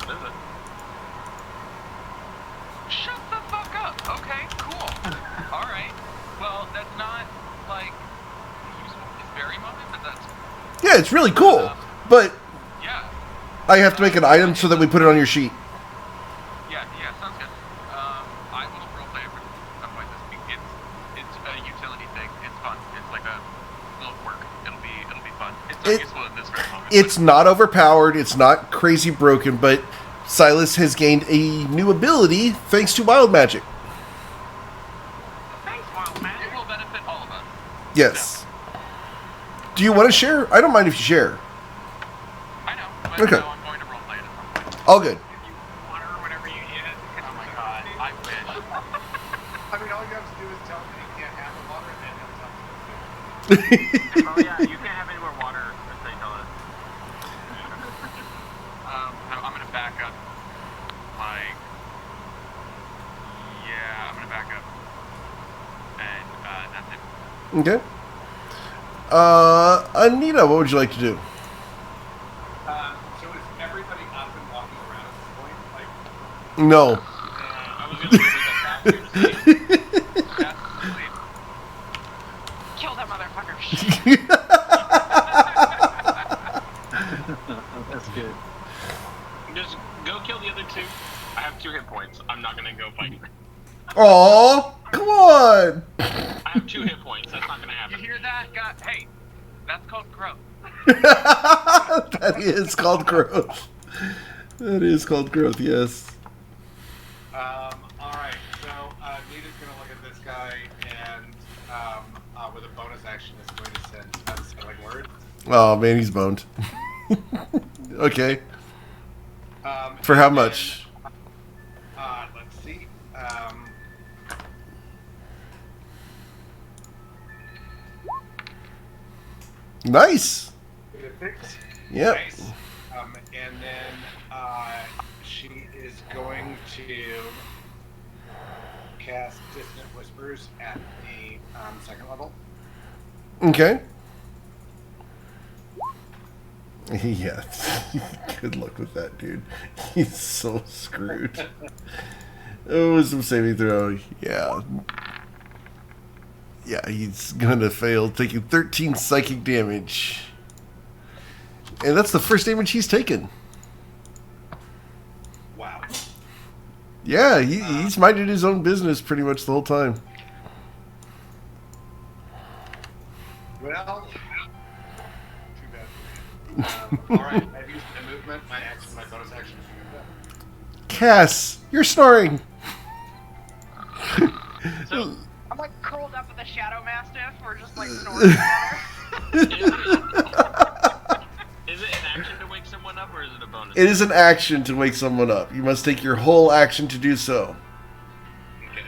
What is it? Shut the fuck up. Okay, cool. Alright. Well, that's not, like, useful. It's very moment, but that's, Yeah, it's really cool, but yeah. I have to make an item so that we put it on your sheet. Yeah, sounds good. I will roleplay it for some point this week. It's a utility thing. It's fun. It's like a little quirk. It'll be fun. It's not useful in this very moment. It's not overpowered, it's not crazy broken, but Silas has gained a new ability thanks to wild magic. Thanks, Wild Man. It will benefit all of us. Yes. Do you want to share? I don't mind if you share. I know, but Okay. no, I'm going to roleplay it at some point. All good. If you water whenever you eat it. Oh my god, I wish. I mean, all you have to do is tell him that he can't have the water, and then he'll tell you. Oh yeah, you can't have any more water if they tell us. I'm gonna back up. Like, yeah, I'm gonna back up, and that's it. Okay. Anita, what would you like to do? So is everybody up and walking around at this point? Like, No. I was gonna say that Absolutely. Kill that motherfucker. That's good. Just go kill the other two. I have 2 hit points. I'm not gonna go fight. Aw, come on. I have 2 hit points. That's not gonna You happen. hear that? God, hey, that's called growth. That is called growth. That is called growth, yes. alright, so Nita's gonna look at this guy and with a bonus action is going to send unsettling words. Oh man, he's boned. Okay. For how much? Let's see. Nice. Fix. Yep. Nice. And then she is going to cast Dissonant Whispers at the second level. Okay. Yeah. Good luck with that, dude. He's so screwed. Oh, some saving throw. Yeah. Yeah, he's gonna fail, taking 13 psychic damage. And that's the first damage he's taken. Wow. Yeah, he's minded his own business pretty much the whole time. Well, too bad for you. Alright, I've used my movement, my action, my bonus action. Cass, you're snoring. So, I'm like curled up with a shadow mastiff. We're just like snoring together. is it an action to wake someone up, or is it a bonus? It is an action to wake someone up. You must take your whole action to do so. Okay.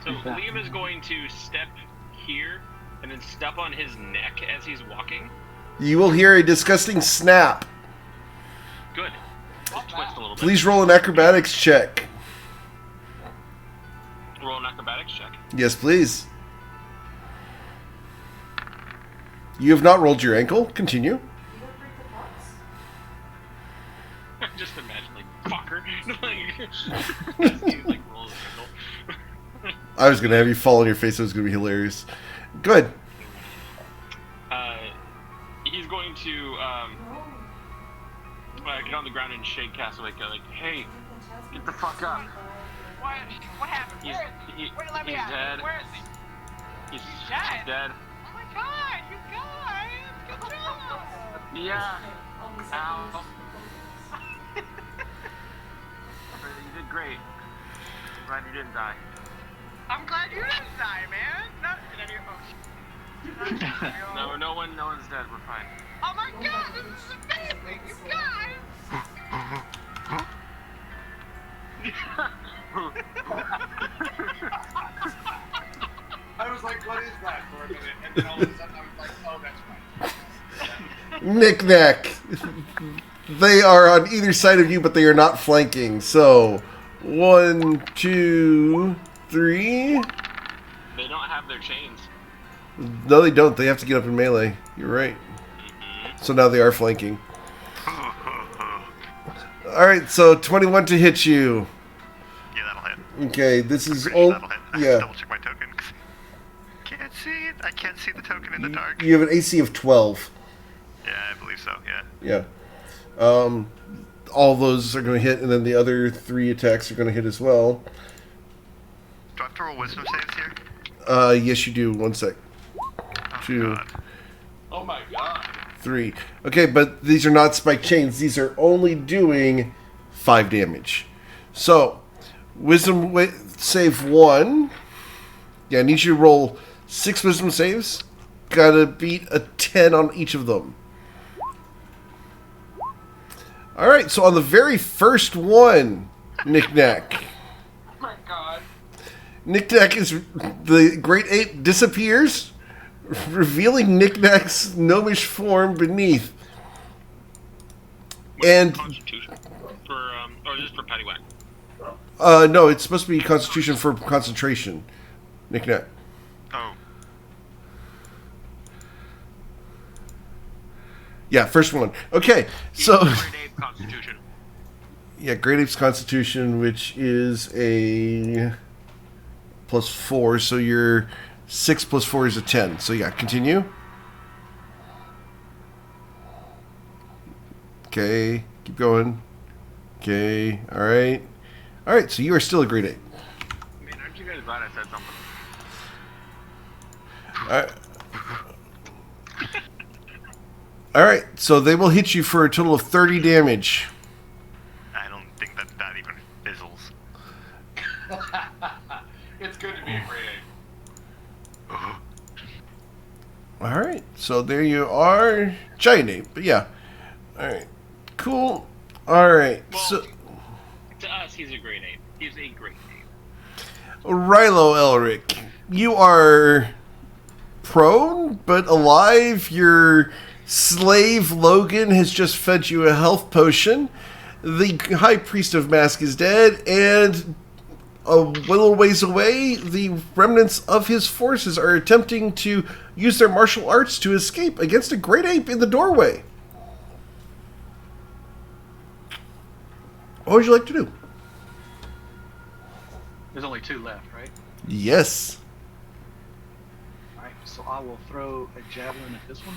So Liam is going to step here and then step on his neck as he's walking. You will hear a disgusting snap. Good. Twist a little bit. Please roll an acrobatics check. Roll an acrobatics check. Yes, please. You have not rolled your ankle. Continue. You don't break the box? Just imagine, like, fucker. He, like, rolls his ankle. I was going to have you fall on your face. It was going to be hilarious. Good. He's going to get on the ground and shake Castaway, like, hey, get the fuck up. What happened? He's, Where is he? Wait, let me he's ask. dead. Where is he? He's dead? dead. Oh my god! You guys, good job. Yeah. I'll be Ow. second. You did great. Glad you didn't die. I'm glad you didn't die, man. Not in any oh, No, no one's dead. We're fine. Oh my god, this is amazing, you guys. I was like, what is that for a minute? And then all of a sudden I was like, oh, that's right. Knick-knack. They are on either side of you, but they are not flanking. So, 1, 2, 3. They don't have their chains. No, they don't. They have to get up in melee. You're right. So now they are flanking. Alright, so 21 to hit you. Yeah, that'll hit. Okay, this is Pretty sure all. that'll hit. I Yeah. double check my token. Can't see it. I can't see the token in the dark. You have an AC of 12. Yeah, I believe so. Yeah. Yeah. All those are going to hit, and then the other 3 attacks are going to hit as well. Do I have to roll wisdom saves here? Yes, you do. 1 sec. Oh, 2, God. Oh my god. 3. Okay, but these are not spike chains. These are only doing 5 damage. So, wisdom save 1. Yeah, I need you to roll 6 wisdom saves. Gotta beat a 10 on each of them. Alright, so on the very first one, Knick-knack. Oh my god. Knick-knack is... The great ape disappears, revealing Knick-knack's gnomish form beneath. And... Constitution for or just for Paddywhack. no, it's supposed to be Constitution for concentration. Knick-knack. Oh. Yeah, first one. Okay, so... Great Ape Constitution. Yeah, Great Ape's Constitution, which is a +4, so your 6 + 4 is a 10. So yeah, continue. Okay, keep going. Okay, alright. Alright, so you are still a Great Ape. Man, aren't you guys glad I said something? Alright. Alright, so they will hit you for a total of 30 damage. I don't think that even fizzles. It's good to be a great ape. Alright, so there you are. Giant ape, but yeah. Alright, cool. Alright, Well, so... to us, he's a great ape. He's a great ape. Rilo Elric, you are prone, but alive. Your slave Logan has just fed you a health potion. The High Priest of Mask is dead, and a little ways away, the remnants of his forces are attempting to use their martial arts to escape against a great ape in the doorway. What would you like to do? There's only 2 left, right? Yes. All right, so I will throw a javelin at this one.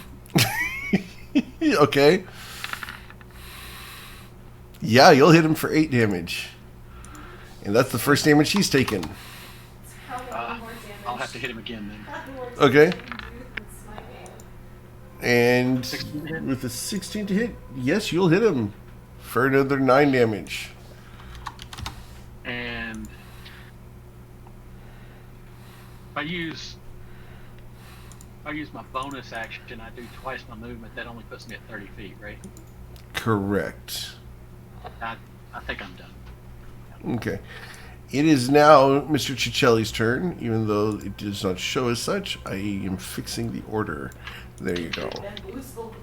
Okay. Yeah, you'll hit him for 8 damage. And that's the first damage he's taken. It's probably one more damage. I'll have to hit him again then. Probably more Okay. damage than you can smite me. And 16 to hit? with a 16 to hit, yes, you'll hit him for another 9 damage. And if I use my bonus action, I do twice my movement. That only puts me at 30 feet, right? Correct. I think I'm done. Okay. It is now Mr. Ciccelli's turn, even though it does not show as such. I am fixing the order. There you go. Bamboozles.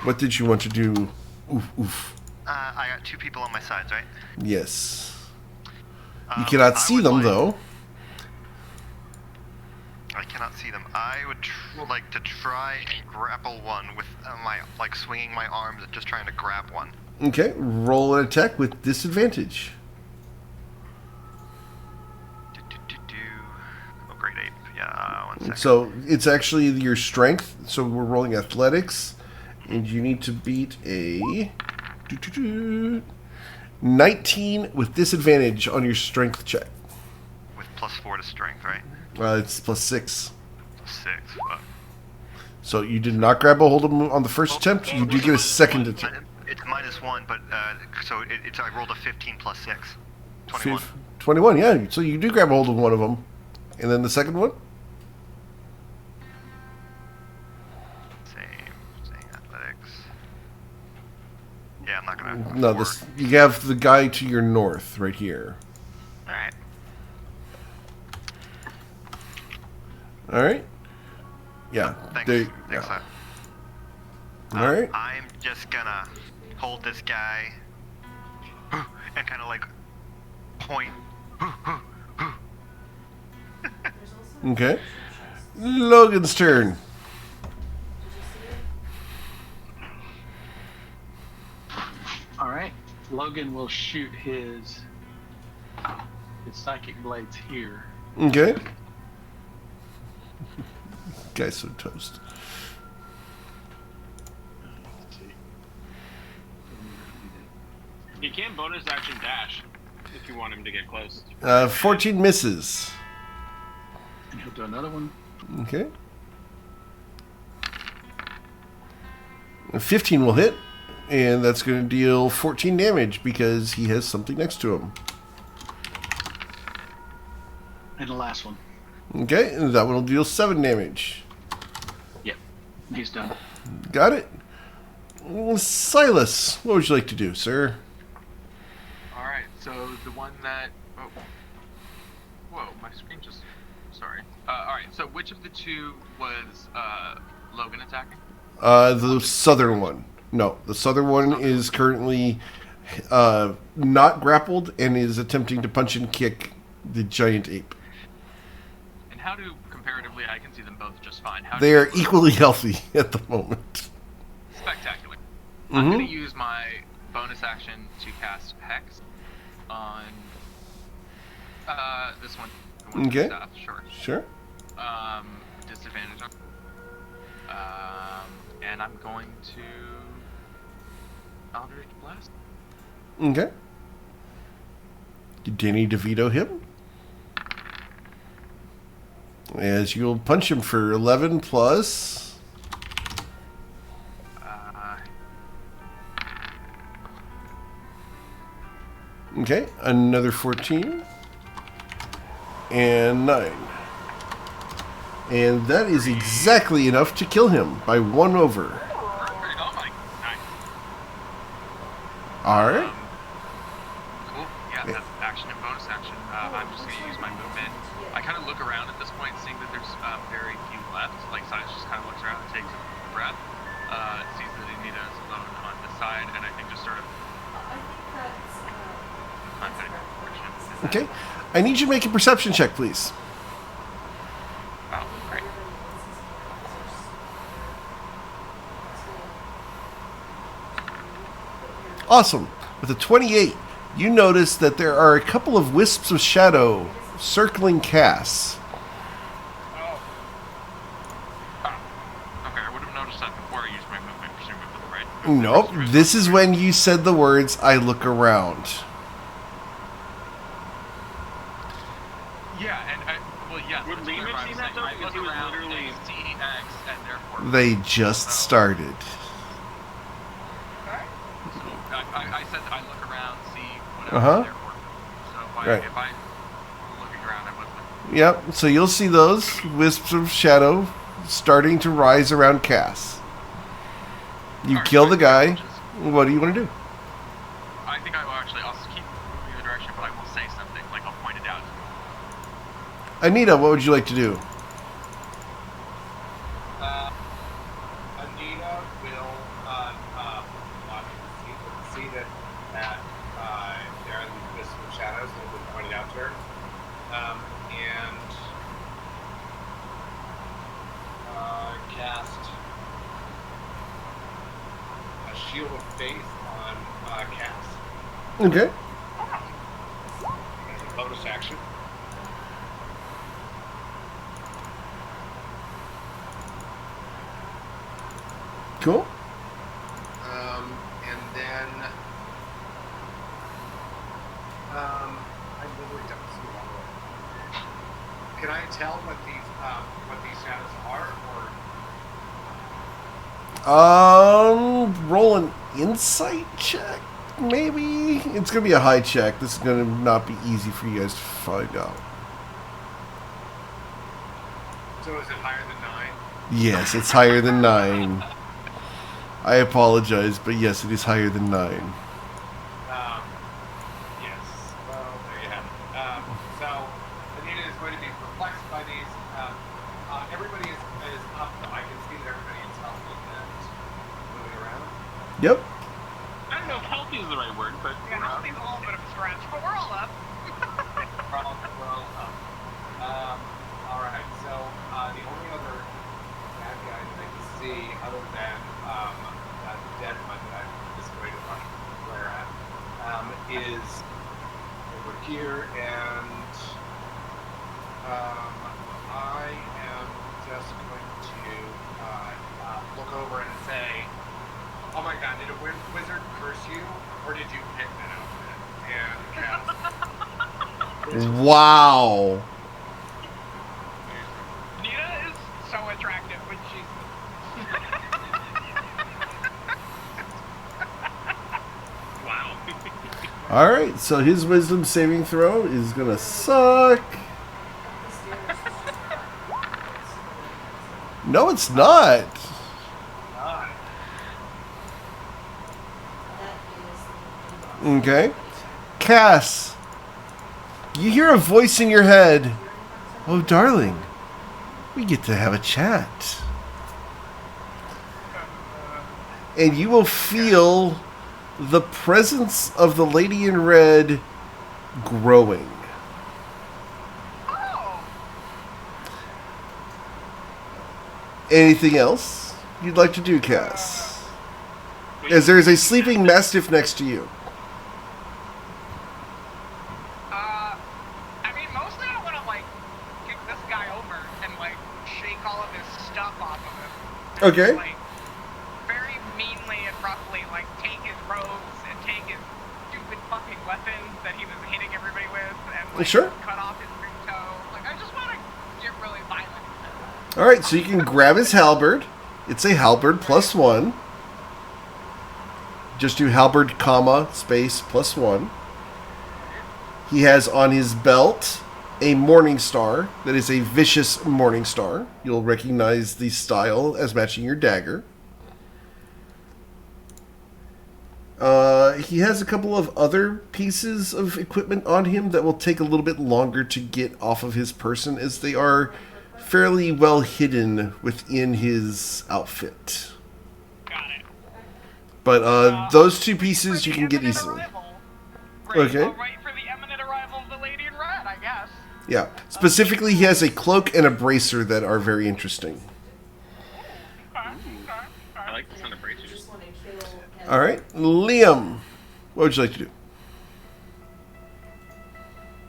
What did you want to do? Oof, oof. I got 2 people on my sides, right? Yes. You I cannot see would them, like- though. I cannot see them. I would like to try and grapple one with swinging my arms and just trying to grab one. Okay, roll an attack with disadvantage. Oh, great ape. Yeah, 1 second. So it's actually your strength. So we're rolling athletics, and you need to beat a 19 with disadvantage on your strength check. With +4 to strength, right? It's +6. +6. Fuck. So you did not grab a hold of him on the first attempt. You do get a second attempt. It's -1, but so it's I rolled a 15 plus 6. 21. 21, yeah. So you do grab a hold of one of them. And then the second one? Same athletics. Yeah, I'm not gonna. No, this you have the guy to your north, right here. All right. All right. Yeah. Thanks. They, Thanks. yeah. All right. I'm just gonna hold this guy and kind of like point. Okay. Logan's turn. All right. Logan will shoot his psychic blades here. Okay. Guy's so toast. Let's see. You can bonus action dash if you want him to get close. 14 misses. And he'll do another one. Okay. 15 will hit, and that's going to deal 14 damage because he has something next to him. And the last one. Okay, and that one will deal 7 damage. Yep. He's done. Got it. Silas, what would you like to do, sir? Alright, so the one that... Oh. Whoa, my screen just... Sorry. Alright, so which of the two was Logan attacking? The southern one. No, the southern one is currently not grappled and is attempting to punch and kick the giant ape. And how do, comparatively, I can see them both just fine. How They do are equally healthy at the moment. Spectacular. I'm going to use my bonus action to cast Hex on this one. The one with the Okay. staff, sure. Sure. Disadvantage on. And I'm going to Eldritch Blast. Okay. Danny DeVito him. As you'll punch him for 11 plus. Okay, another 14. And 9. And that is exactly enough to kill him by 1 over. Oh my, nice. Alright. Cool. Yeah, that's action and bonus action. I'm just going to use my movement. I kind of look around at this point, seeing that there's very few left. Like, Silas just kind of looks around and takes a breath, sees that Anita is alone on this side, and I think just sort of... Okay. I need you to make a perception check, please. Oh, great. Awesome. With a 28, you notice that there are a couple of wisps of shadow circling Cass. Oh. Okay, I would have noticed that before I used my movement, presumably, right? Nope. This is when you said the words, I look around. Yeah, and yeah. Would Liam have seen that, though? I Because look he was around literally- and see X, and therefore... They just started. I said I look around, see whatever, Uh-huh. therefore. So Right. if I'm looking around, I would look. Yep, so you'll see those wisps of shadow starting to rise around Cass. You Alright, kill the so guy. just- What do you want to do? I think I will actually, I'll keep moving in the direction, but I will say something, like I'll point it out. Anita, what would you like to do? Anita will see that there are these wisps of shadows that have been pointed out to her, and cast a shield of faith on Cass Okay. as a bonus action. Cool. And then I literally don't see one. Can I tell what these shadows are, or Roll an insight check, maybe? It's going to be a high check. This is going to not be easy for you guys to find out. So is it higher than 9? Yes, it's higher than 9. I apologize, but yes, it is higher than 9. Yes. Well, there you have it. So Anita is going to be perplexed by these. Everybody is up. I can see that everybody is healthy and moving around. Yep. I don't know if healthy is the right word, but Yeah, healthy's a little bit of a stretch, but we're all up. We're all up. All right. So the only other bad guy that I can see, other than the dead one that I'm just going to watch glare at, is over here, and I am just going to look over and say, "Oh my God, did a wizard curse you, or did you pick that outfit?" And cast. Wow. Nina is so attractive when she's. wow. Alright, so his wisdom saving throw is going to suck. No, it's not. Okay. Cass, you hear a voice in your head. Oh, darling, we get to have a chat. And you will feel the presence of the lady in red growing. Oh! Anything else you'd like to do, Cass? As there is a sleeping mastiff next to you. I mean, mostly I want to, like, kick this guy over and, like, shake all of his stuff off of him. And Okay. just, like, very meanly and roughly, like, take his robes and take his stupid fucking weapons that he was hitting everybody with and, like, Sure. cut off his big toe. Like, I just want to get really violent with him. Alright, so you can grab his halberd. It's a halberd +1. Just do halberd, comma, space, +1. He has on his belt a morning star that is a vicious morning star. You'll recognize the style as matching your dagger. He has a couple of other pieces of equipment on him that will take a little bit longer to get off of his person, as they are fairly well hidden within his outfit. Got it. But those two pieces you can get easily. Great. Okay. I'll wait for the imminent arrival of the lady in red, I guess. Yeah. Specifically, he has a cloak and a bracer that are very interesting. Okay. I like the sound of bracers. All right. Liam, what would you like to do?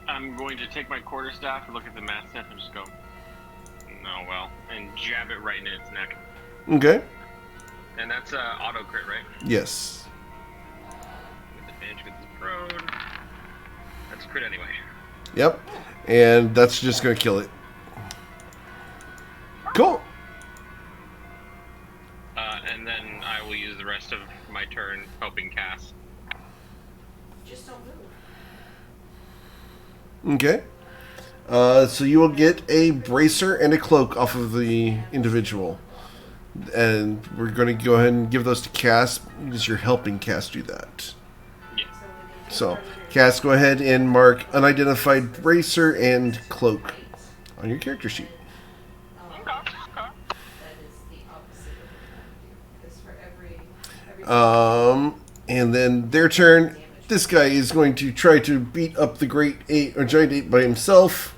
I'm going to take my quarterstaff and look at the mastiff and just go, no, well, and jab it right in its neck. Okay. And that's auto crit, right? Yes. With advantage against the prone. That's crit anyway. Yep. And that's just going to kill it. Cool. And then I will use the rest of my turn helping Cass. Just don't move. Okay. So you will get a bracer and a cloak off of the individual. And we're going to go ahead and give those to Cass because you're helping Cass do that. Yeah. So, Cass, go ahead and mark unidentified bracer and cloak on your character sheet. And then their turn. This guy is going to try to beat up the great ape or giant ape by himself.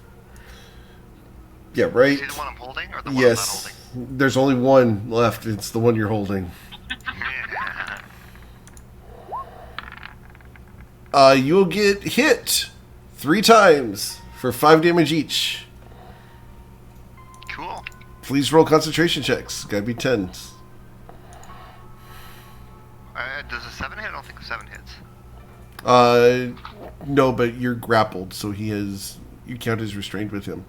Yeah, right. Is he the one I'm holding, or the one Yes. There's only one left. It's the one you're holding. I'm not holding? You'll get hit 3 times for 5 damage each. Cool. Please roll concentration checks. Gotta be 10s. Does a 7 hit? I don't think a 7 hits. No, but you're grappled, so he has. You count as restrained with him.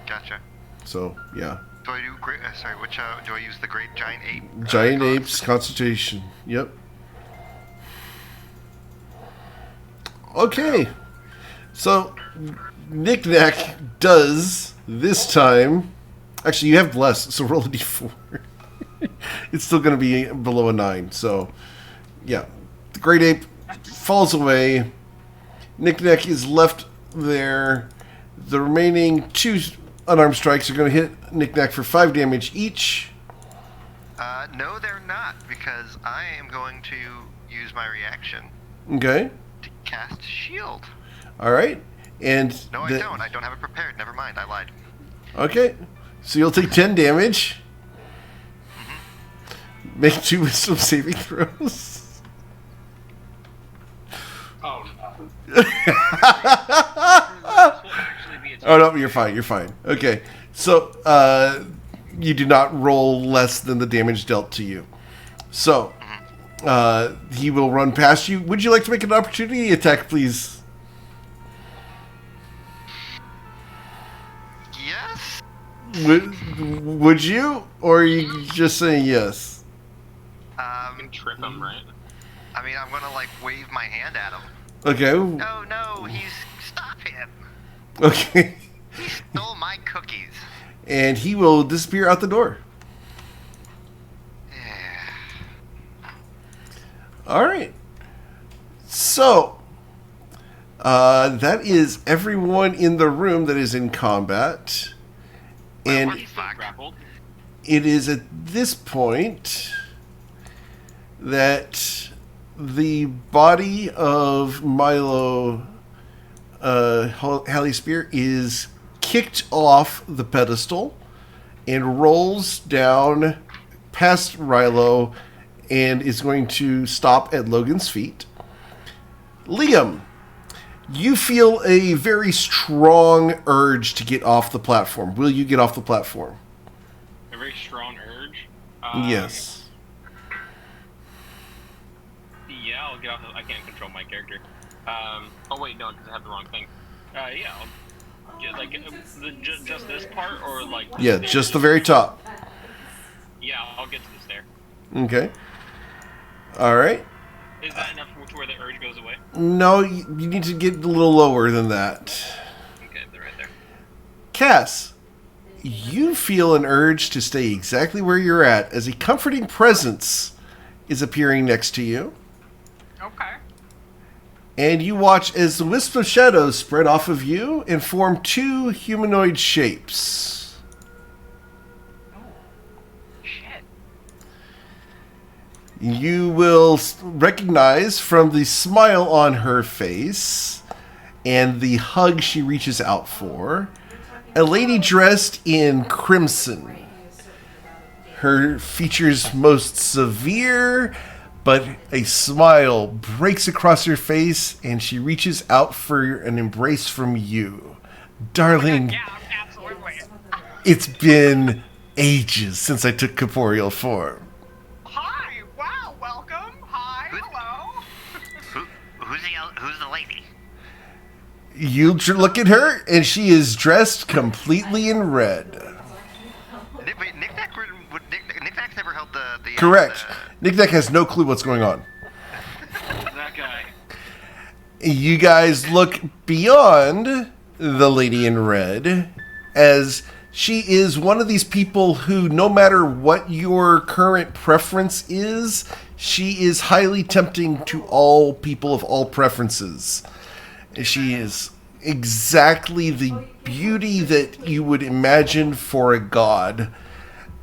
Gotcha. So, yeah. Do I do great? Sorry, which do I use? The great giant ape. Giant apes concentration. Yep. Okay. So Knick-Knack does this time. Actually, you have bless, so roll a d4. It's still going to be below a 9. So, yeah, the great ape falls away. Knick-Knack is left there. The remaining 2 unarmed strikes are going to hit Knick-Knack for 5 damage each. No, they're not, because I am going to use my reaction Okay. to cast shield. All right. And No, I don't. I don't have it prepared. Never mind. I lied. Okay. So you'll take 10 damage. Make 2 wisdom saving throws. Oh no. Oh no, you're fine. You're fine. Okay. So you do not roll less than the damage dealt to you. So he will run past you. Would you like to make an opportunity attack, please? Yes. Would you, or are you just saying yes? You can trip him, right? I mean, I'm gonna like wave my hand at him. Okay. No, stop him. Okay. He stole my cookies. And he will disappear out the door. All right. So, that is everyone in the room that is in combat. And Grappled. it is at this point that the body of Milo Halley Spear is kicked off the pedestal and rolls down past Rilo and is going to stop at Logan's feet. Liam, you feel a very strong urge to get off the platform. Will you get off the platform? A very strong urge. Yes. Yeah, I'll get off. I can't control my character. Oh wait, no, because I have the wrong thing. Yeah, I'll get like just this part, or like. Yeah, just the very top. Yeah, I'll get to the stair. Okay. All right. Is that enough to where the urge goes away? No, you need to get a little lower than that. Okay, they're right there. Cass, you feel an urge to stay exactly where you're at as a comforting presence is appearing next to you. Okay. And you watch as the wisps of shadows spread off of you and form 2 humanoid shapes. Shit. You will recognize from the smile on her face and the hug she reaches out for, a lady dressed in crimson. Her features most severe, but a smile breaks across her face and she reaches out for an embrace from you. Darling, Yeah, absolutely. it's been ages since I took corporeal form. Hi. Wow. Welcome. Hi. Hello. Who's the lady? You look at her, and she is dressed completely in red. Wait, Knick-Knack's never held the Correct. Knick-Knack has no clue what's going on. That guy. You guys look beyond the lady in red, as she is one of these people who, no matter what your current preference is, she is highly tempting to all people of all preferences. She is exactly the beauty that you would imagine for a god.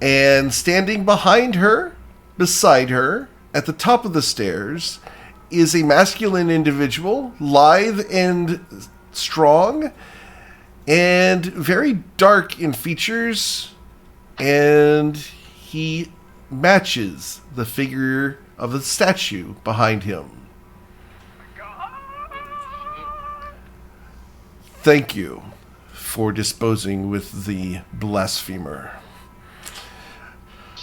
And standing behind her, beside her, at the top of the stairs, is a masculine individual, lithe and strong, and very dark in features, and he matches the figure of the statue behind him. Thank you for disposing with the blasphemer.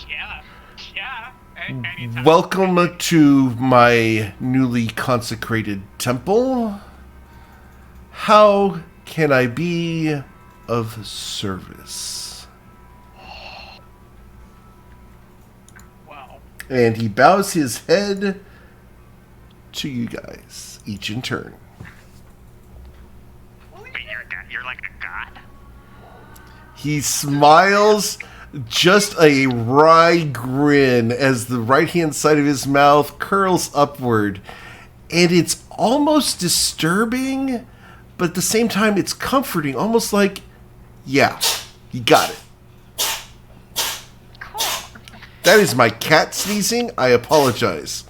Yeah. Anytime. Welcome to my newly consecrated temple. How can I be of service? And he bows his head to you guys, each in turn. Wait, you're like a god? He smiles just a wry grin as the right-hand side of his mouth curls upward. And it's almost disturbing, but at the same time it's comforting. Almost like, yeah, you got it. Cool. That is my cat sneezing. I apologize.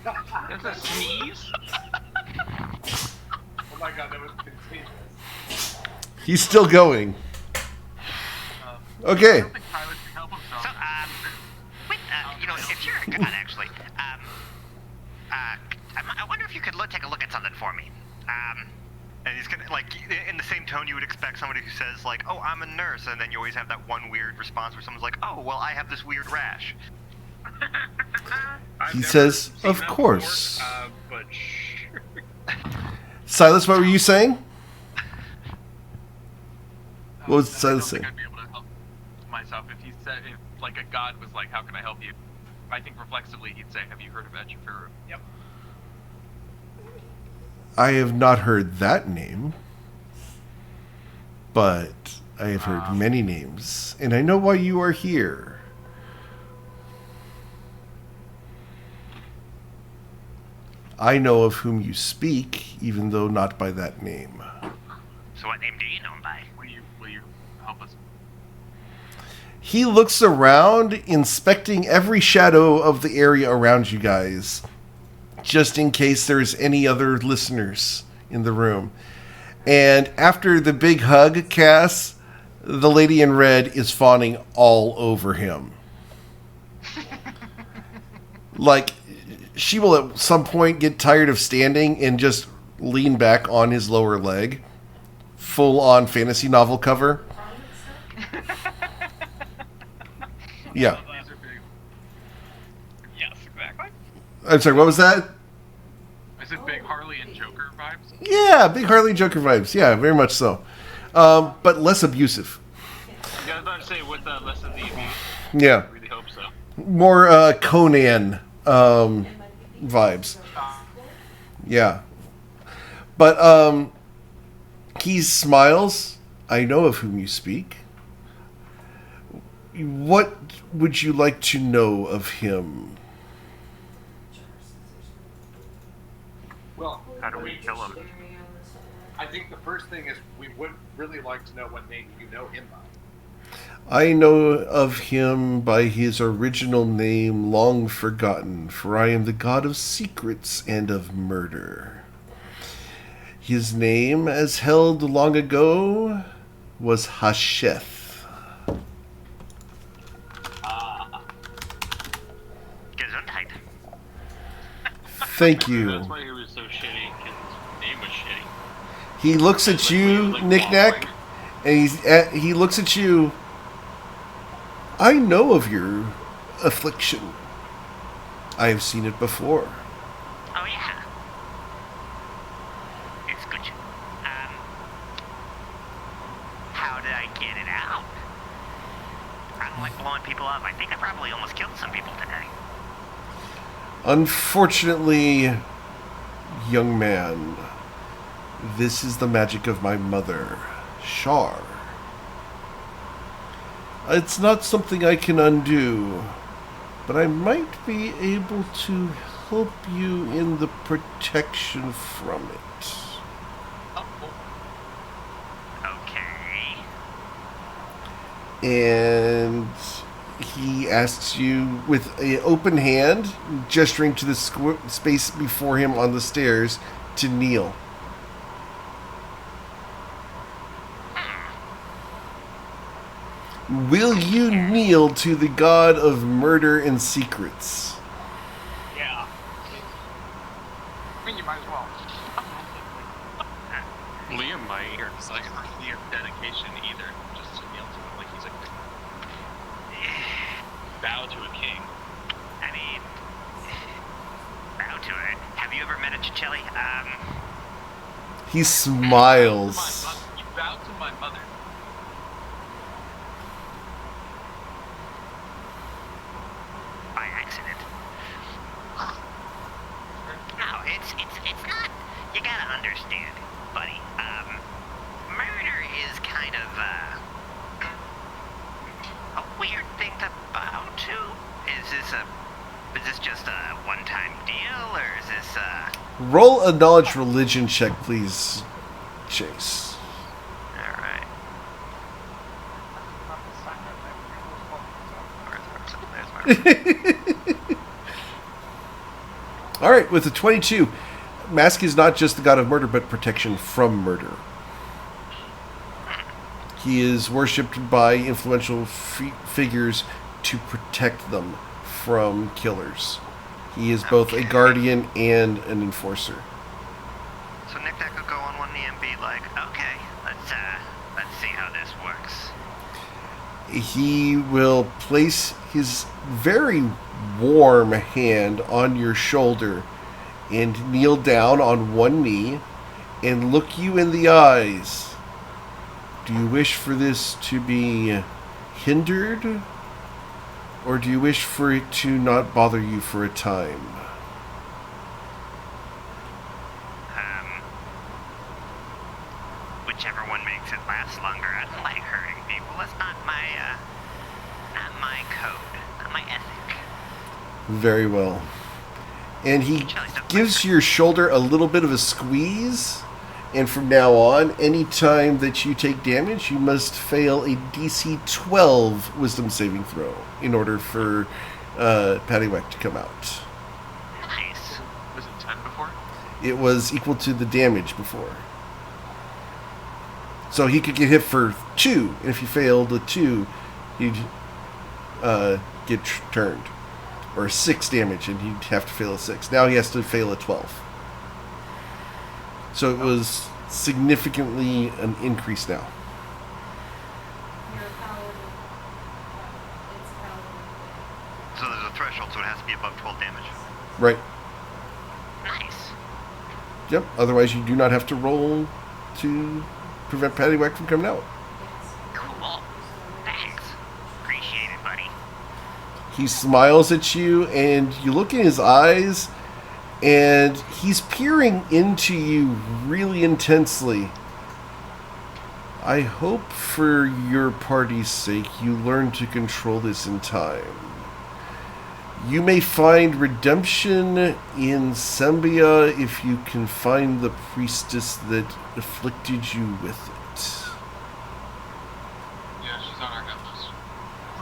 That's a sneeze. Oh my god, that was contagious. He's still going. Okay. I don't think pilots can help themselves. So, wait, if you're a god, actually, I wonder if you could take a look at something for me. And he's gonna, like, in the same tone you would expect somebody who says, like, oh, I'm a nurse, and then you always have that one weird response where someone's like, oh, well, I have this weird rash. He says, of course. But sure. Silas, what were you saying? What was I don't Silas think saying? I'd be able to help myself if he said, if like a god was like, how can I help you? I think reflexively he'd say, have you heard of Echifiru? Yep. I have not heard that name, but I have heard many names, and I know why you are here. I know of whom you speak, even though not by that name. So what name do you know him by? Will you help us? He looks around, inspecting every shadow of the area around you guys, just in case there's any other listeners in the room. And after the big hug, Cass, the lady in red is fawning all over him. Like, she will at some point get tired of standing and just lean back on his lower leg. Full-on fantasy novel cover. Yeah. These are big. Yes, exactly. I'm sorry, what was that? Is it big Harley and Joker vibes? Yeah, big Harley Joker vibes. Yeah, very much so. But less abusive. Yeah, I was about to say, with less of the abuse. Yeah. I really hope so. More Conan vibes. Yeah. But he smiles. I know of whom you speak. What would you like to know of him? Well, How do we kill him? I think the first thing is we would really like to know what name you know him by. I know of him by his original name, long forgotten, for I am the god of secrets and of murder. His name, as held long ago, was Hasheth. Gesundheit. Thank you. That's why he was so shitty, because his name was shitty. He looks at you, Knick-Knack, and he looks at you. I know of your affliction. I have seen it before. Oh, yeah. It's good. How did I get it out? I don't like blowing people up. I think I probably almost killed some people today. Unfortunately, young man, this is the magic of my mother, Shar. It's not something I can undo, but I might be able to help you in the protection from it. Okay. And he asks you with an open hand, gesturing to the space before him on the stairs, to kneel. Will you kneel to the god of murder and secrets? Yeah. I mean, you might as well. Liam might, or it's like Liam dedication either. Just to kneel to him like he's a bow to a king. I mean, bow to it. Have you ever met a Chicheli? He smiles. You bow to my mother. By accident. understand, buddy. Murder is kind of, a weird thing to bow to. Is this just a one-time deal, or is this, Roll a knowledge religion check, please, Chase. Alright. Alright, with a 22, Mask is not just the god of murder, but protection from murder. He is worshipped by influential figures to protect them from killers. He is both a guardian and an enforcer. So Nick Nack could go on one knee and be like, okay, let's see how this works. He will place his very warm hand on your shoulder and kneel down on one knee and look you in the eyes. Do you wish for this to be hindered, or do you wish for it to not bother you for a time? Whichever one makes it last longer. I don't like hurting people. That's not my code, not my ethic. Very well. And he gives your shoulder a little bit of a squeeze, and from now on, any time that you take damage, you must fail a DC 12 Wisdom saving throw in order for Paddywhack to come out. Nice. Was it 10 before? It was equal to the damage before. So he could get hit for 2, and if you failed the 2, he'd get turned. Or 6 damage, and he'd have to fail a 6. Now he has to fail a 12. So it was significantly an increase now. You're a paladin. It's paladin. So there's a threshold, so it has to be above 12 damage. Right. Nice. Yep. Otherwise, you do not have to roll to prevent Paddywhack from coming out. Cool. Thanks. Appreciate it, buddy. He smiles at you, and you look in his eyes, and he's peering into you really intensely. I hope for your party's sake you learn to control this in time. You may find redemption in Sembia if you can find the priestess that afflicted you with it. Yeah, she's on our hit list.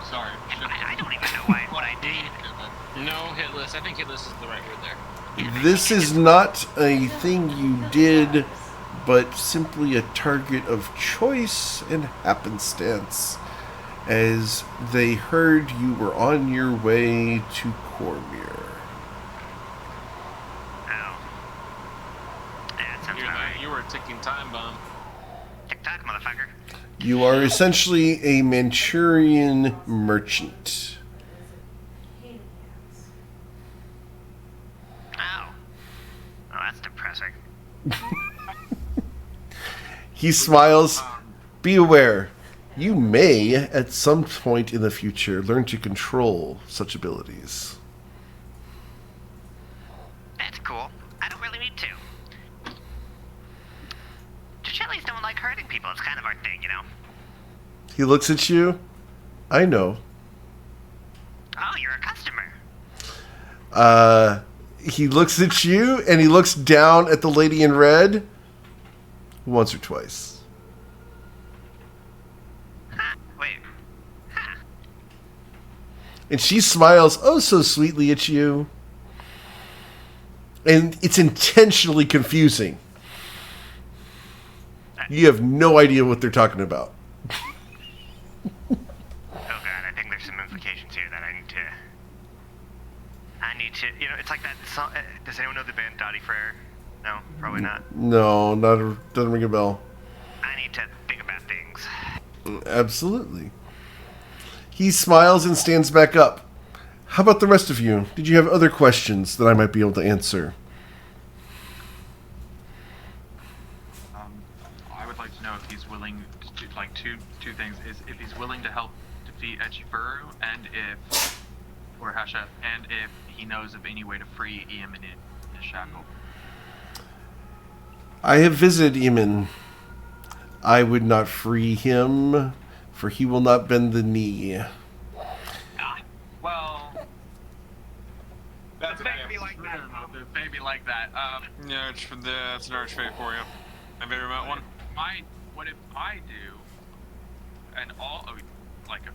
Sorry. I don't even know what I did. No hit list. I think hit list is the right word there. This is not a thing you did, but simply a target of choice and happenstance, as they heard you were on your way to Cormyr. Oh. Yeah, that sounds about right. You were a ticking time bomb. Tick-tock, motherfucker. You are essentially a Manchurian merchant. Oh. Oh, that's depressing. He smiles. Be aware, you may, at some point in the future, learn to control such abilities. That's cool. I don't really need to. Chichellis don't like hurting people. It's kind of our thing, you know? He looks at you. I know. Oh, you're a customer. He looks at you, and he looks down at the lady in red once or twice. Huh? Wait. Huh. And she smiles oh so sweetly at you. And it's intentionally confusing. You have no idea what they're talking about. Oh god, I think there's some implications here that I need to, you know, it's like that song, does anyone know the band Dottie Frere? No, probably not. No, doesn't ring a bell. I need to think about things. Absolutely. He smiles and stands back up. How about the rest of you? Did you have other questions that I might be able to answer? I would like to know if he's willing to do, like, two things. Is if he's willing to help defeat Echiburu, or Hasha, and if he knows of any way to free Iam in his shackle. I have visited Eamon. I would not free him, for he will not bend the knee. Well, That's It made me like that. it made me like that. Yeah, that's an archfade for you. Have you ever met one? What if I do, and like a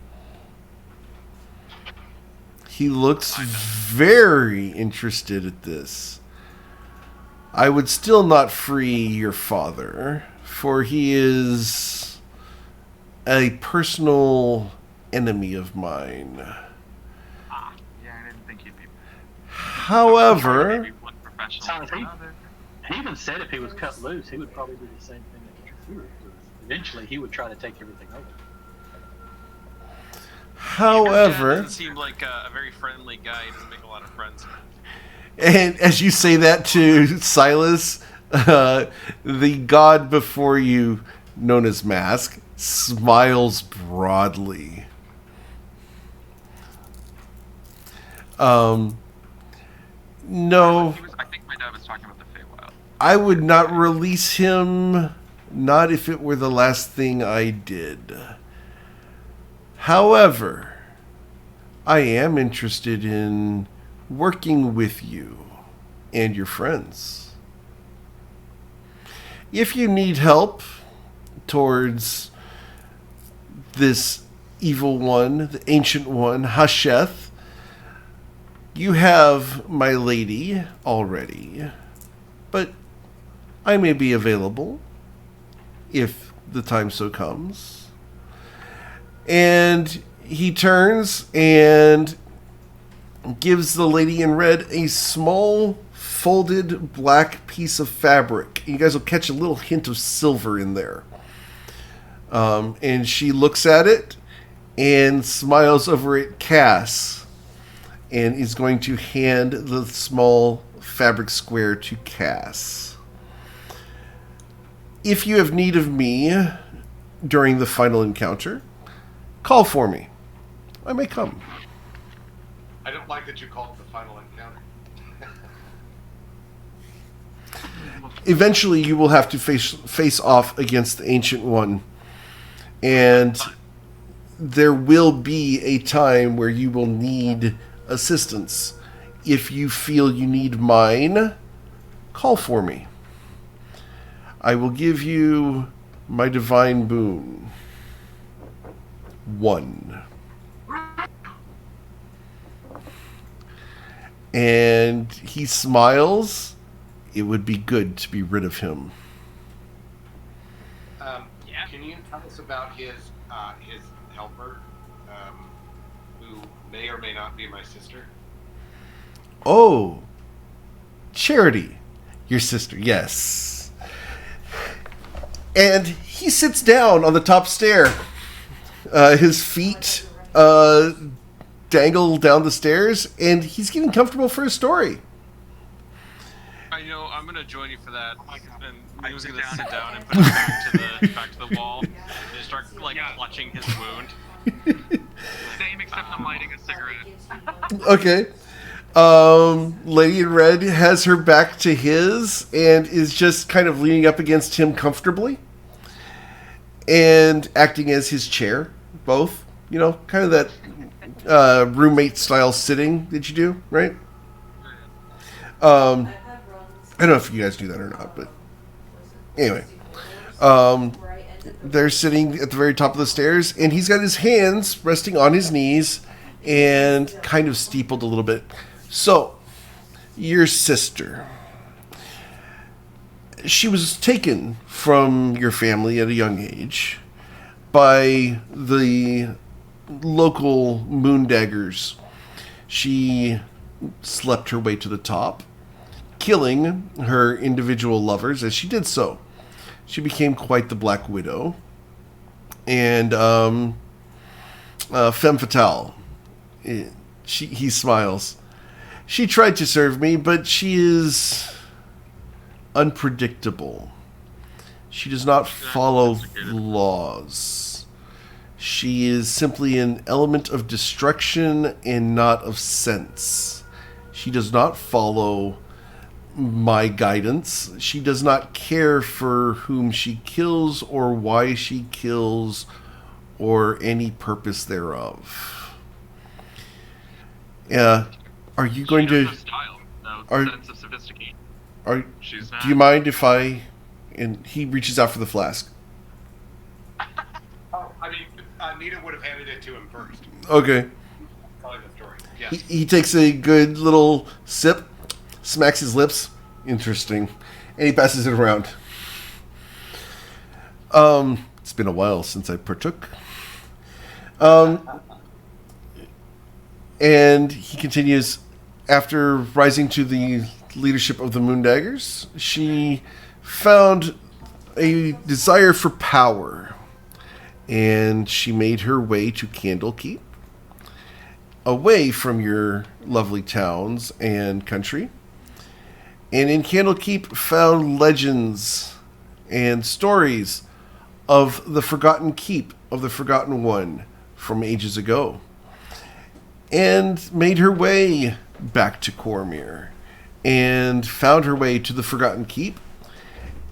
He looks very interested at this. I would still not free your father, for he is a personal enemy of mine. yeah, I didn't think you'd be. However, Maybe one professional Sounds for like- another. He even said if he was cut loose, he would probably do the same thing that Trafur was. Eventually, he would try to take everything over. Yeah, however, doesn't seem like a very friendly guy. He doesn't make a lot of friends. and as you say that to Silas, the god before you, known as Mask, smiles broadly. No, I think my dad was talking about the Feywild. I would not release him, not if it were the last thing I did. However, I am interested in working with you and your friends. If you need help towards this evil one, the ancient one, Hasheth, you have my lady already, but I may be available if the time so comes. And he turns and gives the lady in red a small folded black piece of fabric. You guys will catch a little hint of silver in there. And she looks at it and smiles over at Cass and is going to hand the small fabric square to Cass. If you have need of me during the final encounter, call for me. I may come. I don't like that you called it the final encounter. Eventually, you will have to face off against the Ancient One. And there will be a time where you will need assistance. If you feel you need mine, call for me. I will give you my divine boon. 1. And he smiles. It would be good to be rid of him. Yeah. Can you tell us about his helper, who may or may not be my sister? Oh, Charity, your sister, yes. And he sits down on the top stair. His feet dangle down the stairs, and he's getting comfortable for his story. I know. I'm gonna join you for that. my God. And I he was sit gonna down. sit down and put his back to the wall, and just start like clutching his wound. Same, except I'm lighting a cigarette. Okay. Lady in Red has her back to his and is just kind of leaning up against him comfortably and acting as his chair, both. You know, kind of that roommate style sitting that you do, right? I've had runs. I don't know if you guys do that or not, but anyway. Where I ended the They're sitting at the very top of the stairs, and he's got his hands resting on his knees and kind of steepled a little bit. So, your sister. She was taken from your family at a young age by the local moondaggers. She slept her way to the top, killing her individual lovers as she did so. She became quite the Black Widow. And femme fatale. He smiles. She tried to serve me, but she is unpredictable. She does not follow laws. She is simply an element of destruction and not of sense. She does not follow my guidance. She does not care for whom she kills or why she kills or any purpose thereof. Are you going She to... has no style, no are- sense of sophistication. She's not. Do you mind if I... And he reaches out for the flask. Oh, I mean, Nita would have handed it to him first. Okay. Telling the story. Yes. He takes a good little sip, smacks his lips. Interesting. And he passes it around. It's been a while since I partook. And he continues, after rising to the leadership of the Moondaggers, she found a desire for power. And she made her way to Candlekeep, away from your lovely towns and country. And in Candlekeep found legends and stories of the Forgotten Keep, of the Forgotten One from ages ago. And made her way back to Cormyr. And found her way to the Forgotten Keep.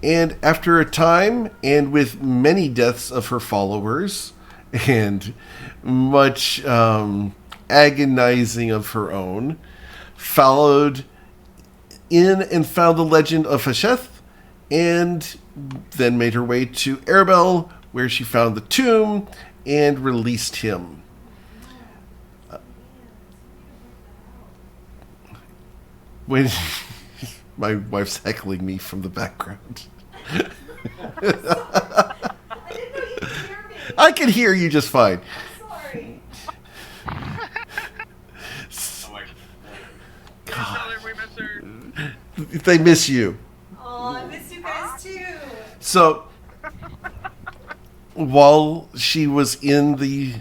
And after a time, and with many deaths of her followers, and much agonizing of her own, followed in and found the legend of Hasheth, and then made her way to Arabel, where she found the tomb and released him. When my wife's heckling me from the background. I can hear you just fine. Sorry. They miss you. Oh, I miss you guys too. So, while she was in the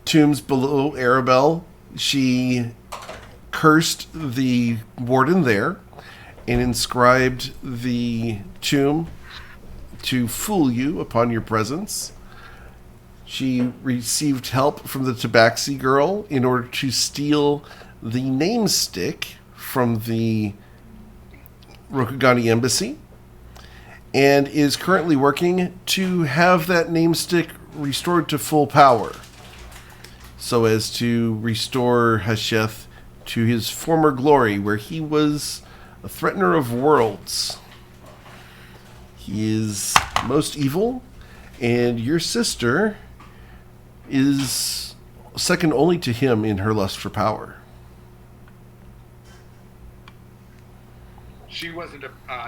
tombs below Arabel, she cursed the warden there and inscribed the tomb to fool you upon your presence. She received help from the Tabaxi girl in order to steal the name stick from the Rokugani embassy, and is currently working to have that name stick restored to full power, so as to restore Hasheth to his former glory, where he was a threatener of worlds. He is most evil, and your sister is second only to him in her lust for power. She wasn't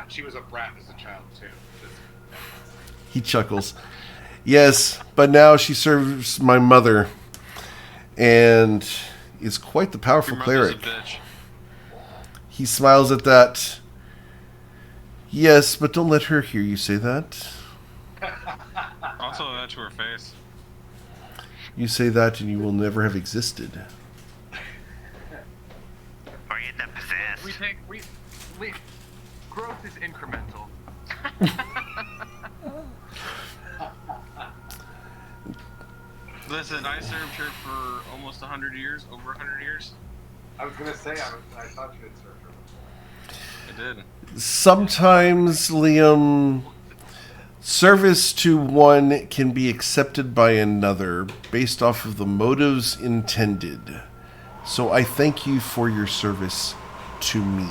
she was a brat as a child too. He chuckles. Yes, but now she serves my mother, and is quite the powerful Your mother's cleric. a bitch. He smiles at that. Yes, but don't let her hear you say that. Also, that to her face. You say that and you will never have existed. Or you end up possessed. Growth is incremental. Listen, I served her for almost 100 years, over 100 years. I was gonna say I thought you had served her before. I did. Sometimes, Liam, service to one can be accepted by another based off of the motives intended. So I thank you for your service to me.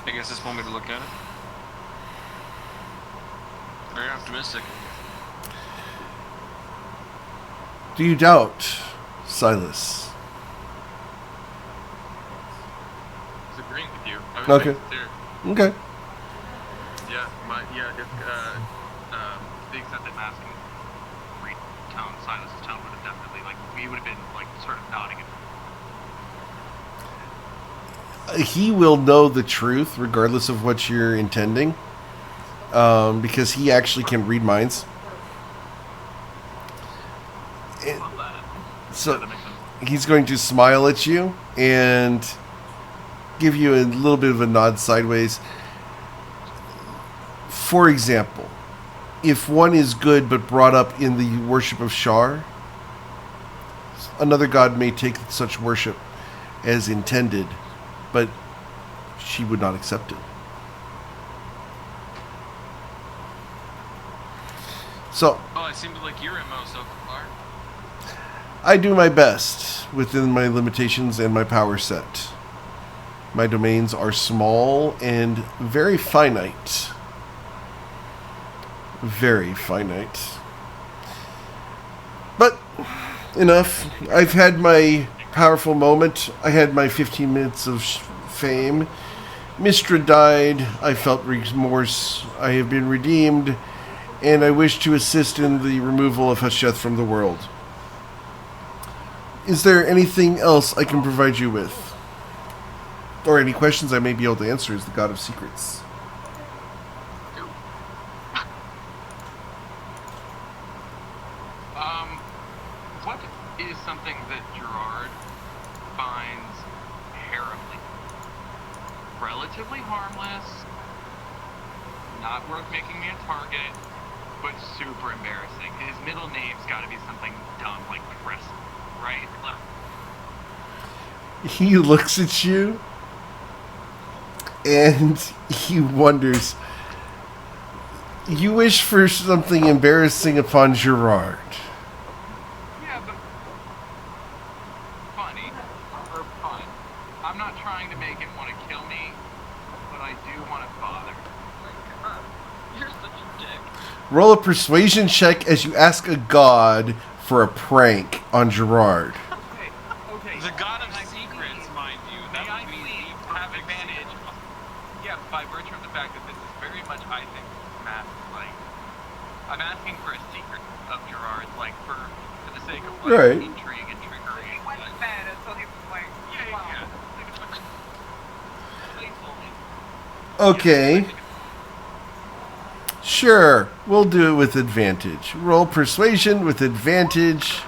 I guess this one way to look at it. Very optimistic. Do you doubt, Silas? I was agreeing with you. I was Okay. being sincere. Okay. If the extent that Mask can read town, Silas's town would have definitely, we would have been, sort of nodding. He will know the truth regardless of what you're intending, because he actually can read minds. So he's going to smile at you and give you a little bit of a nod sideways. For example, if one is good but brought up in the worship of Shar, another god may take such worship as intended, but she would not accept it. So, Well, it seems like your MO so far. I do my best within my limitations and my power set. My domains are small and very finite. Very finite. But, enough. I've had my powerful moment. I had my 15 minutes of fame. Mistra died. I felt remorse. I have been redeemed. And I wish to assist in the removal of Hasheth from the world. Is there anything else I can provide you with? Or any questions I may be able to answer as the God of Secrets? What is something that Gerard finds terribly, relatively harmless, not worth making me a target, but super embarrassing? His middle name's got to be something dumb like Preston, right? He looks at you and he wonders, you wish for something embarrassing upon Gerard. Yeah, but funny or fun. I'm not trying to make him want to kill me, but I do want to bother. You're such a dick. Roll a persuasion check as you ask a god for a prank on Gerard. Okay. The god of secrets, mind you. May That I would be please the have perfect advantage? Yeah, by virtue of the fact that this is very much, I think, Matt, like, I'm asking for a secret of Gerard's, like, for the sake of, like, Right. intrigue and trickery. He went to bed until he was like, Yeah. Okay. Sure, we'll do it with advantage. Roll persuasion with advantage.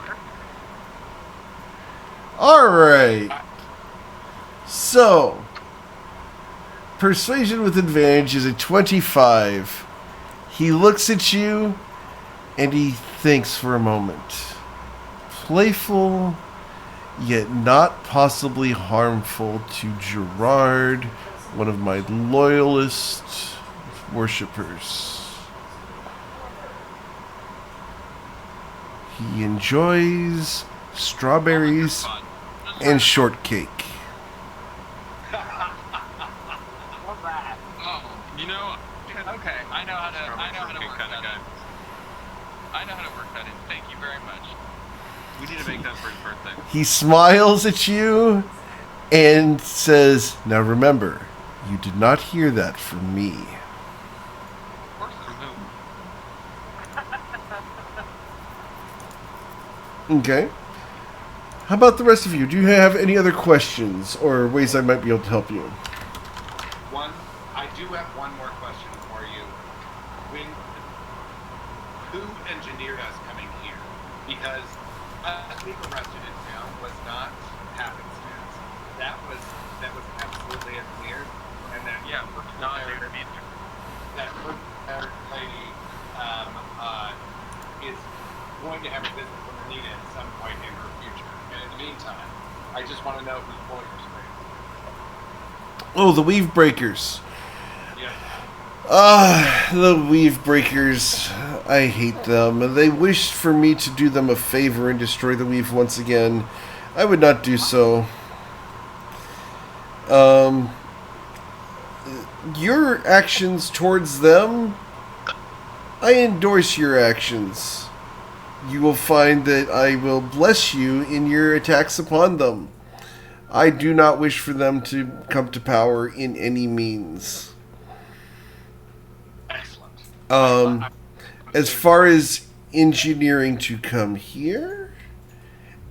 Alright. So, persuasion with advantage is a 25. He looks at you and he thinks for a moment. Playful, yet not possibly harmful to Gerard, one of my loyalist worshippers. He enjoys strawberries and shortcake. what's that? Oh, you know, okay, I know how to work kind that of guy. in. I know how to work that in. Thank you very much. We need to make that for his birthday. He smiles at you and says, "Now remember, you did not hear that from me." Of course, from whom? Okay. How about the rest of you? Do you have any other questions or ways I might be able to help you? I do have one more question for you. Who engineered us coming here? Because us being arrested in town was not happenstance. That was absolutely unclear. And that Yeah, not there to be. that lady is going to have a visit from Anita at some point in her future. And in the meantime, I just want to know who's pulling her strings. Oh, the Weave Breakers. Yeah. The Weave Breakers. I hate them. They wished for me to do them a favor and destroy the Weave once again. I would not do so. Your actions towards them, I endorse your actions. You will find that I will bless you in your attacks upon them. I do not wish for them to come to power in any means. Excellent. As far as engineering to come here,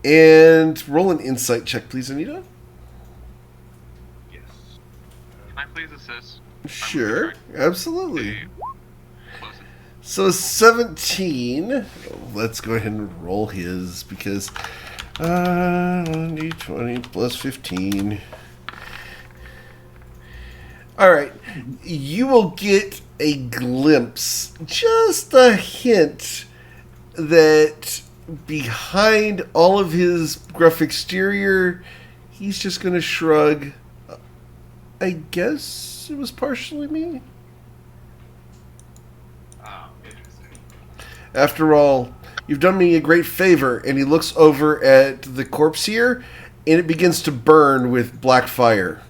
and roll an insight check, please, Anita. Yes. Can I please assist? Sure, absolutely. Close it. So 17. Let's go ahead and roll his because 1d20 plus 15. All right. you will get a glimpse, just a hint, that behind all of his gruff exterior, he's just going to shrug. I guess it was partially me. Oh, interesting. After all, you've done me a great favor. And he looks over at the corpse here, and it begins to burn with black fire.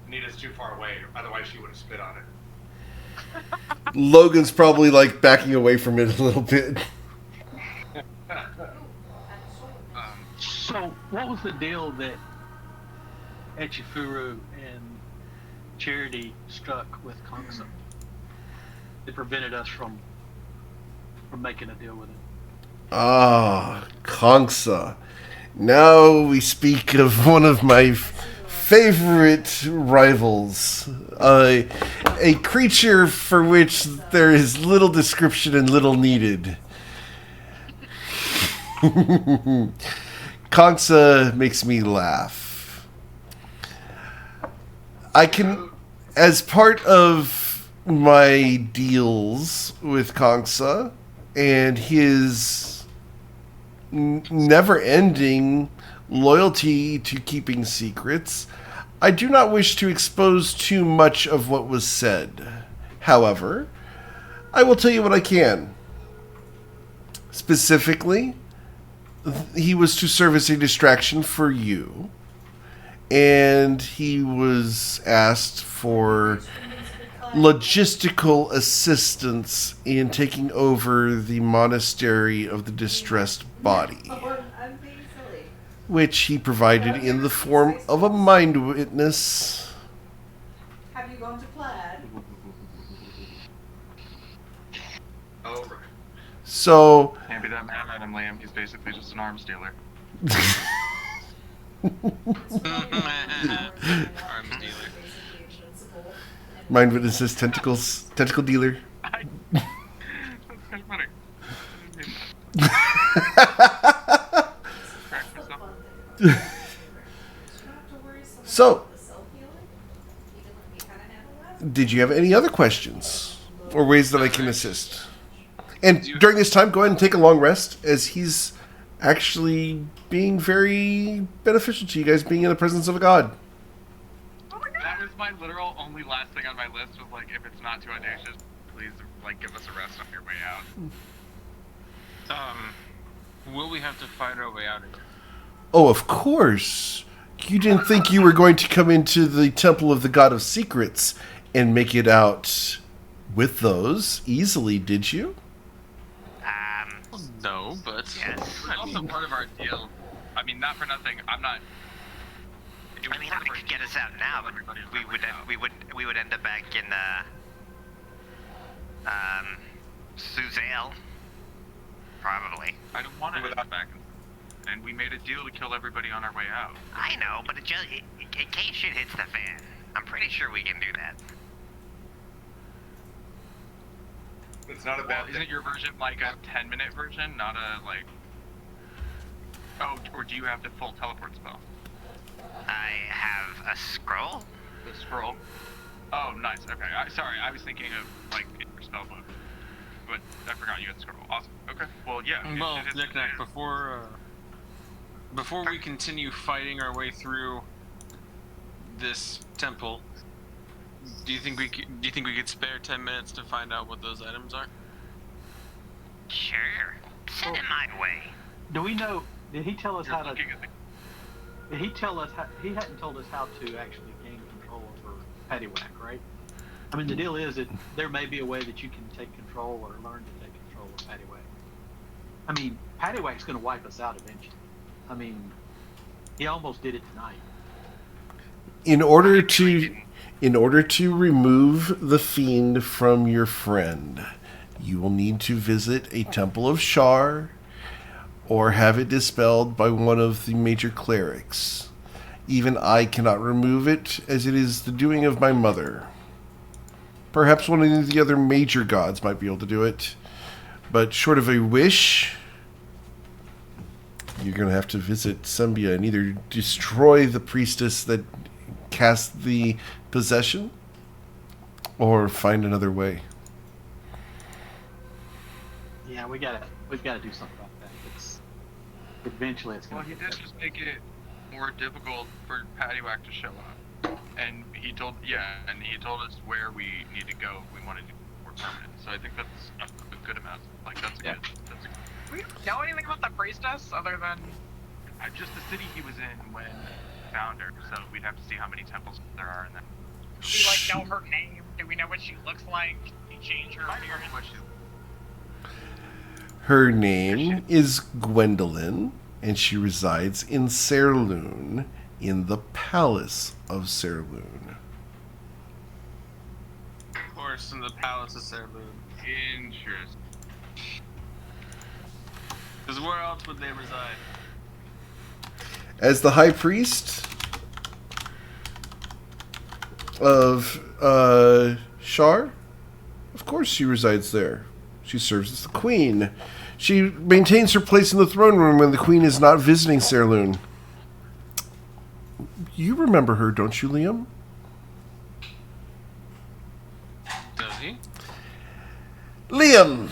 Nita's too far away, otherwise she would have spit on it. Logan's probably like backing away from it a little bit. So, what was the deal that Echifuru and Charity struck with Kongsa that prevented us from making a deal with him? Ah, Kongsa. Now we speak of one of my favorite rivals. A creature for which there is little description and little needed. Kongsa makes me laugh. I can, as part of my deals with Kongsa and his never-ending loyalty to keeping secrets, I do not wish to expose too much of what was said. However, I will tell you what I can. Specifically, he was to serve as a distraction for you, and he was asked for logistical assistance in taking over the monastery of the distressed body, I'm being silly. which he provided in the form of a mind witness. Have you gone to Plaid? Oh, right. So, Can't be that mad at him, Liam. He's basically just an arms dealer. Arms dealer. mind witnesses, tentacle dealer. That's kind of funny. Crack myself. So, did you have any other questions or ways that I can assist? And during this time, go ahead and take a long rest, as he's actually being very beneficial to you guys, being in the presence of a god. That was my literal only last thing on my list, was like, if it's not too audacious, please, like, give us a rest on your way out. Will we have to fight our way out of here? Oh, of course. You didn't think you were going to come into the Temple of the God of Secrets and make it out with those easily, did you? No, but Yes. It's also part of our deal. I mean, not for nothing, I'm not... I mean, I could get us out now, but we would end up back in Suzale. Probably. I don't want to head back. And we made a deal to kill everybody on our way out. I know, but in case shit hits the fan, I'm pretty sure we can do that. It's not a Well, bad isn't thing. your version like a 10-minute version, not a, like... Oh, or do you have the full teleport spell? I have a scroll. The scroll? Oh, nice, okay. Sorry, I was thinking of, like, in your spell book. But I forgot you had the scroll. Awesome. Okay, well, yeah. well, it is- Knick-Knack, before we continue fighting our way through this temple, do you think we could spare 10 minutes to find out what those items are? Sure. Send it my way. Do we know? Did he tell us You're how to? looking at the... Did he tell us? He hadn't told us how to actually gain control over Paddywhack, right? I mean, the deal is that there may be a way that you can take control or learn to take control of Paddywhack. I mean, Paddywhack's going to wipe us out eventually. I mean, he almost did it tonight. In order to remove the fiend from your friend, you will need to visit a temple of Shar or have it dispelled by one of the major clerics. Even I cannot remove it, as it is the doing of my mother. Perhaps one of the other major gods might be able to do it, but short of a wish, you're going to have to visit Sembia and either destroy the priestess that cast the possession or find another way. Yeah, we've got to do something about that. Eventually it's Well, going he to did just make it more difficult for Paddywhack to show up, and he told us where we need to go if we wanted to be more permanent. So I think that's a good amount. Like that's Yeah. good. Do we know anything about the priestess other than Just the city he was in when he found her. So we'd have to see how many temples there are, and then do we like know her name? Do we know what she looks like? Can we change her appearance? what she's Her name is Gwendolyn, and she resides in Serloon, in the Palace of Serloon. Of course, in the Palace of Serloon. interesting. Because where else would they reside? As the High Priest of Shar, of course she resides there. She serves as the Queen. She maintains her place in the throne room when the Queen is not visiting Serloon. You remember her, don't you, Liam? Does he? Liam,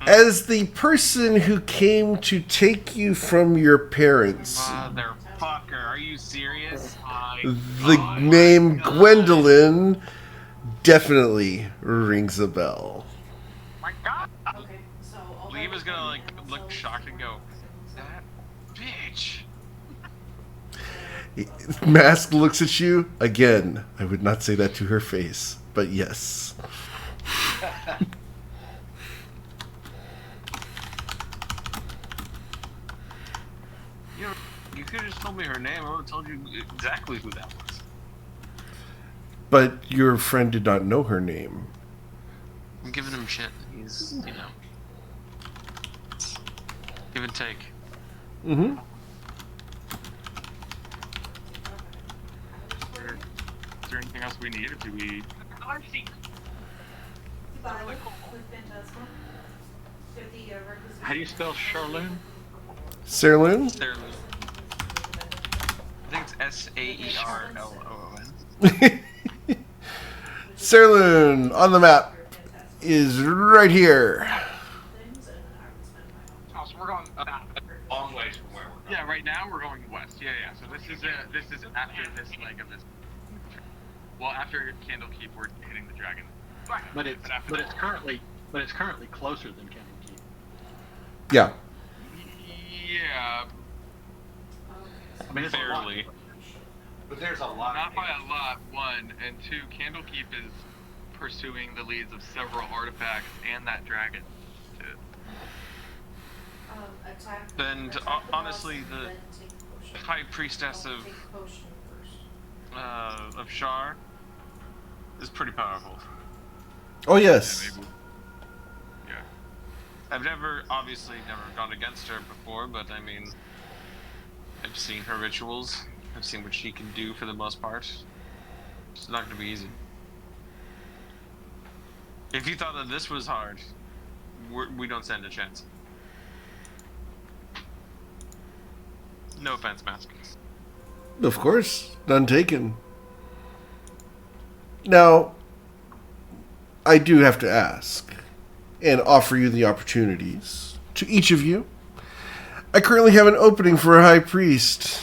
as the person who came to take you from your parents, Motherfucker, are you serious? the name Gwendolyn definitely rings a bell. My God! Okay, so I'll Lee was gonna like so- look shocked and go, that bitch. Mask looks at you. Again, I would not say that to her face, but yes. You could have just told me her name. I would have told you exactly who that was. But your friend did not know her name. I'm giving him shit. He's, give and take. Mm-hmm. Is there anything else we need, or do we? Goodbye with Phantasma. Get the requisition. How do you spell Charloon? Serloon? Serloon. I think it's S-A-E-R-L-O-O-N. Serloon on the map is right here. Oh, so we're going Long ways from where we're going. Yeah, right now we're going west. Yeah. So this is after this leg of this. Well, after Candlekeep, we're hitting the dragon. right. But it's after that- currently closer than Candlekeep. Yeah. Yeah, I mean, it's a lot. Barely. But there's a lot. not by a lot. One and two. Candlekeep is pursuing the leads of several artifacts and that dragon. Too. Attack. Then, attack the honestly, boss, the then take potion. High Priestess Don't of take potion first. Shar is pretty powerful. Oh, yes. Maybe. Yeah. I've obviously never gone against her before, but I mean, I've seen her rituals. I've seen what she can do for the most part. It's not going to be easy. If you thought that this was hard, we don't stand a chance. No offense, Mask. Of course. None taken. Now, I do have to ask and offer you the opportunities to each of you. I currently have an opening for a high priest.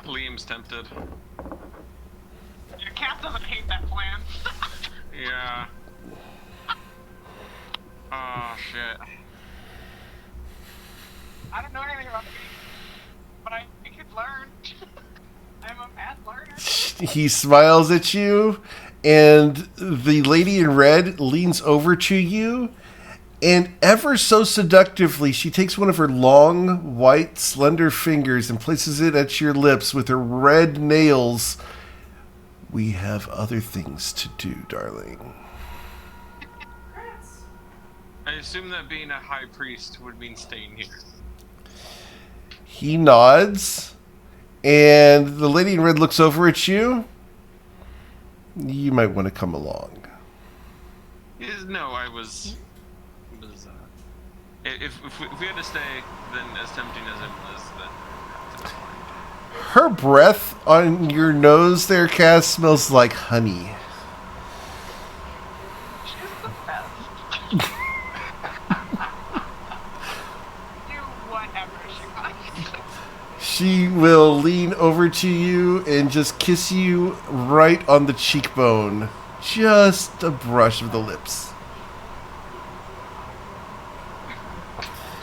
Liam's tempted. Your cat doesn't hate that plan. Yeah. Oh, shit. I don't know anything about the game, but I could learn. I'm a bad learner. He smiles at you, and the lady in red leans over to you, and ever so seductively, she takes one of her long, white, slender fingers and places it at your lips with her red nails. We have other things to do, darling. Congrats. I assume that being a high priest would mean staying here. He nods, and the lady in red looks over at you. You might want to come along. No, I was. If we had to stay, then as tempting as it was, then that's fine. Her breath on your nose there, Cass, smells like honey. She's the best. Do whatever she wants. She will lean over to you and just kiss you right on the cheekbone. Just a brush of the lips.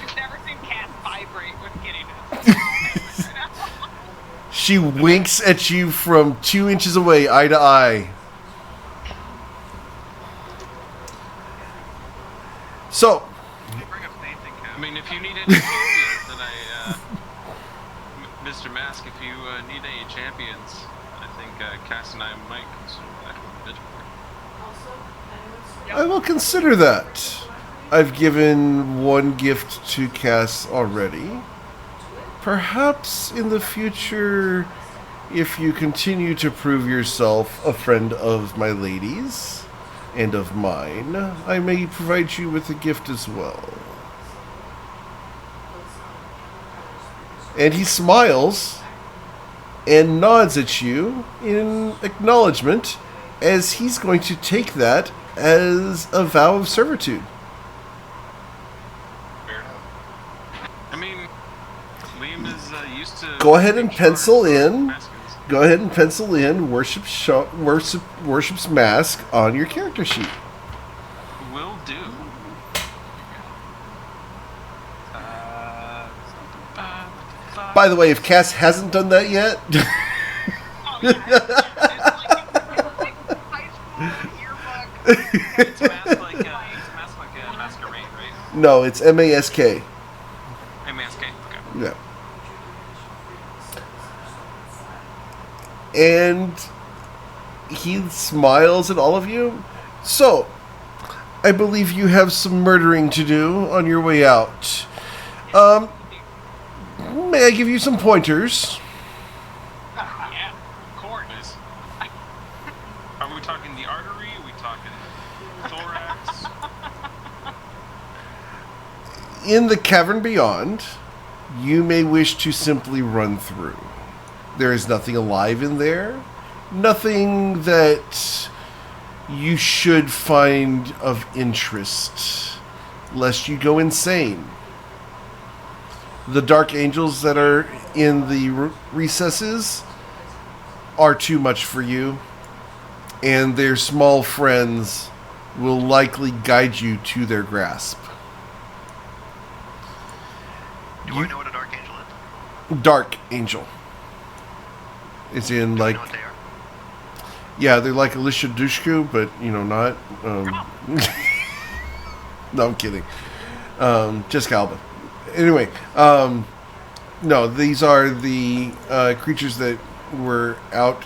You've never seen cats vibrate with giddiness. She winks at you from 2 inches away, eye to eye. So, I mean, if you need any champions, then Mr. Mask, if you need any champions, I think Cass and I might consider that a bit more. I will consider that. I've given one gift to Cass already. Perhaps in the future, if you continue to prove yourself a friend of my lady's and of mine, I may provide you with a gift as well. And he smiles and nods at you in acknowledgement, as he's going to take that as a vow of servitude. I mean, Liam is used to. Go ahead and pencil in. Go ahead and pencil in Worship's Mask on your character sheet. Will do. By the way, if Cass hasn't done that yet, Oh, yeah. It's like high school yearbook. It's a mask like a masquerade, right? no, it's MASK. MASK. Okay. Yeah. And he smiles at all of you. So, I believe you have some murdering to do on your way out. May I give you some pointers? Yeah, of course. Nice. Are we talking the artery? Are we talking thorax? In the cavern beyond, you may wish to simply run through. There is nothing alive in there. Nothing that you should find of interest, lest you go insane. The dark angels that are in the recesses are too much for you, and their small friends will likely guide you to their grasp. Do I know what a dark angel is? Dark angel. It's in Do I like, know what they are? yeah, they're like Alicia Dushku, but not. No, I'm kidding. Jessica Alba. Anyway, no, these are the creatures that were out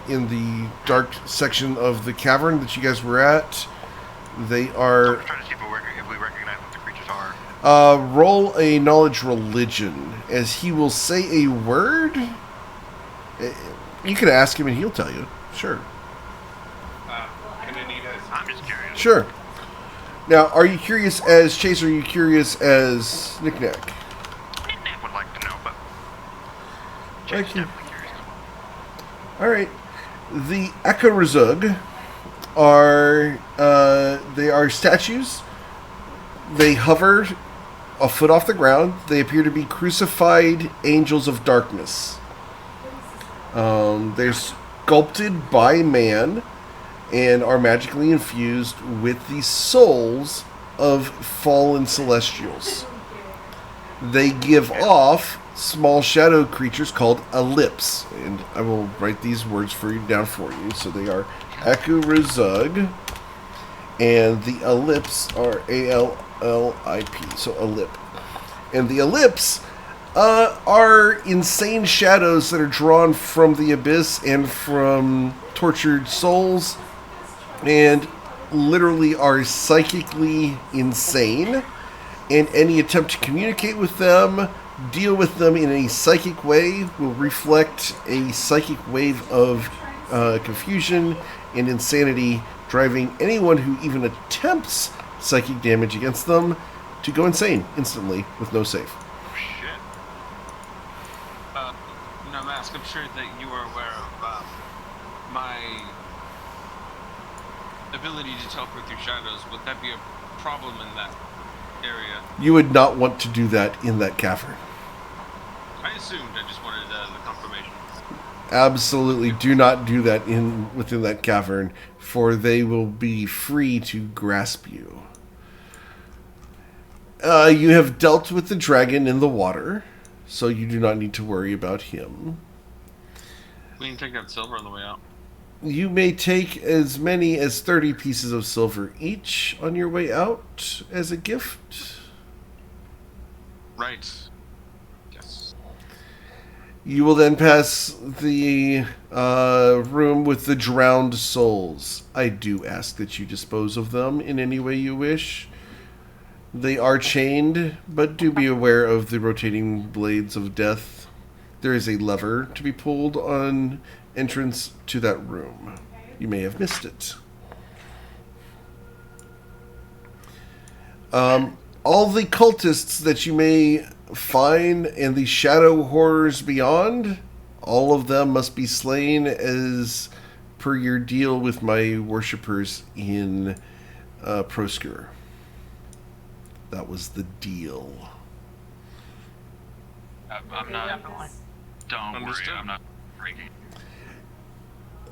in the dark section of the cavern that you guys were at. They are. I'm trying to see if we recognize what the creatures are. Roll a knowledge religion, as he will say a word. You can ask him and he'll tell you. Sure. I'm just curious. Sure. Now, are you curious as Chase, or are you curious as Knick-Knack? Knick-Knack would like to know, but Thank Jake's you. definitely curious. Alright. The Akarazug are, they are statues. They hover a foot off the ground. They appear to be crucified angels of darkness. They're sculpted by man and are magically infused with the souls of fallen celestials. They give off small shadow creatures called ellipse, and I will write these words down for you. So they are Akurazug, and the ellipse are ALLIP, so ellip. And the ellipse are insane shadows that are drawn from the abyss and from tortured souls, and literally are psychically insane. And any attempt to communicate with them, deal with them in a psychic way, will reflect a psychic wave of confusion and insanity, driving anyone who even attempts attempts psychic damage against them to go insane instantly with no save. Oh shit. No, Mask, I'm sure that you are aware of my ability to teleport through shadows. Would that be a problem in that area? You would not want to do that in that cavern. I assumed. I just wanted the confirmation. Absolutely do not do that within that cavern, for they will be free to grasp you. You have dealt with the dragon in the water, so you do not need to worry about him. We can take that silver on the way out. You may take as many as 30 pieces of silver each on your way out as a gift. Right. Yes. You will then pass the room with the drowned souls. I do ask that you dispose of them in any way you wish. They are chained, but do be aware of the rotating blades of death. There is a lever to be pulled on entrance to that room. You may have missed it. All the cultists that you may find and the shadow horrors beyond, all of them must be slain as per your deal with my worshippers in Proscure. That was the deal. I'm not. Don't Understood. worry, I'm not breaking.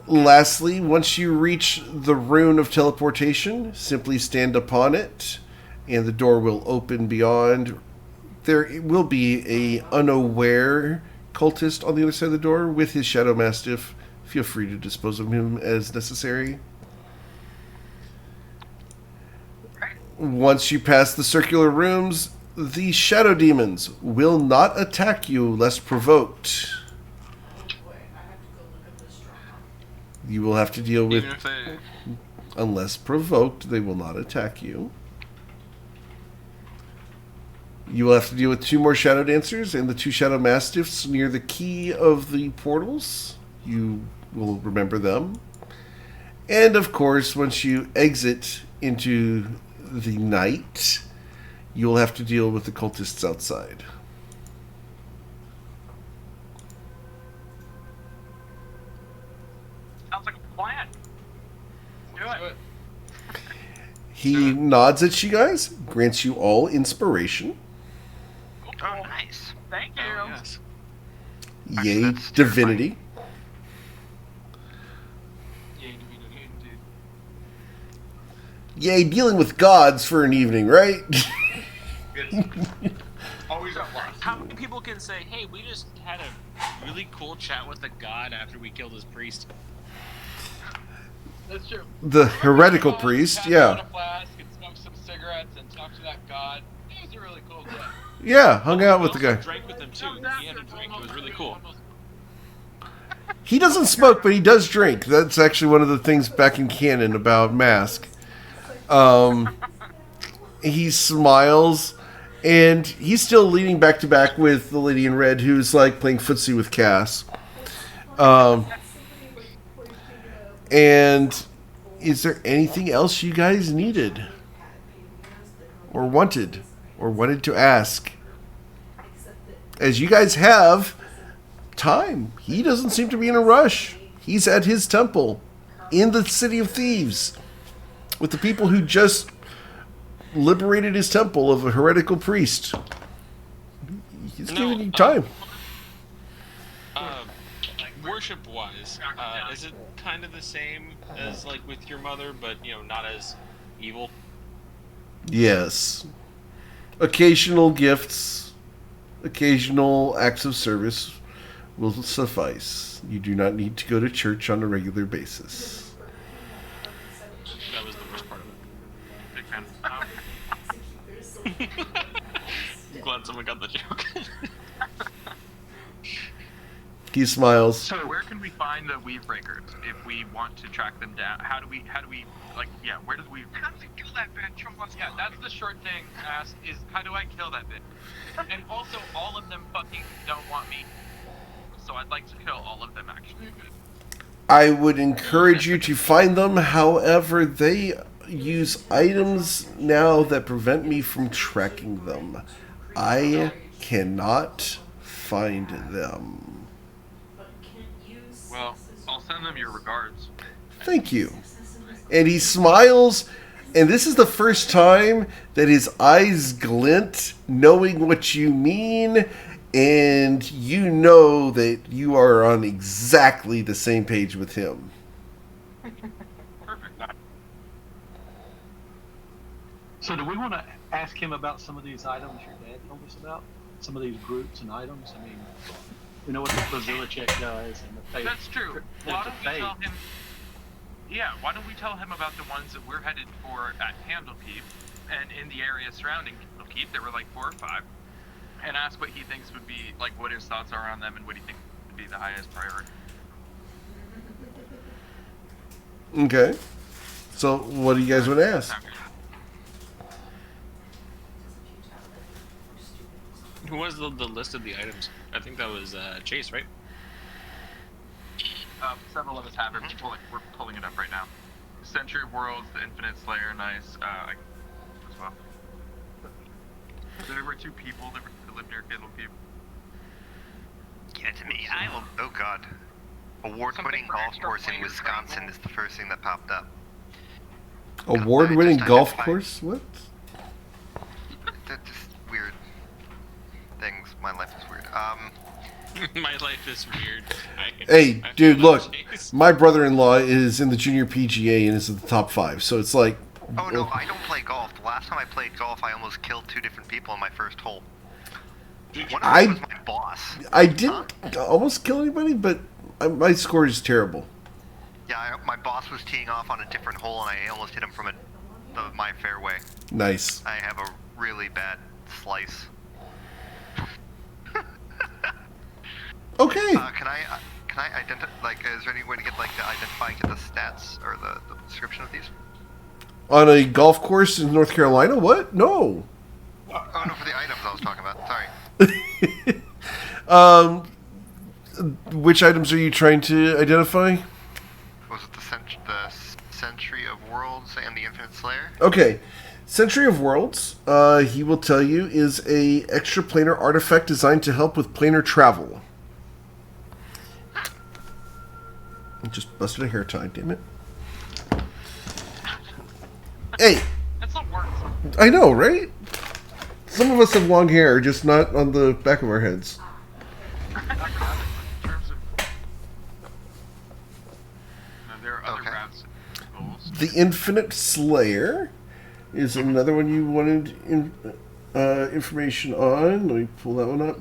Lastly, once you reach the rune of teleportation, simply stand upon it, and the door will open beyond. There will be a unaware cultist on the other side of the door with his shadow mastiff. Feel free to dispose of him as necessary. Once you pass the circular rooms, the shadow demons will not attack you unless provoked. You will have to deal with... Even if they... Unless provoked, they will not attack you. You will have to deal with 2 more Shadow Dancers and the 2 Shadow Mastiffs near the key of the portals. You will remember them. And, of course, once you exit into the night, you will have to deal with the cultists outside. Sounds like a plan. Do it. He nods at you guys, grants you all inspiration. Oh, nice. Thank you. Oh, yes. Yay, that's divinity. Yay, dealing with gods for an evening, right? Always at last. How many people can say, hey, we just had a really cool chat with a god after we killed his priest? That's true. The heretical priest, Passed out yeah. a flask and smoked some cigarettes and talked to that god. It was a really cool day. Yeah, hung out with the We also guy. drank with him too. He had a drink. It was really cool. He doesn't smoke, but he does drink. That's actually one of the things back in canon about Mask. He smiles, and he's still leaning back to back with the lady in red, who's like playing footsie with Cass. And is there anything else you guys needed, or wanted to ask? As you guys have time. He doesn't seem to be in a rush. He's at his temple in the City of Thieves with the people who just liberated his temple of a heretical priest. He's giving you time. Worship-wise, is it kind of the same as like with your mother, but not as evil? Yes. Occasional gifts, occasional acts of service will suffice. You do not need to go to church on a regular basis. That was the worst part of it. Big fan. I'm glad someone got the joke. He smiles. So where can we find the weave breakers if we want to track them down? How do we where does we how do we kill that bitch? Yeah, that's the short thing asked is how do I kill that bitch? And also all of them fucking don't want me. So I'd like to kill all of them actually. I would encourage you to find them. However, they use items now that prevent me from tracking them. I cannot find them. Well, I'll send them your regards. Thank you. And he smiles, and this is the first time that his eyes glint, knowing what you mean, and you know that you are on exactly the same page with him. Perfect. So do we want to ask him about some of these items your dad told us about? Some of these groups and items? I mean, we know what the Bazilla check does and the fate. That's true. Why don't we tell him? Yeah, why don't we tell him about the ones that we're headed for at Candlekeep and in the area surrounding Candlekeep? There were like 4 or 5, and ask what he thinks would be like what his thoughts are on them and what he thinks would be the highest priority. Okay. So, what do you guys want to ask? Who was the list of the items? I think that was Chase, right? Several of us have it. We're pulling it up right now. Century of Worlds, the Infinite Slayer, nice. As well. There were 2 people that lived near Candlekeep. Give it to me. I will. Oh God. Award-winning golf course in Wisconsin is the first thing that popped up. Award-winning golf course? What? They're just weird things. My life is weird. My life is weird. Hey, dude, feel look. like Chase. My brother-in-law is in the junior PGA and is in the top 5. So it's like... Oh no, I don't play golf. The last time I played golf, I almost killed 2 different people in my first hole. One of them was my boss. I didn't almost kill anybody, but my score is terrible. Yeah, my boss was teeing off on a different hole, and I almost hit him from my fairway. Nice. I have a really bad slice. Okay. Can I identify? Like, is there any way to get like identifying the stats or the description of these? On a golf course in North Carolina? What? No. Oh no, for the items I was talking about. Sorry. Which items are you trying to identify? Was it the Century of Worlds and the Infinite Slayer? Okay. Century of Worlds, he will tell you, is a extra planar artifact designed to help with planar travel. I just busted a hair tie, damn it. Hey, That's not work. I know, right? Some of us have long hair, just not on the back of our heads. In terms of, there are other Okay. routes and goals. The Infinite Slayer is another one you wanted information on. Let me pull that one up.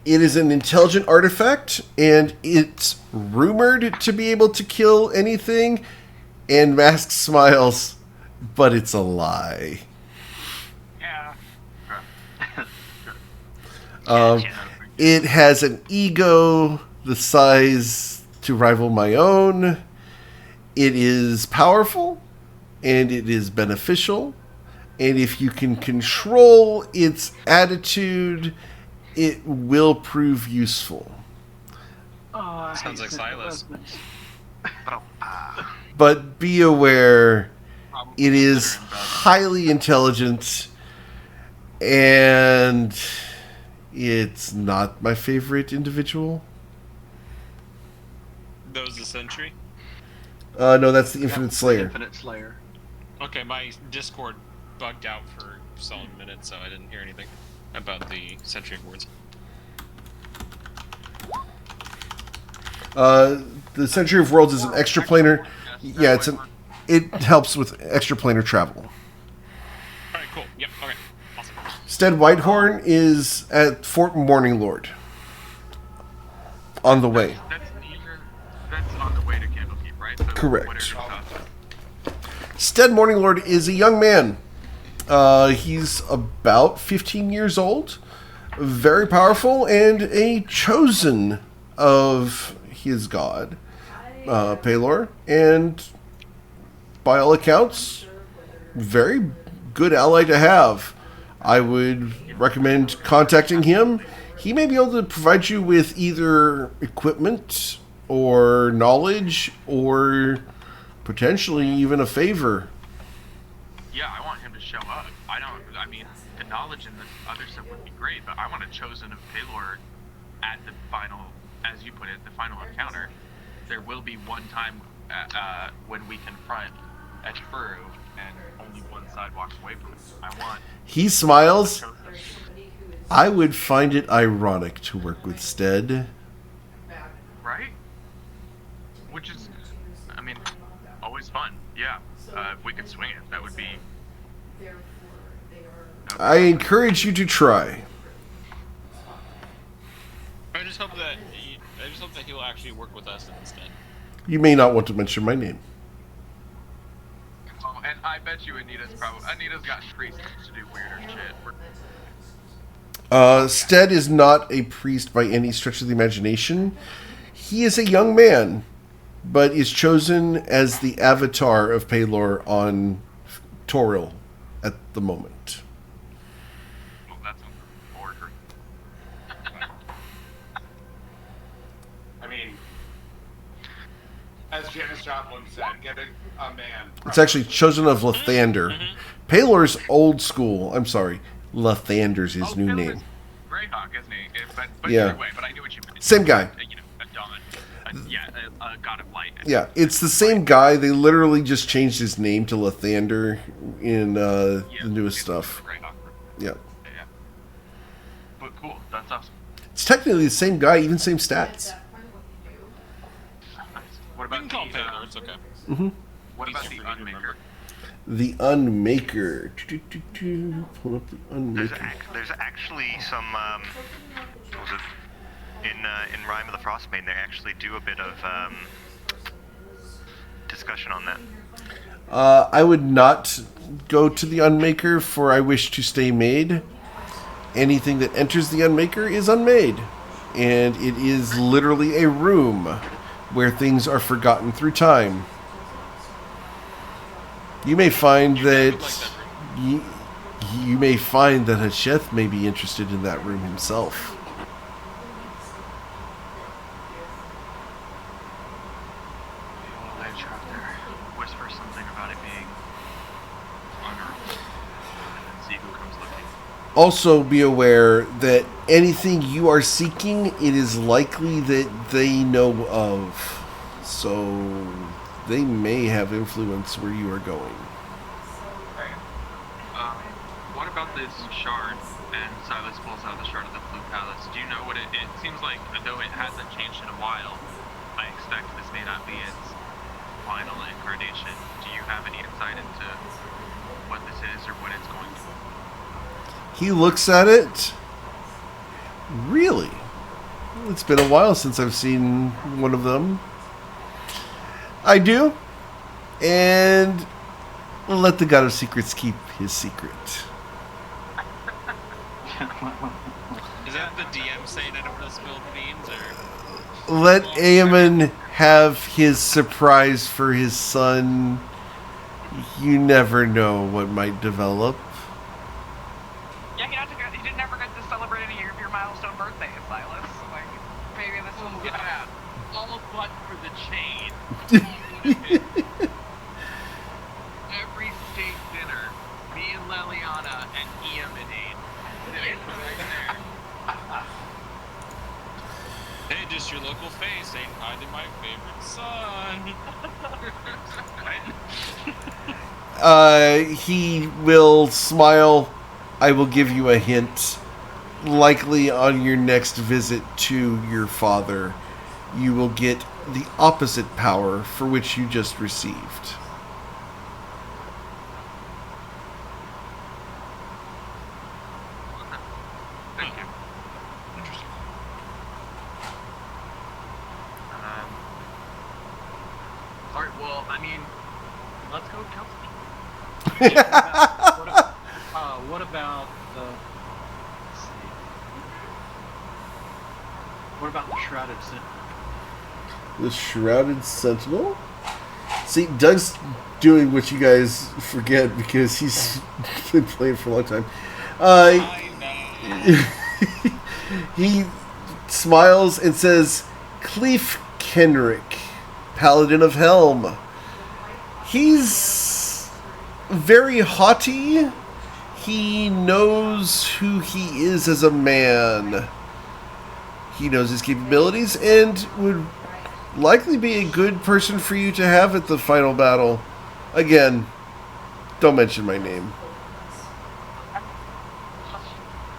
It is an intelligent artifact, and it's rumored to be able to kill anything. And Mask smiles, but it's a lie. Yeah. It has an ego the size to rival my own. It is powerful, and it is beneficial. And if you can control its attitude, it will prove useful. Sounds like Silas. But be aware, Probably it is better and better. highly intelligent, and it's not my favorite individual. That was the Century? No, that's the Infinite Slayer. Infinite Slayer. Okay, my Discord bugged out for a solid minute, so I didn't hear anything about the Century Awards. The Century of Worlds is an extraplanar. Yeah, it helps with extraplanar travel. Alright, cool. Yep, okay. Awesome. Stead Whitehorn is at Fort Morning Lord. On the way. That's on the way to Candlekeep, right? So Correct. What are your thoughts? Stead Morning Lord is a young man. He's about 15 years old, very powerful, and a chosen of his god, Pelor, and by all accounts, very good ally to have. I would recommend contacting him. He may be able to provide you with either equipment or knowledge or Potentially even a favor. Yeah, I want him to show up. I mean, the knowledge and the other stuff would be great, but I want a chosen of Paylor at the final, as you put it, the final encounter. There will be one time when we confront Etchfuru and only one side walks away from it. I want... He smiles. I would find it ironic to work with Stead. Right? Which is, I mean, always fun. Yeah. If we could swing it, that would be... I encourage you to try. I just hope that he'll actually work with us instead. You may not want to mention my name. Oh, and I bet you Anita's got priests to do weirder shit. Stead is not a priest by any stretch of the imagination. He is a young man, but is chosen as the avatar of Paylor on Toril at the moment. Well, that's an order. I mean, as Janis Joplin said, get a man. It's actually chosen of Lathander. Paylor's old school. I'm sorry, Lathander's his new name. Greyhawk, isn't he? But Yeah. either way, but I knew what you meant. Same guy. You know, a dawn. A god of light. Yeah, it's the same guy. They literally just changed his name to Lathander in the newest stuff. Greyhawk. Yeah. Yeah. But cool. That's awesome. It's technically the same guy, even same stats. What We about can call him the, Taylor, it's okay. what about the Easier for me to Unmaker? The Unmaker. Pull up the Unmaker. There's actually some, what was it? In Rime of the Frostmaiden, they actually do a bit of discussion on that. I would not go to the Unmaker, for I wish to stay made. Anything that enters the Unmaker is unmade. And it is literally a room where things are forgotten through time. You may find that you may find that Hasheth may be interested in that room himself. Whisper something about it being honorable. And see who comes looking. Also be aware that anything you are seeking, it is likely that they know of. So they may have influence where you are going. What about this shard? And Silas pulls out the shard of the Blue Palace. Do you know what it seems like, though it hasn't changed in a while, I expect this may not be its final incarnation. Do you have any insight into what this is or what it's going to be? He looks at it. Really? It's been a while since I've seen one of them. I do. And let the God of Secrets keep his secret. Is that the DM saying I don't want to spill beans, or? Let Aemon have his surprise for his son. You never know what might develop. Yeah, he didn't ever get to celebrate any of your milestone birthdays, Silas. Like, maybe this will Yeah, all but for the chain. Every state dinner, me and Leliana and Eamonade sitting right there. Hey, just your local face saying hi to my favorite son. He will smile. I will give you a hint. Likely on your next visit to your father, you will get the opposite power for which you just received. Thank you. Interesting. Alright, well, I mean, let's go kill some What about the? Let's see. What about the Shrouded Sentinel? The Shrouded Sentinel? See, Doug's doing what you guys forget because he's been playing for a long time. He smiles and says, Cleef Kenrick, Paladin of Helm. He's very haughty. He knows who he is as a man. He knows his capabilities and would likely be a good person for you to have at the final battle. Again, don't mention my name.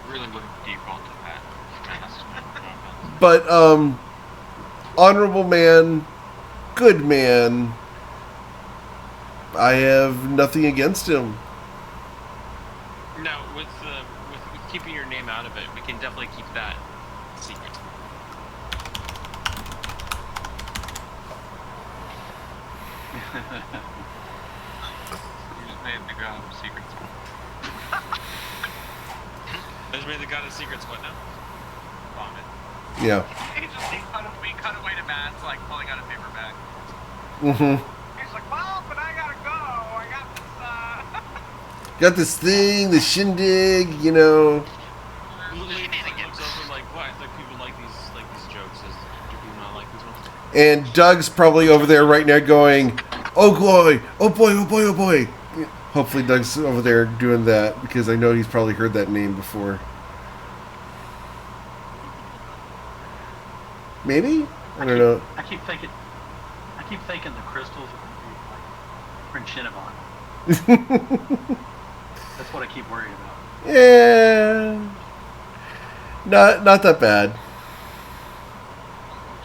Really wouldn't default to that. But, honorable man, good man. I have nothing against him. Now, with keeping your name out of it, we can definitely keep that secret. You just made the god of secrets. I just made the god of secrets what now? Vomit. Yeah. We cut away to Matt's like pulling out a paper bag. Mm-hmm. He's like, well, but I gotta go. I got this, Got this thing, the shindig, you know. Looks over like, what? I think people like these jokes. Do people not like these ones? And Doug's probably over there right now going, oh boy, oh boy, oh boy, oh boy. Hopefully Doug's over there doing that because I know he's probably heard that name before. Maybe? I don't know. I keep thinking the crystals are going to be like Prince Shinavon. That's what I keep worried about. Yeah. Not that bad.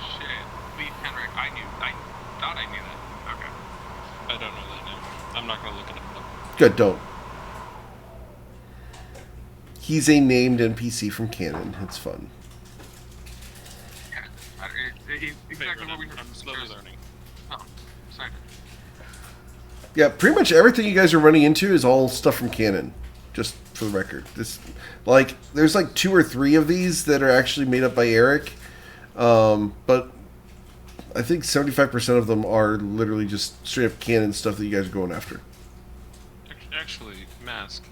Shit. Lee Henrik, I thought I knew that. Okay. I don't know that name. I'm not gonna look it up. Good, don't. He's a named NPC from canon. It's fun. Yeah. It's exactly what we heard. I'm slowly learning. Oh, sorry. Yeah, pretty much everything you guys are running into is all stuff from canon. Just for the record, there's like 2 or 3 of these that are actually made up by Eric, but I think 75% of them are literally just straight up canon stuff that you guys are going after. Actually, Mask.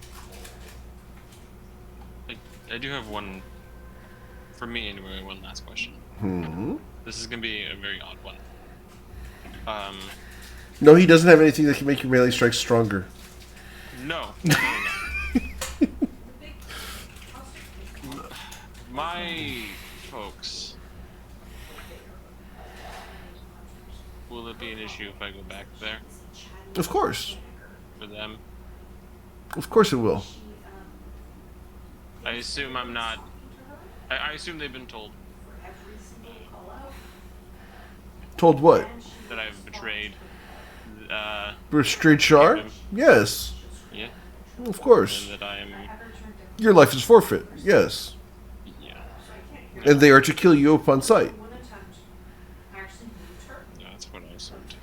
I do have one, for me anyway, one last question. Hmm. This is gonna be a very odd one. No, he doesn't have anything that can make your melee strikes stronger. No. My folks. Will it be an issue if I go back there Of course. for them? Of course it will. I assume I'm not. I assume they've been told Told what? that I've betrayed. Street Shar? Kingdom. Yes. Yeah. Of course. And that I am. Your life is forfeit. Yes. Yeah. And they are to kill you upon sight. That's what I assumed.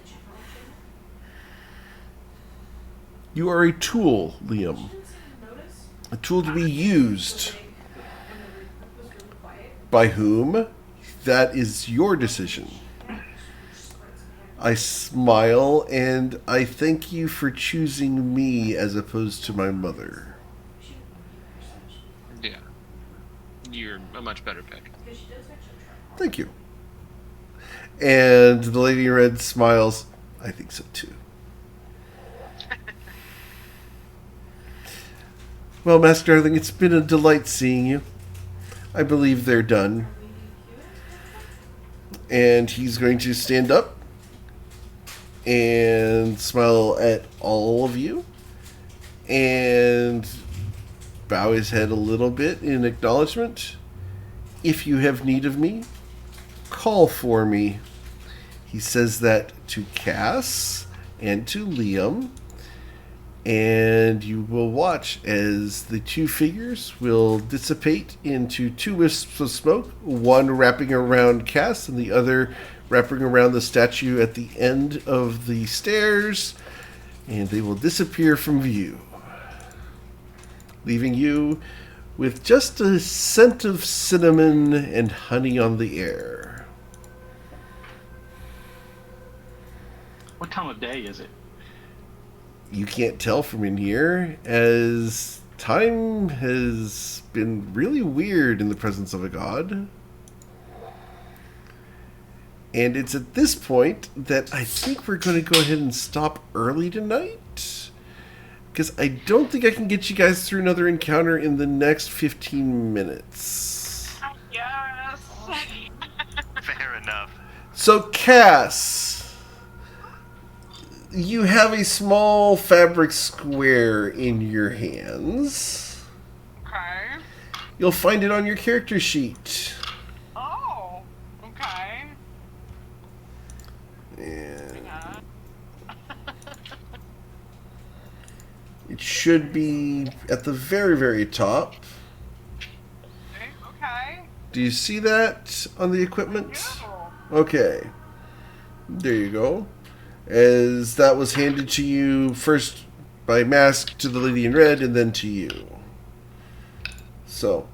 You are a tool, Liam. A tool to be used. By whom? That is your decision. I smile and I thank you for choosing me as opposed to my mother. Yeah. You're a much better pick. Thank you. And the lady in red smiles. I think so too. Well, Master Darling, it's been a delight seeing you. I believe they're done. And he's going to stand up and smile at all of you and bow his head a little bit in acknowledgement. If you have need of me, call for me. He says that to Cass and to Liam, and you will watch as the 2 figures will dissipate into 2 wisps of smoke, one wrapping around Cass and the other wrapping around the statue at the end of the stairs, and they will disappear from view, leaving you with just a scent of cinnamon and honey on the air. What time of day is it? You can't tell from in here, as time has been really weird in the presence of a god. And it's at this point that I think we're going to go ahead and stop early tonight. Because I don't think I can get you guys through another encounter in the next 15 minutes. Yes. Fair enough. So, Cass, you have a small fabric square in your hands. Okay. You'll find it on your character sheet. Oh. Okay. And Yeah. it should be at the very, very top. Okay. Do you see that on the equipment? Beautiful. Okay. There you go. As that was handed to you first by Mask to the lady in red and then to you. So,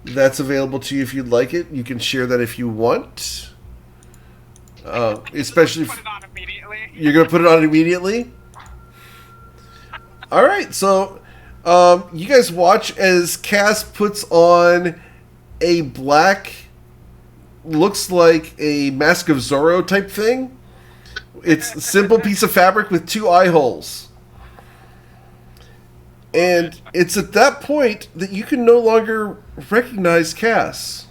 that's available to you if you'd like it. You can share that if you want. Especially Put it on immediately. you're going to put it on immediately? Alright, so you guys watch as Cass puts on a black, looks like a Mask of Zorro type thing. It's a simple piece of fabric with 2 eye holes. And it's at that point that you can no longer recognize Cass.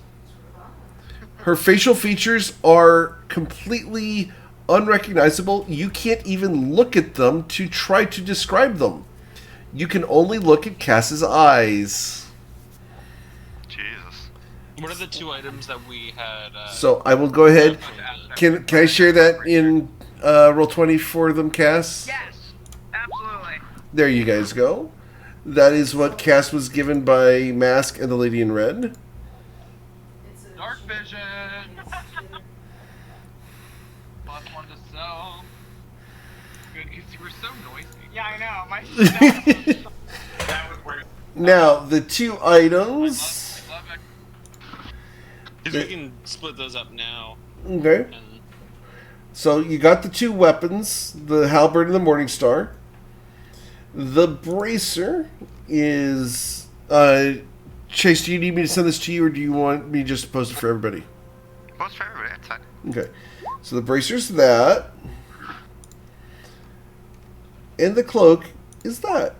Her facial features are completely unrecognizable. You can't even look at them to try to describe them. You can only look at Cass's eyes. Jesus. What are the 2 items that we had? So I will go ahead. Can I share that in Roll20 for them, Cass? Yes. Absolutely. There you guys go. That is what Cass was given by Mask and the Lady in Red. Dark vision. Plus 1 to sell. Good, because you were so noisy. Yeah, I know. My That was where. Now, the 2 items. I love it. Because we can split those up now. Okay. And So you got the 2 weapons, the halberd and the morning star. The bracer is Chase, do you need me to send this to you, or do you want me just to post it for everybody? Post for everybody, that's fine. Okay. So the bracer's that. And the cloak is that.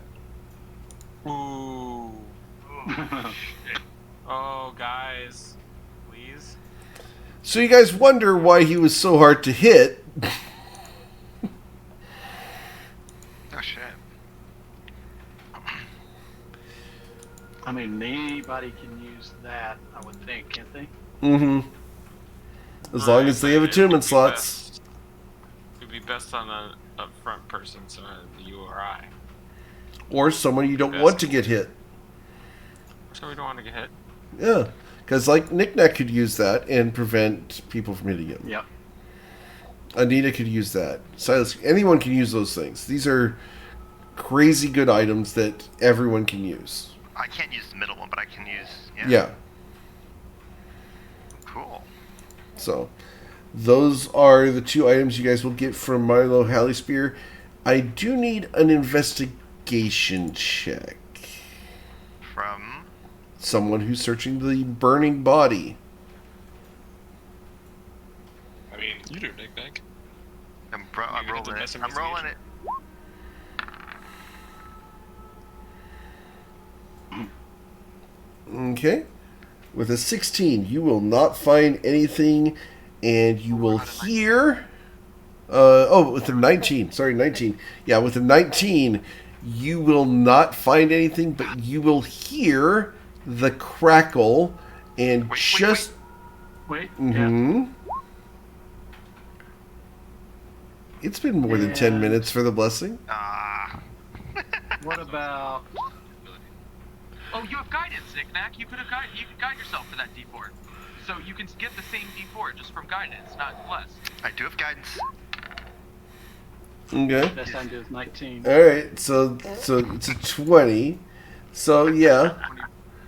ooh. Oh, guys, please. So you guys wonder why he was so hard to hit. Oh shit. I mean, anybody can use that, I would think, can't they? Mm-hmm. As long as they have attunement slots. It would be best on a front person, so you or I. Or someone you don't want to get hit. So we don't want to get hit. Yeah. Because, like, Knick-Knack could use that and prevent people from hitting him. Yep. Anita could use that. Silas, anyone can use those things. These are crazy good items that everyone can use. I can't use the middle one, but I can use... Yeah. Cool. So, those are the 2 items you guys will get from Milo Halliespear. I do need an investigation check. From... Someone who's searching the burning body. I mean, you do, Nick Nick. I'm You get the rolling best it. I'm rolling it. Okay. With a 16, you will not find anything, and you will hear... with a 19. Sorry, 19. Yeah, with a 19, you will not find anything, but you will hear the crackle, and just... Wait, yeah. Mm-hmm. It's been more than 10 minutes for the blessing. Ah. What about... Oh, you have guidance, Knick-Knack. You could guide yourself for that D4. So you can get the same D4 just from guidance, not less. I do have guidance. Okay. Best I can do is 19. Alright, so it's a 20. So, yeah.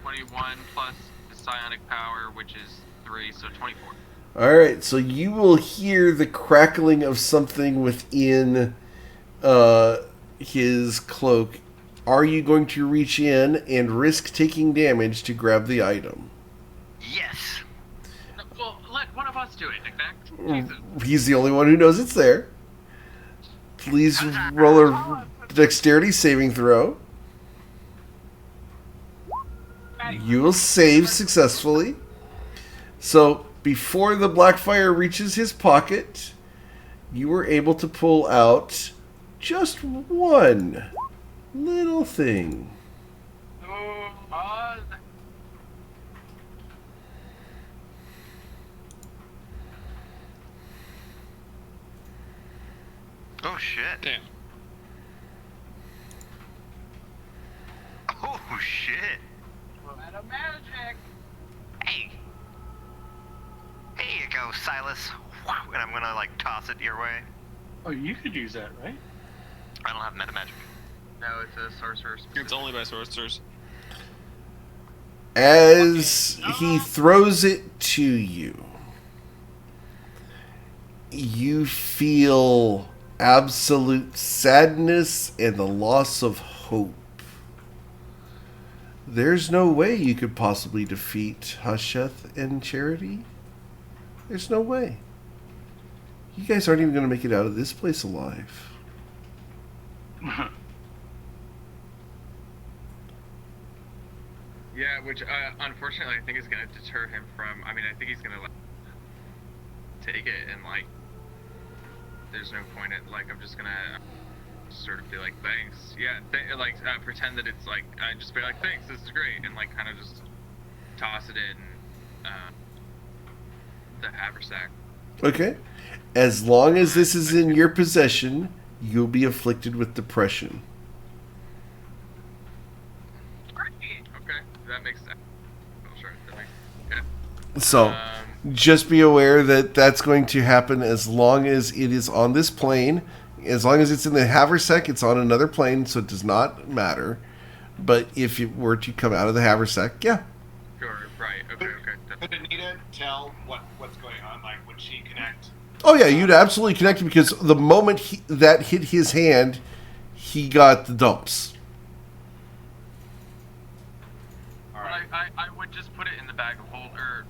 21 plus the psionic power, which is 3, so 24. Alright, so you will hear the crackling of something within his cloak. Are you going to reach in and risk taking damage to grab the item? Yes. No, well, let one of us do it, Knick-Knack. Jesus. He's the only one who knows it's there. Please roll a dexterity saving throw. You will save successfully. So, before the black fire reaches his pocket, you were able to pull out just one little thing. Oh, Oh shit. Damn. Oh shit. Meta magic. Hey. Here you go, Silas. Wow. And I'm gonna like toss it your way. Oh, you could use that, right? I don't have meta magic. no, it's a sorcerer's. It's only by sorcerers. As he throws it to you, you feel absolute sadness and the loss of hope. There's no way you could possibly defeat Hasheth and Charity. There's no way. You guys aren't even going to make it out of this place alive. Yeah, which unfortunately I think is going to deter him from. I mean, I think he's going to like, take it and like. There's no point at like I'm just gonna sort of be like thanks, yeah, pretend that it's like I just be like thanks, this is great, and like kind of just toss it in the haversack. Okay. As long as this is in your possession, you'll be afflicted with depression. Great. Okay, that makes sense. Oh, sure, that makes yeah. So, just be aware that that's going to happen as long as it is on this plane. As long as it's in the haversack, it's on another plane, so it does not matter. But if it were to come out of the haversack, yeah. Sure, right, okay. Could Anita tell what's going on? Like, would she connect? Oh, yeah, you'd absolutely connect it because the moment that hit his hand, he got the dumps. But I would just put it in the bag of hold, or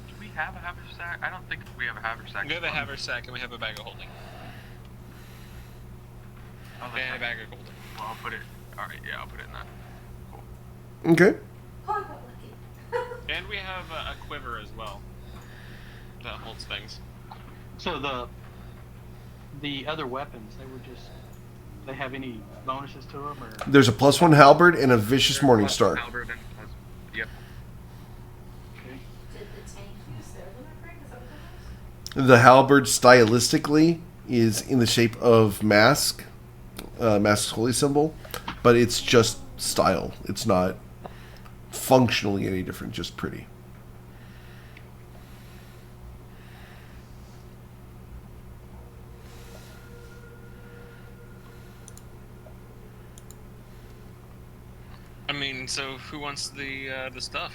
do we have a haversack? I don't think we have a haversack. We have a haversack and we have a bag of holding. And a bag of holding. Well, I'll put it. All right, yeah, I'll put it in that. Cool. Okay. Oh, I got lucky. And we have a quiver as well that holds things. So the other weapons, they have any bonuses to them, or? There's a +1 halberd and a vicious morning star. Halberd and yep. Okay. Did the tank use their limit break? Is that what that was? The halberd stylistically is in the shape of mask, mask's holy symbol, but it's just style. It's not functionally any different, just pretty. I mean, so who wants the stuff?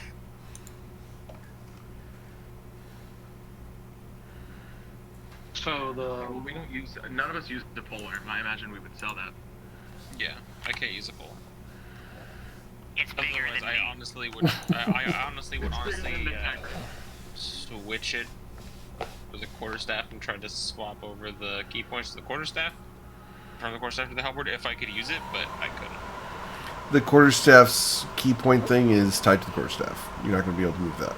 So Well, we don't use. None of us use the polar. I imagine we would sell that. Yeah, I can't use a pole. It's bigger Otherwise, than I me. honestly would. I honestly would switch it with a quarterstaff and try to swap over the key points to the quarterstaff from the quarterstaff to the halberd if I could use it, but I couldn't. The quarterstaff's key point thing is tied to the quarterstaff. You're not going to be able to move that.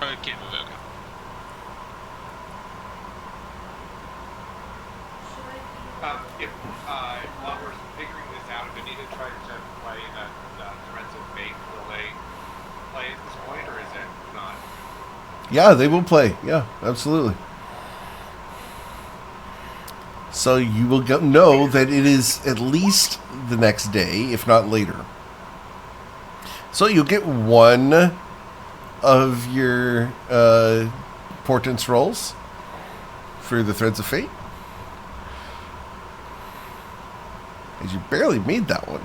I can't move it. Okay. If while we're figuring this out, if Anita tries to play the Threads of Fate, will they play at this point, or is it not? Yeah, they will play. Yeah, absolutely. So you will know that it is at least the next day, if not later. So you'll get one of your portents rolls for the Threads of Fate. As you barely made that one.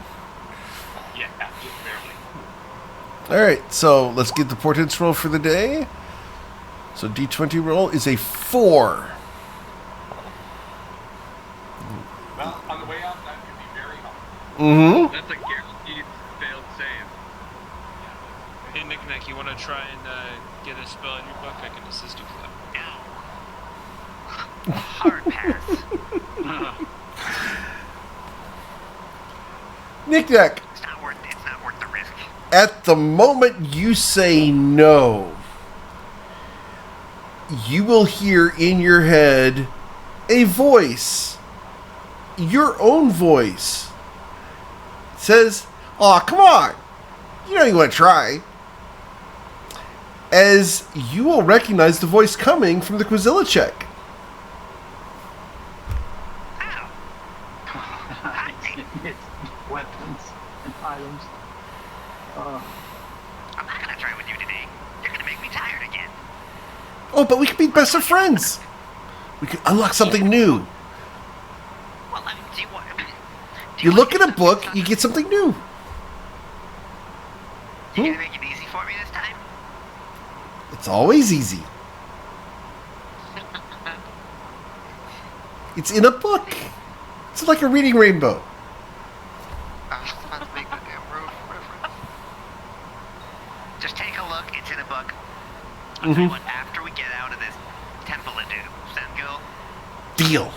Yeah, just barely. Alright, so let's get the portents roll for the day. So D20 roll is a 4. Well, on the way out, that could be very helpful. Mm-hmm. That's a guaranteed failed save. Hey, Nick, you want to try and get a spell in your book? I can assist you with that. No. Hard pass. Knick-knack, It's not worth the risk. at the moment you say no, you will hear in your head a voice, your own voice, says, "Aw, come on. You know you want to try." As you will recognize the voice coming from the Quizilla check. Ow. It's weapons and items. I'm not gonna try with you today. You're gonna make me tired again. Oh, but we could be best of friends. We could unlock something new. Well, I mean, do you want... You look at a book, you get something new. You gonna make it easy for me this time? It's always easy. It's in a book. It's like a reading rainbow. I was about to make the damn roof reference. Just take a look. It's in a book. I'll tell you what, after we get out of this temple of doom, sound cool? Deal.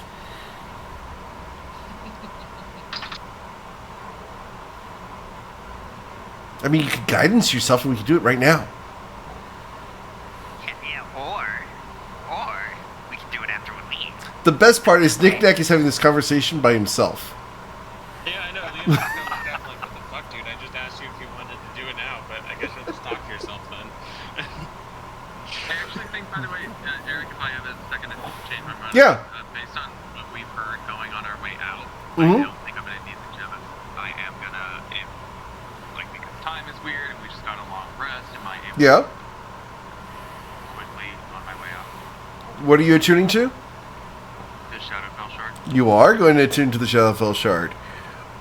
I mean, you could guidance yourself and we could do it right now. Yeah, or we can do it after we leave. The best part is Knick-knack is having this conversation by himself. Yeah, I know. Liam's just gonna look at him like, what the fuck, dude? I just asked you if you wanted to do it now, but I guess you'll just talk to yourself then. I actually think, by the way, Eric, if I have a second to change my mind. Yeah. Based on what we've heard going on our way out, Mhm. I don't think I'm gonna need the Jevons. I am gonna, because time is weird and we just got a long rest, am I able Yeah. to quickly on my way out? What are you attuning to? The Shadowfell Shard. You are going to attune to the Shadowfell Shard.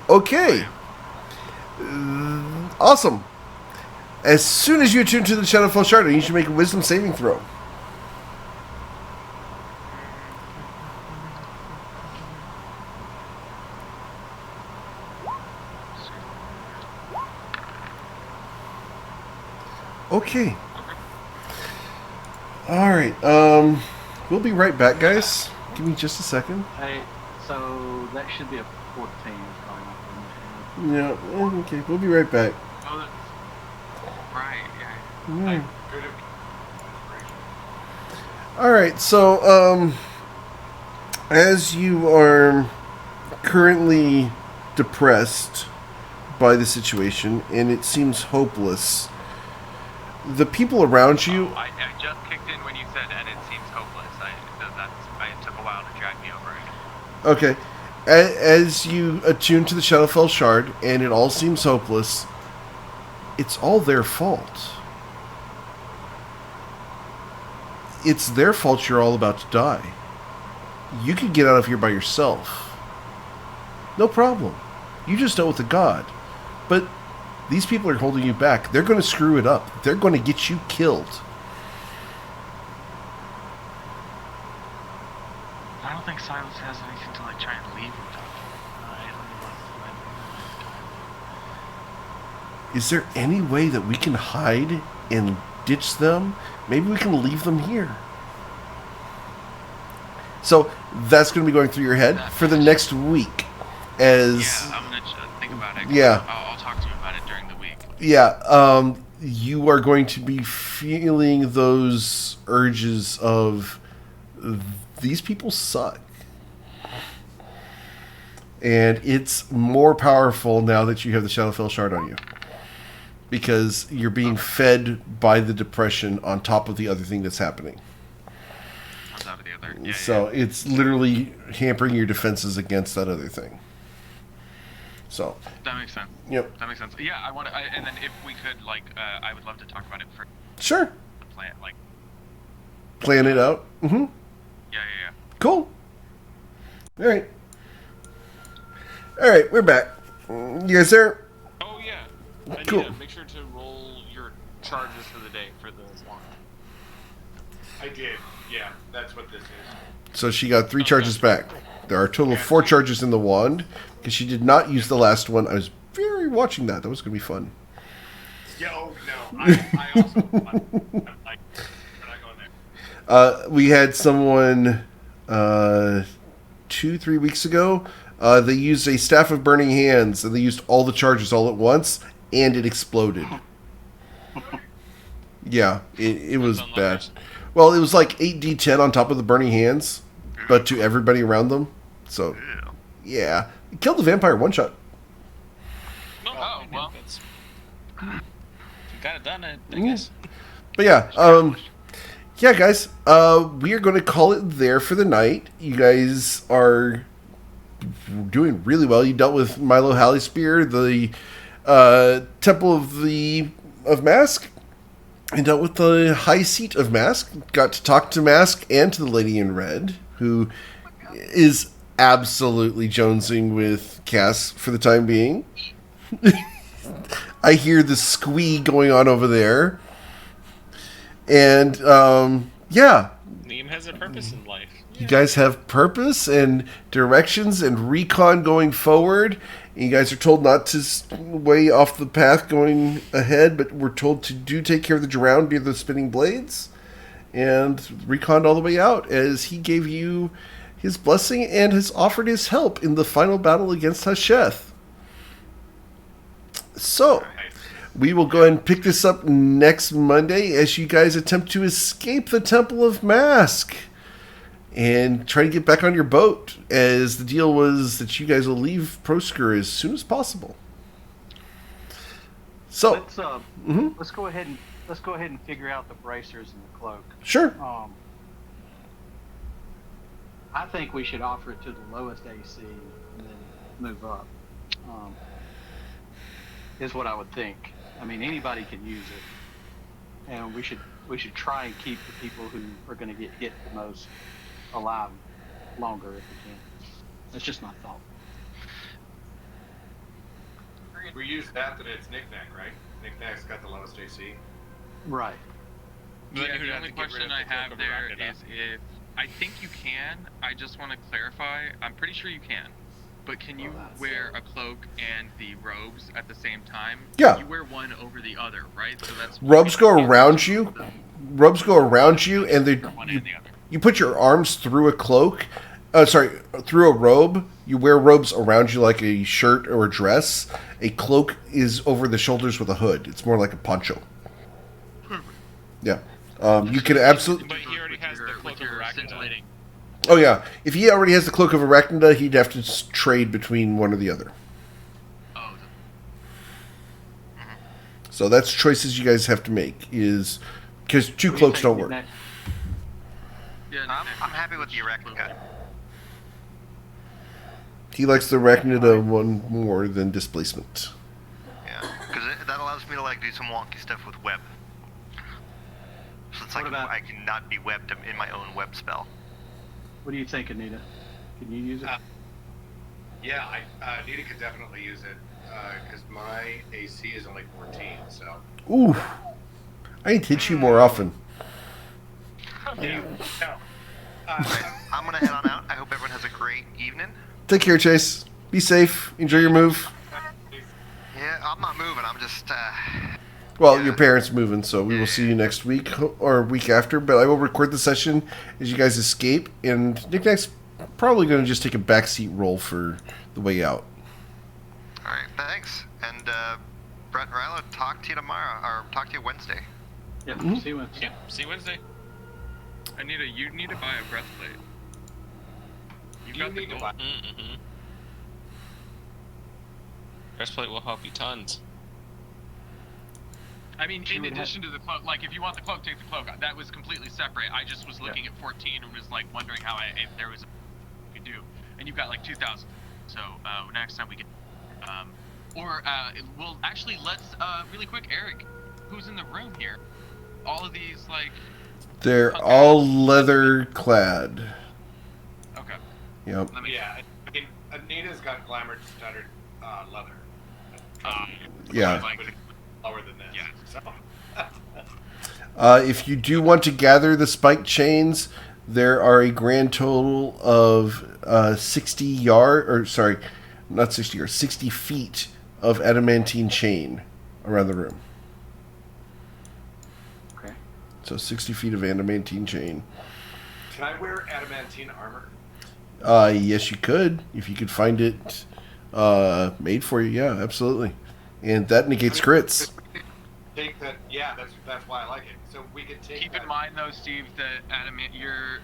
Okay. Awesome. As soon as you attune to the Shadowfell Shard, I need you to make a wisdom saving throw. Okay. Alright, we'll be right back, guys. Give me just a second. Hey, so that should be a 14. Probably not going to Yeah, okay, we'll be right back. Oh, that's right, yeah. Yeah. Could have Alright, so, as you are currently depressed by the situation, and it seems hopeless, the people around you... I just kicked in when you said, and it seems hopeless. It took a while to drag me over it. Okay. As you attune to the Shadowfell Shard, and it all seems hopeless, it's all their fault. It's their fault you're all about to die. You can get out of here by yourself. No problem. You just know with a god. But these people are holding you back. They're going to screw it up. They're going to get you killed. I don't think Silas has anything to try and leave without. Is there any way that we can hide and ditch them? Maybe we can leave them here. So that's going to be going through your head for the next week. As Yeah, I'm gonna think about it. Yeah. I'll talk to you about it during the week. yeah, you are going to be feeling those urges of these people suck. And it's more powerful now that you have the Shadowfell Shard on you. Because you're being fed by the depression on top of the other thing that's happening. On top of the other. Yeah, So it's literally hampering your defenses against that other thing. So, that makes sense. yep. That makes sense. Yeah, I want to, and then if we could, I would love to talk about it for Sure. the plan. Plan it out. Mm-hmm. Yeah. Cool. Alright. Alright, we're back. You guys there? Oh, yeah. I Cool. make sure to roll your charges for the day for the wand. I did. Yeah, that's what this is. So she got 3 charges back. There are a total of 4 charges in the wand, because she did not use the last one. I was very watching that. That was going to be fun. Yeah, oh no. I also. We're not going there. We had someone 2-3 weeks ago. They used a staff of burning hands, and they used all the charges all at once, and it exploded. Yeah, it was bad. Well, it was like 8d10 on top of the burning hands, but to everybody around them. So, yeah, it killed the vampire one shot. Oh, well. You got it done, I guess. But yeah, yeah, guys, we are going to call it there for the night. You guys are doing really well. You dealt with Milo Halliespear, the Temple of Mask, and dealt with the High Seat of Mask. Got to talk to Mask and to the Lady in Red, who is absolutely jonesing with Cass for the time being. I hear the squee going on over there. And, yeah. Liam has a purpose in life. You guys have purpose and directions and recon going forward. You guys are told not to way off the path going ahead, but we're told to do take care of the drowned near the spinning blades. And recon all the way out as he gave you his blessing and has offered his help in the final battle against Hasheth. So, we will go ahead and pick this up next Monday as you guys attempt to escape the Temple of Mask and try to get back on your boat, as the deal was that you guys will leave Prosker as soon as possible. So let's go ahead and figure out the bracers and the cloak. Sure. I think we should offer it to the lowest AC and then move up. Is what I would think. I mean, anybody can use it, and we should try and keep the people who are going to get hit the most alive longer if we can. That's just my thought. We use that it's Knick-Knack, right? Knick-Knack's got the lowest AC. Right. Yeah, the only question I have there is if I think you can. I just want to clarify. I'm pretty sure you can. But can you wear a cloak and the robes at the same time? Yeah. You wear one over the other, right? So that's robes go around you. Robes go around you, and you put your arms through a cloak. Through a robe. You wear robes around you like a shirt or a dress. A cloak is over the shoulders with a hood. It's more like a poncho. Yeah. You can absolutely. But he already has the cloak of Arachnida. Oh yeah, if he already has the Cloak of Arachnida, he'd have to trade between one or the other. Oh. So that's choices you guys have to make, is because two cloaks don't work. Yeah, I'm happy with the Arachnida. He likes the Arachnida one more than Displacement. Yeah, because that allows me to do some wonky stuff with web. So it's I cannot be webbed in my own web spell. What do you think, Anita? Can you use it? Yeah, Anita could definitely use it because my AC is only 14. So. Ooh, I need to hit you more often. Yeah. No. I'm gonna head on out. I hope everyone has a great evening. Take care, Chase. Be safe. Enjoy your move. Yeah, I'm not moving. I'm just. Well, your parents moving, so we will see you next week or week after. But I will record the session as you guys escape, and Knick-Knack's probably going to just take a backseat role for the way out. All right, thanks. And Brett and Ryla, talk to you tomorrow, or talk to you Wednesday. Yeah, see you Wednesday. Yeah, see you Wednesday. Anita, you need to buy a breastplate. You need to buy. Mm-hmm. Breastplate will help you tons. I mean, in addition to the cloak, if you want the cloak, take the cloak. That was completely separate. I just was looking at 14 and was wondering if there was a you could do. And you've got 2,000. So next time we get, we'll actually let's really quick, Eric, who's in the room here? All of these they're all leather clad. Okay. Yep. Yeah, I mean, Anita's got glamour studded leather. Yeah. Lower than this. Yeah. So. If you do want to gather the spike chains, there are a grand total of 60 feet of adamantine chain around the room. Okay. So 60 feet of adamantine chain. Can I wear adamantine armor? Yes, you could if you could find it made for you. Yeah, absolutely. And that negates crits. Take that. Yeah, that's why I like it. So we could take. Keep in mind, though, Steve, that you're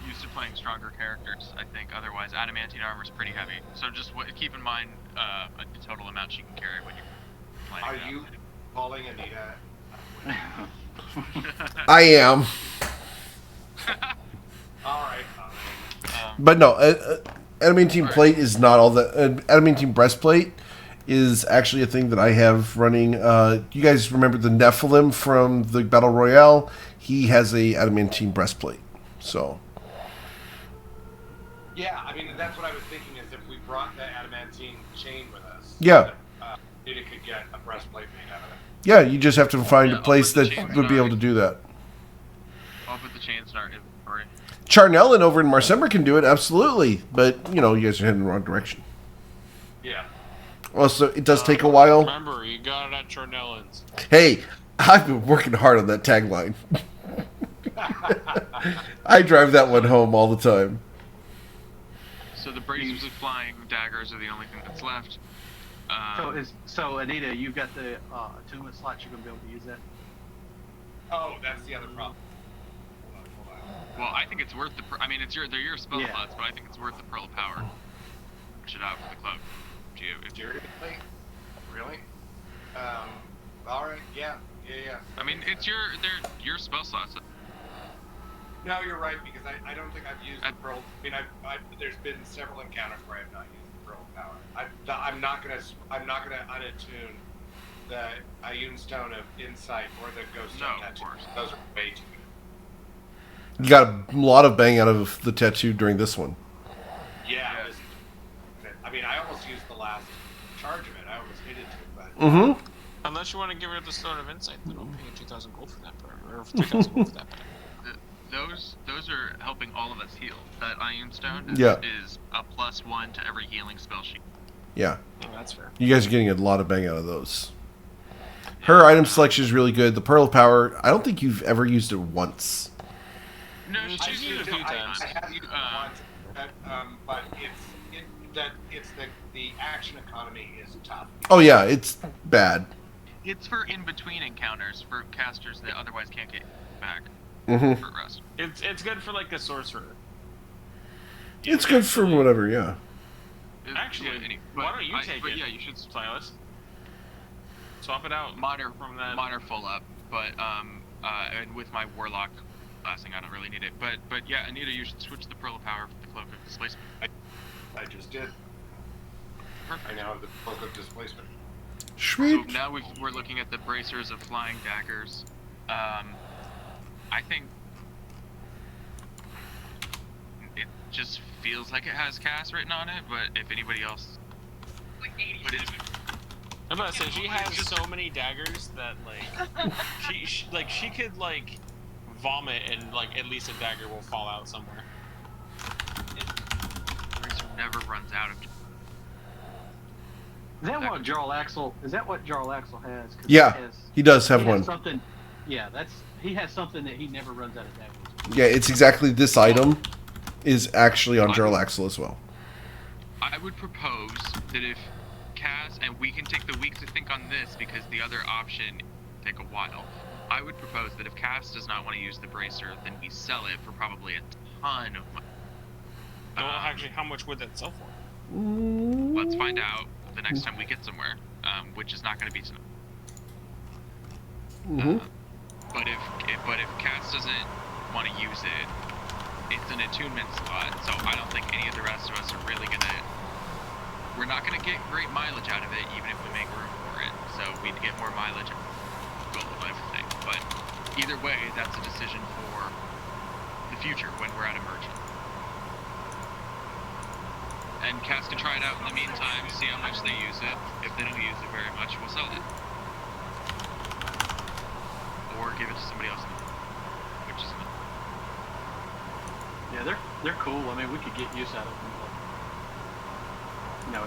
used to playing stronger characters. I think otherwise, adamantine armor is pretty heavy. So just keep in mind the total amount she can carry when you're playing. Are you calling Anita? I am. All right. But no, adamantine plate is not all that. Adamantine breastplate is actually a thing that I have running. You guys remember the Nephilim from the Battle Royale? He has a adamantine breastplate. So. Yeah, I mean that's what I was thinking is if we brought the adamantine chain with us. Yeah. Anita could get a breastplate made out of it. Yeah, you just have to find a place that would be able to do that. I'll put the chains in our inventory. Charnellen over in Marsember can do it, absolutely. But, you know, you guys are heading in the wrong direction. Yeah. Also, it does take a while. Remember, you got it at Charnellen's. Hey, I've been working hard on that tagline. I drive that one home all the time. So the bracers of flying daggers are the only thing that's left. So Anita, you've got the attunement slots. You're gonna be able to use that. Oh, that's the other problem. Well, I think it's worth the. I mean, they're your spell slots, but I think it's worth the pearl of power. Push it out for the club. Seriously? Really? All right. Yeah. I mean, they're your spell slots. No, you're right because I don't think I've used the pearl. I mean, there's been several encounters where I've not used the pearl of power. I'm not gonna unattune the Ioun Stone of Insight or the Ghost Stone tattoo. Those are way too good. You got a lot of bang out of the tattoo during this one. Yeah. I mean, I almost used the last charge of it. I almost needed to, but. Mm-hmm. Unless you want to give her the Stone of Insight, then I'll pay you 2,000 gold for that, or 3,000 gold for that. Those are helping all of us heal. That Ioun Stone is a +1 to every healing spell sheet. Yeah. Oh, that's fair. You guys are getting a lot of bang out of those. Her item selection is really good. The Pearl of Power, I don't think you've ever used it once. No, she's used it a few times. I have used it once, but it's the action economy is tough. Oh yeah, it's bad. It's for in-between encounters for casters that otherwise can't get back. Mm-hmm. For rest. It's good for like a sorcerer. It's good for whatever, yeah. Actually, why don't you take it? Yeah, you should. Silas. Swap it out. Mine are full up, but and with my warlock classing, I don't really need it. But yeah, Anita, you should switch the Pearl of Power for the Cloak of Displacement. I just did. Perfect. I now have the Cloak of Displacement. Sweet. So now we're looking at the bracers of flying daggers. I think it just feels like it has cast written on it, but if anybody else, Like 80. I'm about to say she has so many daggers that like she could like vomit and like at least a dagger will fall out somewhere. bracer never runs out of. Is that what Jarl Axel? Is that what Jarl Axel has? 'Cause Yeah, he does have he one. has something. Yeah, he has something that he never runs out of daggers. Yeah, it's exactly this item is actually on Jarl Axel as well. I would propose that if Cass, and we can take the week to think on this because the other option take a while. I would propose that if Cass does not want to use the bracer, then we sell it for probably a ton of money. Well, actually, how much would that sell for? Let's find out the next time we get somewhere, which is not going to be tonight. But if Cass doesn't want to use it, it's an attunement slot, so I don't think any of the rest of us are really gonna. We're not gonna get great mileage out of it, even if we make room for it. So we'd get more mileage out of gold and everything. But either way, that's a decision for the future when we're at a merchant. And Cass can try it out in the meantime, see how much they use it. If they don't use it very much, we'll sell it. Or give it to somebody else, which is Yeah, they're cool. I mean, we could get use out of them. But, you know,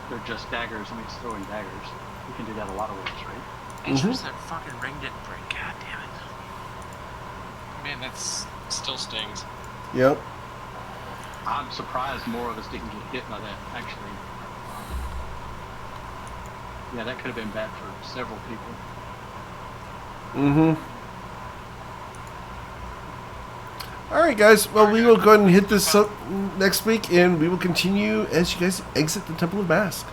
they're just daggers. I mean, it's throwing daggers. You can do that a lot of ways, right? It's just that fucking ring didn't break. God damn it. Man, that's still stings. Yep. I'm surprised more of us didn't get hit by that, actually. Yeah, that could have been bad for several people. Mm-hmm. All right, guys. Well, we will go ahead and hit this up next week, and we will continue as you guys exit the Temple of Mask.